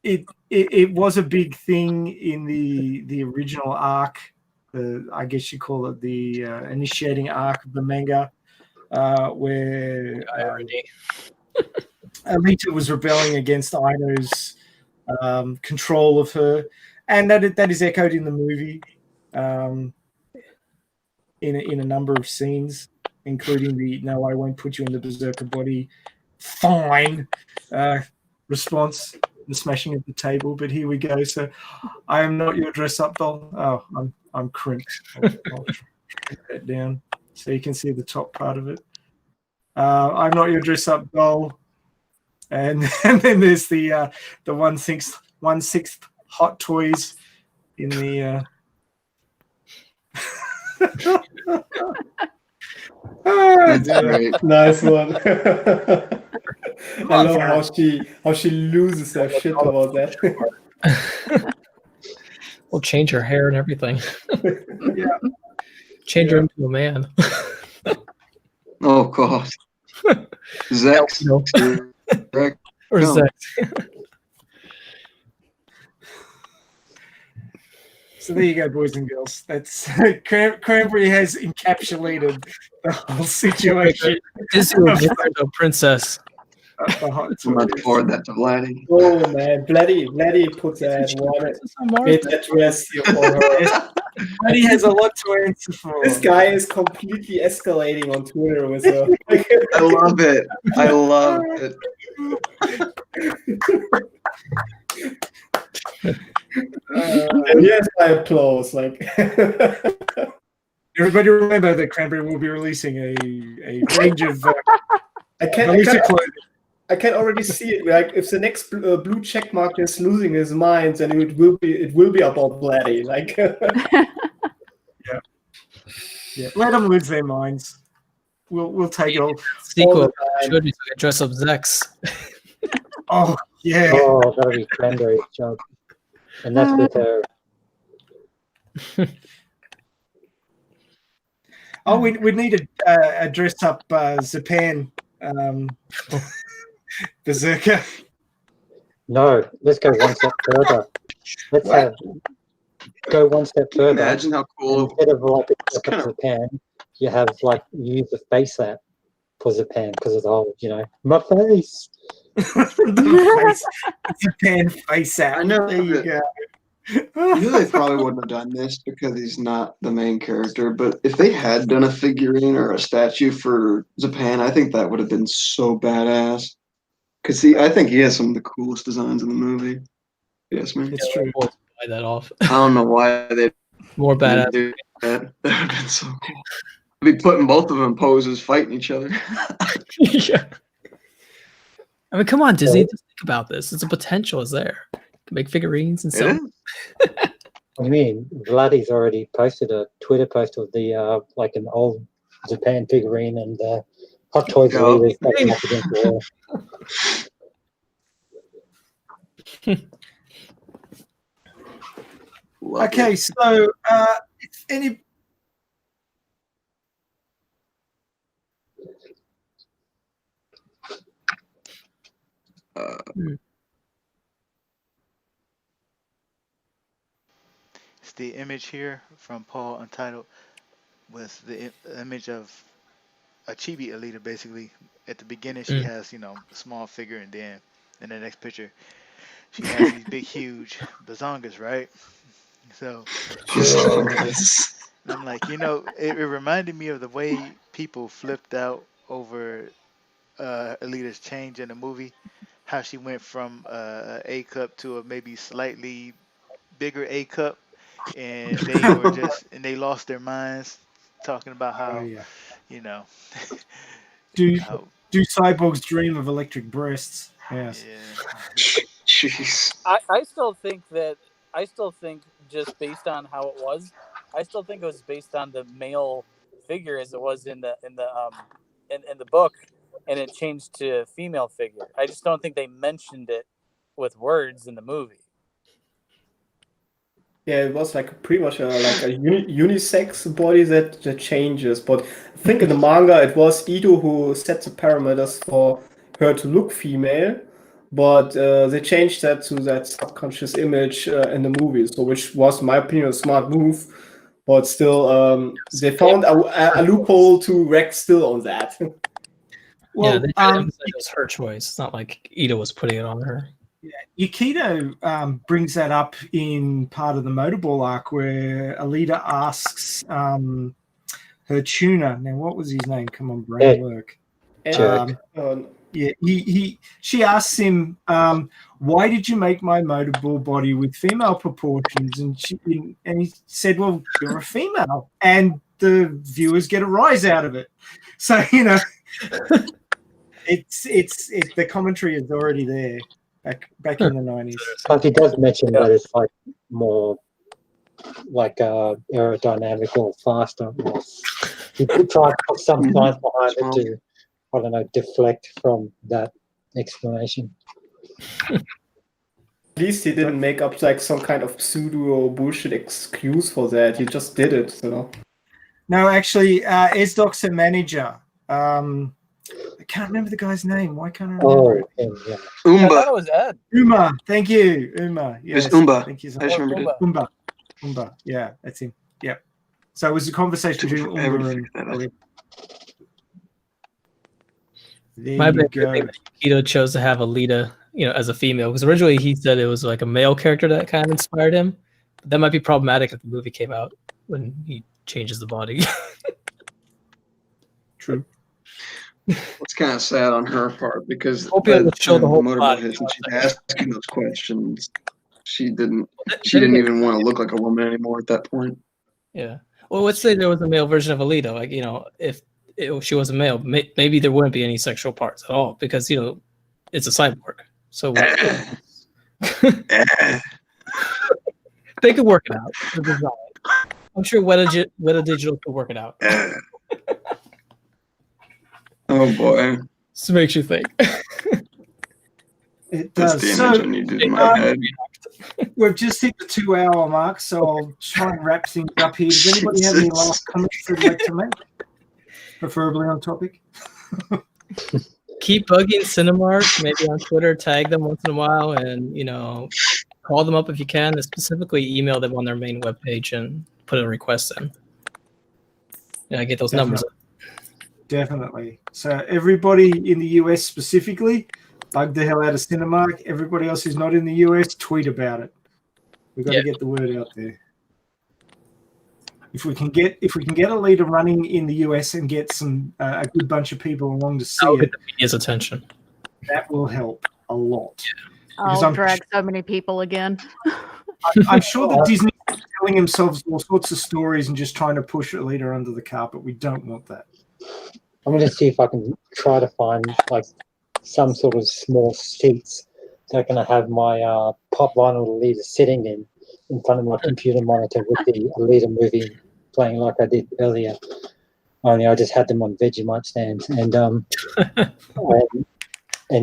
It was a big thing in the original arc. I guess you call it the initiating arc of the manga, where Alita was rebelling against Aino's control of her, and that is echoed in the movie. In a number of scenes, including the "No, I won't put you in the berserker body." Fine response, the smashing of the table. But here we go. So, I am not your dress-up doll. Oh, I'm crimped. I'll shrink that down so you can see the top part of it. I'm not your dress-up doll. And then there's the 1/6 Hot Toys in the. That's great. Nice one. I love how she loses her shit about that. We'll change her hair and everything. Yeah. Change her into a man. Oh God. Zex. Correct. Or No. Zex. So there you go, boys and girls. That's Cranberry has encapsulated the whole situation. Disney will give her the princess. I'm about to forward that to Vladdy. Oh man, Vladdy put that one address here for her. Vladdy has a lot to answer for. This guy is completely escalating on Twitter with her. I love it. I love it. And here's my applause. Like, everybody remember that Cranberry will be releasing a range of I can already see it. Like, if the next blue check mark is losing his mind, then it will be about Vladdy. Like, yeah, let them lose their minds. We'll take it all. Sequel should be to dress up Zex. Oh yeah. Oh, that'll be Cranberry's job. And that's with her. Oh, we need a dress up Zapan Berserker. No, let's go one step further. Let's go one step further. Imagine how cool. Instead of like a Zapan, you have like use the face app for Zapan because of the whole, my face. Zapan face app. I know. There you go. I knew they probably wouldn't have done this because he's not the main character, but if they had done a figurine or a statue for Zapan, I think that would have been so badass. Because I think he has some of the coolest designs in the movie. Yes, man. It's true. Buy that off. I don't know why they more badass. Do that. That would have been so cool. I'd be putting both of them in poses, fighting each other. Yeah. I mean, come on, Disney. Just think about this. It's a potential is there. Make figurines and stuff. I mean, Vladdy's already posted a Twitter post of the like an old Japan figurine and Hot Toys really stepping up against the wall. Okay, so if any. It's the image here from Paul Untitled with the image of a chibi Alita. Basically, at the beginning she has a small figure, and then in the next picture she has these big huge bazongas, right? So I'm like, it reminded me of the way people flipped out over Alita's change in the movie, how she went from A cup to a maybe slightly bigger A cup, and they were they lost their minds talking about how do cyborgs dream of electric breasts? Yes. Yeah. Jeez. I still think just based on how it was, I still think it was based on the male figure as it was in the book, and it changed to a female figure. I just don't think they mentioned it with words in the movie. Yeah, it was like pretty much a unisex body that changes. But I think in the manga it was Ito who set the parameters for her to look female, but they changed that to that subconscious image in the movie. So, which was, in my opinion, a smart move. But still, they found a loophole to wreck still on that. Well, it was her choice. It's not like Ito was putting it on her. Yeah, Yukito brings that up in part of the Motorball arc where Alita asks her tuner. Now, what was his name? Come on, brain work. She asks him, "Why did you make my Motorball body with female proportions?" And he said, "Well, you're a female," and the viewers get a rise out of it. So it's the commentary is already there. Back in the 90s. But he does mention that it's like more like aerodynamic or faster. He could try to put some science behind it to, I don't know, deflect from that explanation. At least he didn't make up like some kind of pseudo bullshit excuse for that. He just did it, No, actually, Esdoc's a manager. can't remember the guy's name. Why can't I remember it? Yeah. I thought it was Ed. Uma. Thank you, Uma. Yes, It's Umba. Thank you so I just much. remembered it. Umba. Umba. Yeah, that's him. Yep. So it was a conversation between Forever to Umba figure that out. and. There My you bad. go. Yukito chose to have Alita, as a female, because originally he said it was like a male character that kind of inspired him. But that might be problematic if the movie came out when he changes the body. True. It's kind of sad on her part because Hope by you the show the time whole motorboat body, hits and you know, she's asking those questions, she didn't even want to look like a woman anymore at that point. Yeah. Well, let's say there was a male version of Alita. Like, if she was a male, maybe there wouldn't be any sexual parts at all because, it's a cyborg. So they could work it out. The design. I'm sure Weta Digital could work it out. Oh boy. This makes you think. It That's does. the So image I needed in my head. we've just hit the 2-hour mark, so I'll try and wrap things up here. Does anybody have any last comments they'd like to make? Preferably on topic. Keep bugging Cinemark, maybe on Twitter, tag them once in a while, and call them up if you can, and specifically email them on their main webpage and put a request in. Get those numbers up. Definitely. So everybody in the US specifically, bug the hell out of Cinemark. Everybody else who's not in the US, tweet about it. We've got to get the word out there. If we can get Alita running in the US and get a good bunch of people along to see That'll it, get the media's attention. that will help a lot. I'll drag so many people again. I'm sure that Disney is telling themselves all sorts of stories and just trying to push Alita under the carpet. We don't want that. I'm going to see if I can try to find like some sort of small seats that are going to have my pop vinyl Alita sitting in front of my computer monitor with the Alita movie playing like I did earlier. Only I just had them on Vegemite stands and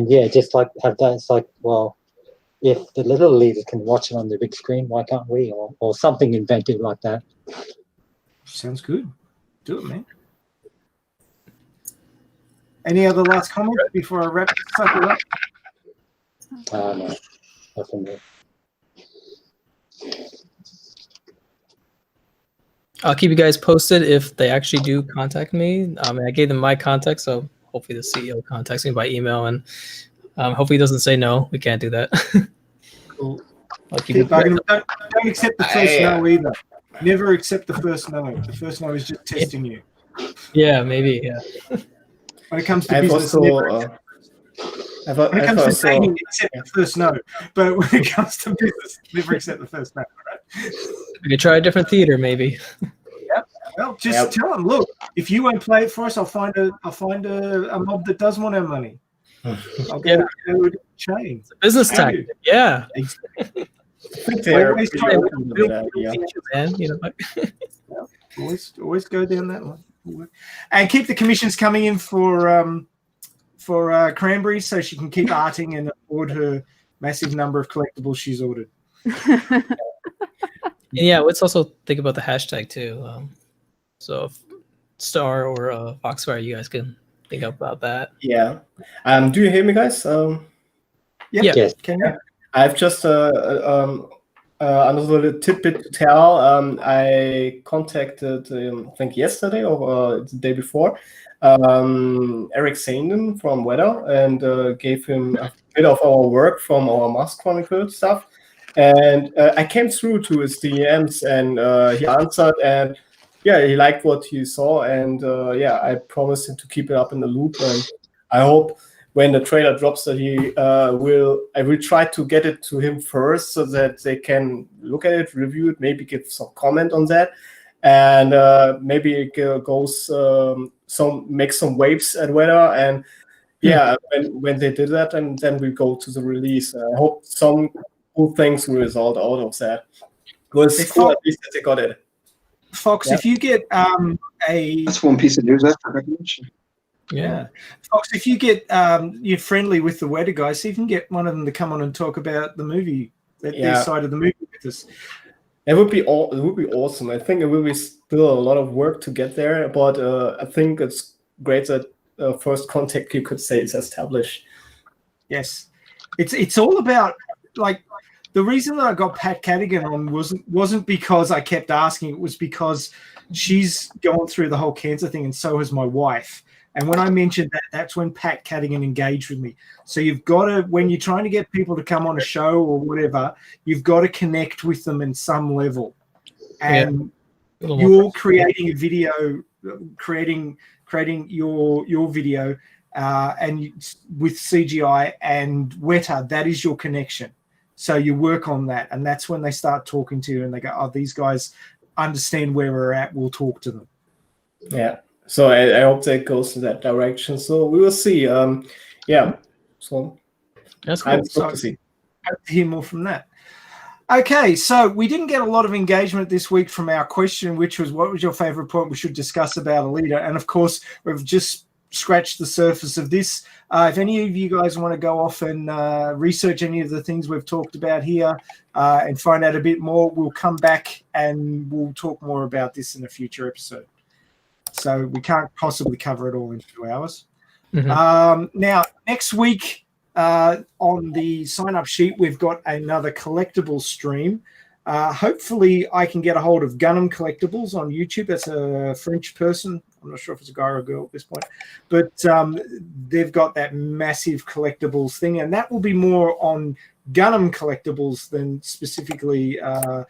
yeah, just like have that. It's like, well, if the little Alita can watch it on the big screen, why can't we? Or something inventive like that. Sounds good. Do it, man. Any other last comments before I wrap this sucker up? No, nothing more. I'll keep you guys posted if they actually do contact me. I gave them my contact, so hopefully the CEO contacts me by email, and hopefully he doesn't say no. We can't do that. Cool. I'll keep you Don't accept the first no either. Never accept the first no. The first no is just testing you. Yeah, maybe. Yeah. When it comes to I've business, also, when it comes to dating, accept the first no. But when it comes to business, never accept the first no. Right? We could try a different theater, maybe. Yep. Well, just tell them, look, if you won't play it for us, I'll find a mob that does want our money. I'll go to a chain. It's a business tactic. Yeah. Always try to build man. Always go down that one. And keep the commissions coming in for Cranberry so she can keep arting and afford her massive number of collectibles she's ordered. Yeah, let's also think about the hashtag too. So if Star or Foxfire, you guys can think about that. Yeah. Do you hear me, guys? Yeah. Yes. Can you? I've just another little tidbit to tell. I contacted, I think yesterday or the day before, Eric Sanden from Weather and gave him a bit of our work from our Mars Chronicle stuff. And I came through to his DMs and he answered and yeah, he liked what he saw. And yeah, I promised him to keep it up in the loop. And I hope when the trailer drops that I will try to get it to him first so that they can look at it, review it, maybe give some comment on that. And maybe it goes make some waves at Weather. And yeah, when they did that, and then we go to the release. I hope some cool things will result out of that. It was cool at least that they got it. Fox, if you get that's one piece of news after recognition. Yeah. Fox, if you get you're friendly with the Weather guys, see if you can get one of them to come on and talk about the movie, their side of the movie with us. It would be awesome. I think it will be still a lot of work to get there, but I think it's great that first contact, you could say, is established. Yes, it's all about, like, the reason that I got Pat Cadigan on wasn't because I kept asking. It was because she's going through the whole cancer thing, and so has my wife. And when I mentioned that, that's when Pat Cadigan engaged with me. So you've got to, when you're trying to get people to come on a show or whatever, you've got to connect with them in some level. And you're creating a video, creating your video, and with CGI and Weta, that is your connection. So you work on that, and that's when they start talking to you, and they go, "Oh, these guys understand where we're at. We'll talk to them." Yeah. So I hope that goes in that direction. So we will see. Yeah. So that's cool. I'm stoked to see. Hope to hear more from that. Okay, so we didn't get a lot of engagement this week from our question, which was, what was your favorite point we should discuss about Alita? And of course, we've just scratched the surface of this. If any of you guys want to go off and research any of the things we've talked about here and find out a bit more, we'll come back and we'll talk more about this in a future episode. So we can't possibly cover it all in 2 hours. Now, next week on the sign-up sheet, we've got another collectible stream. Hopefully, I can get a hold of Gunham Collectibles on YouTube. That's a French person. I'm not sure if it's a guy or a girl at this point. But they've got that massive collectibles thing, and that will be more on Gunham Collectibles than specifically the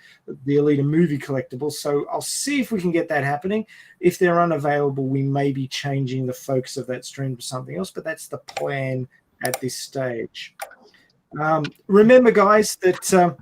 Alita movie collectibles. So I'll see if we can get that happening. If they're unavailable, we may be changing the focus of that stream to something else, but that's the plan at this stage. Remember, guys, that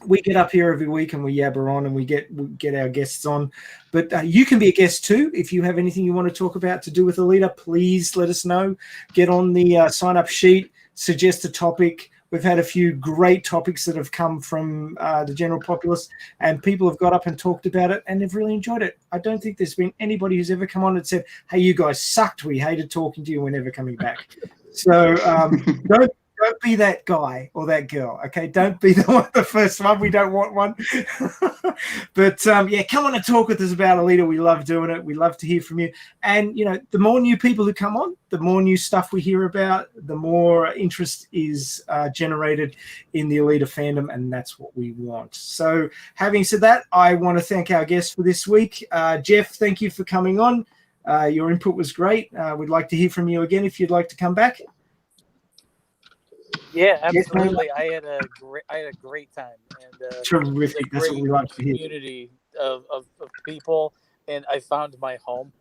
we get up here every week and we yabber on and we get our guests on. But you can be a guest too. If you have anything you want to talk about to do with Alita, please let us know. Get on the sign-up sheet, suggest a topic. We've had a few great topics that have come from the general populace, and people have got up and talked about it, and they've really enjoyed it. I don't think there's been anybody who's ever come on and said, "Hey, you guys sucked. We hated talking to you. We're never coming back." So don't be that guy or that girl, okay? Don't be the first one. We don't want one. But, yeah, come on and talk with us about Alita. We love doing it. We love to hear from you. And, you know, the more new people who come on, the more new stuff we hear about, the more interest is generated in the Alita fandom, and that's what we want. So having said that, I want to thank our guests for this week. Jeff, thank you for coming on. Your input was great. We'd like to hear from you again if you'd like to come back. Yeah, absolutely. I had a great time, and terrific. That's what we like to hear. Community of people, and I found my home.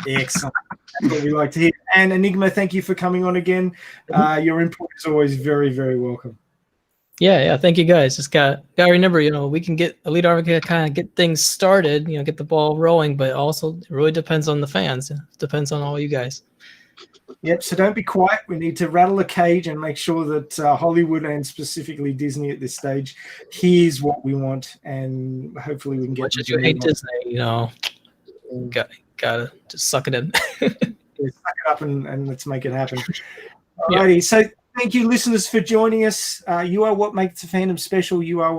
Excellent. That's what we like to hear. And Enigma, thank you for coming on again. Your input is always very, very welcome. Yeah. Thank you, guys. Just got to remember, you know, we can get Alita Army kind of get things started, you know, get the ball rolling, but also it really depends on the fans. It depends on all you guys. Yep, so don't be quiet. We need to rattle a cage and make sure that Hollywood and specifically Disney at this stage hears what we want, and hopefully we can get. Much as you hate Disney, you know, gotta just suck it in. Yeah, suck it up and let's make it happen. Alrighty, yeah. So thank you, listeners, for joining us. You are what makes the fandom special. You are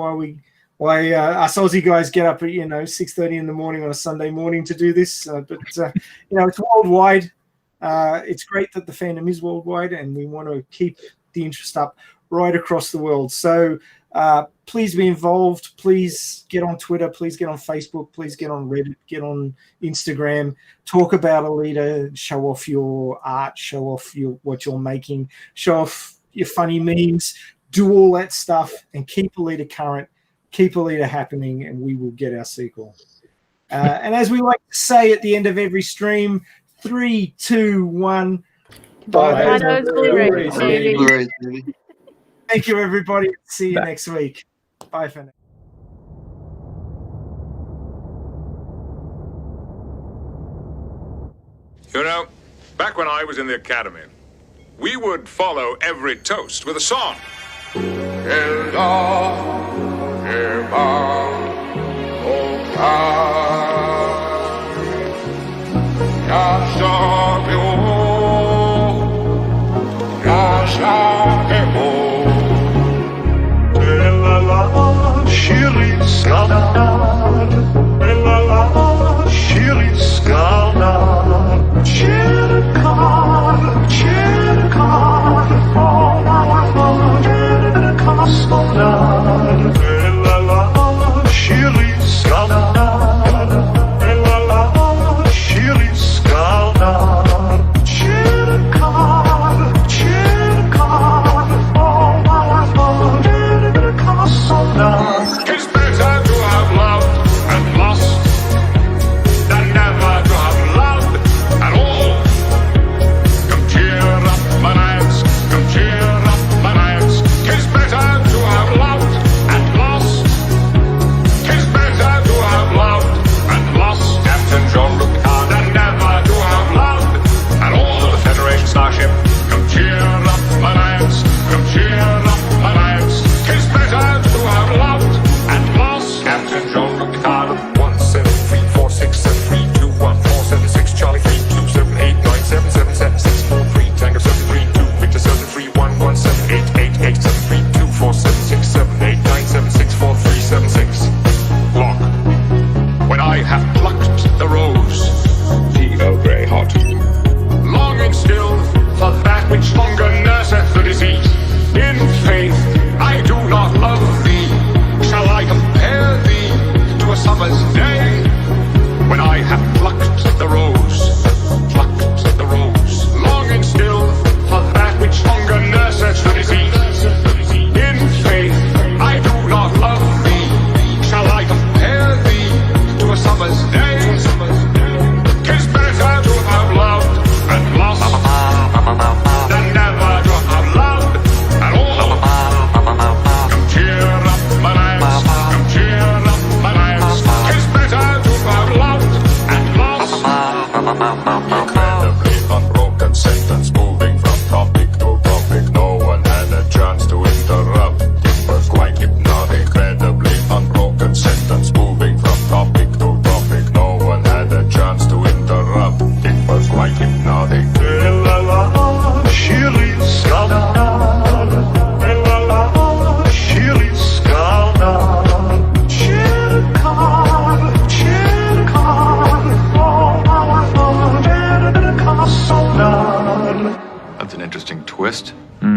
why us Aussie guys get up at 6:30 in the morning on a Sunday morning to do this. But it's worldwide. It's great that the fandom is worldwide, and we want to keep the interest up right across the world. So please be involved. Please get on Twitter. Please get on Facebook. Please get on Reddit. Get on Instagram. Talk about Alita. Show off your art. Show off what you're making. Show off your funny memes. Do all that stuff and keep Alita current. Keep Alita happening, and we will get our sequel. And as we like to say at the end of every stream, 3, 2, 1. Bye. Thank you, everybody. See you next week. Bye for now. You know, back when I was in the academy, we would follow every toast with a song. Oh,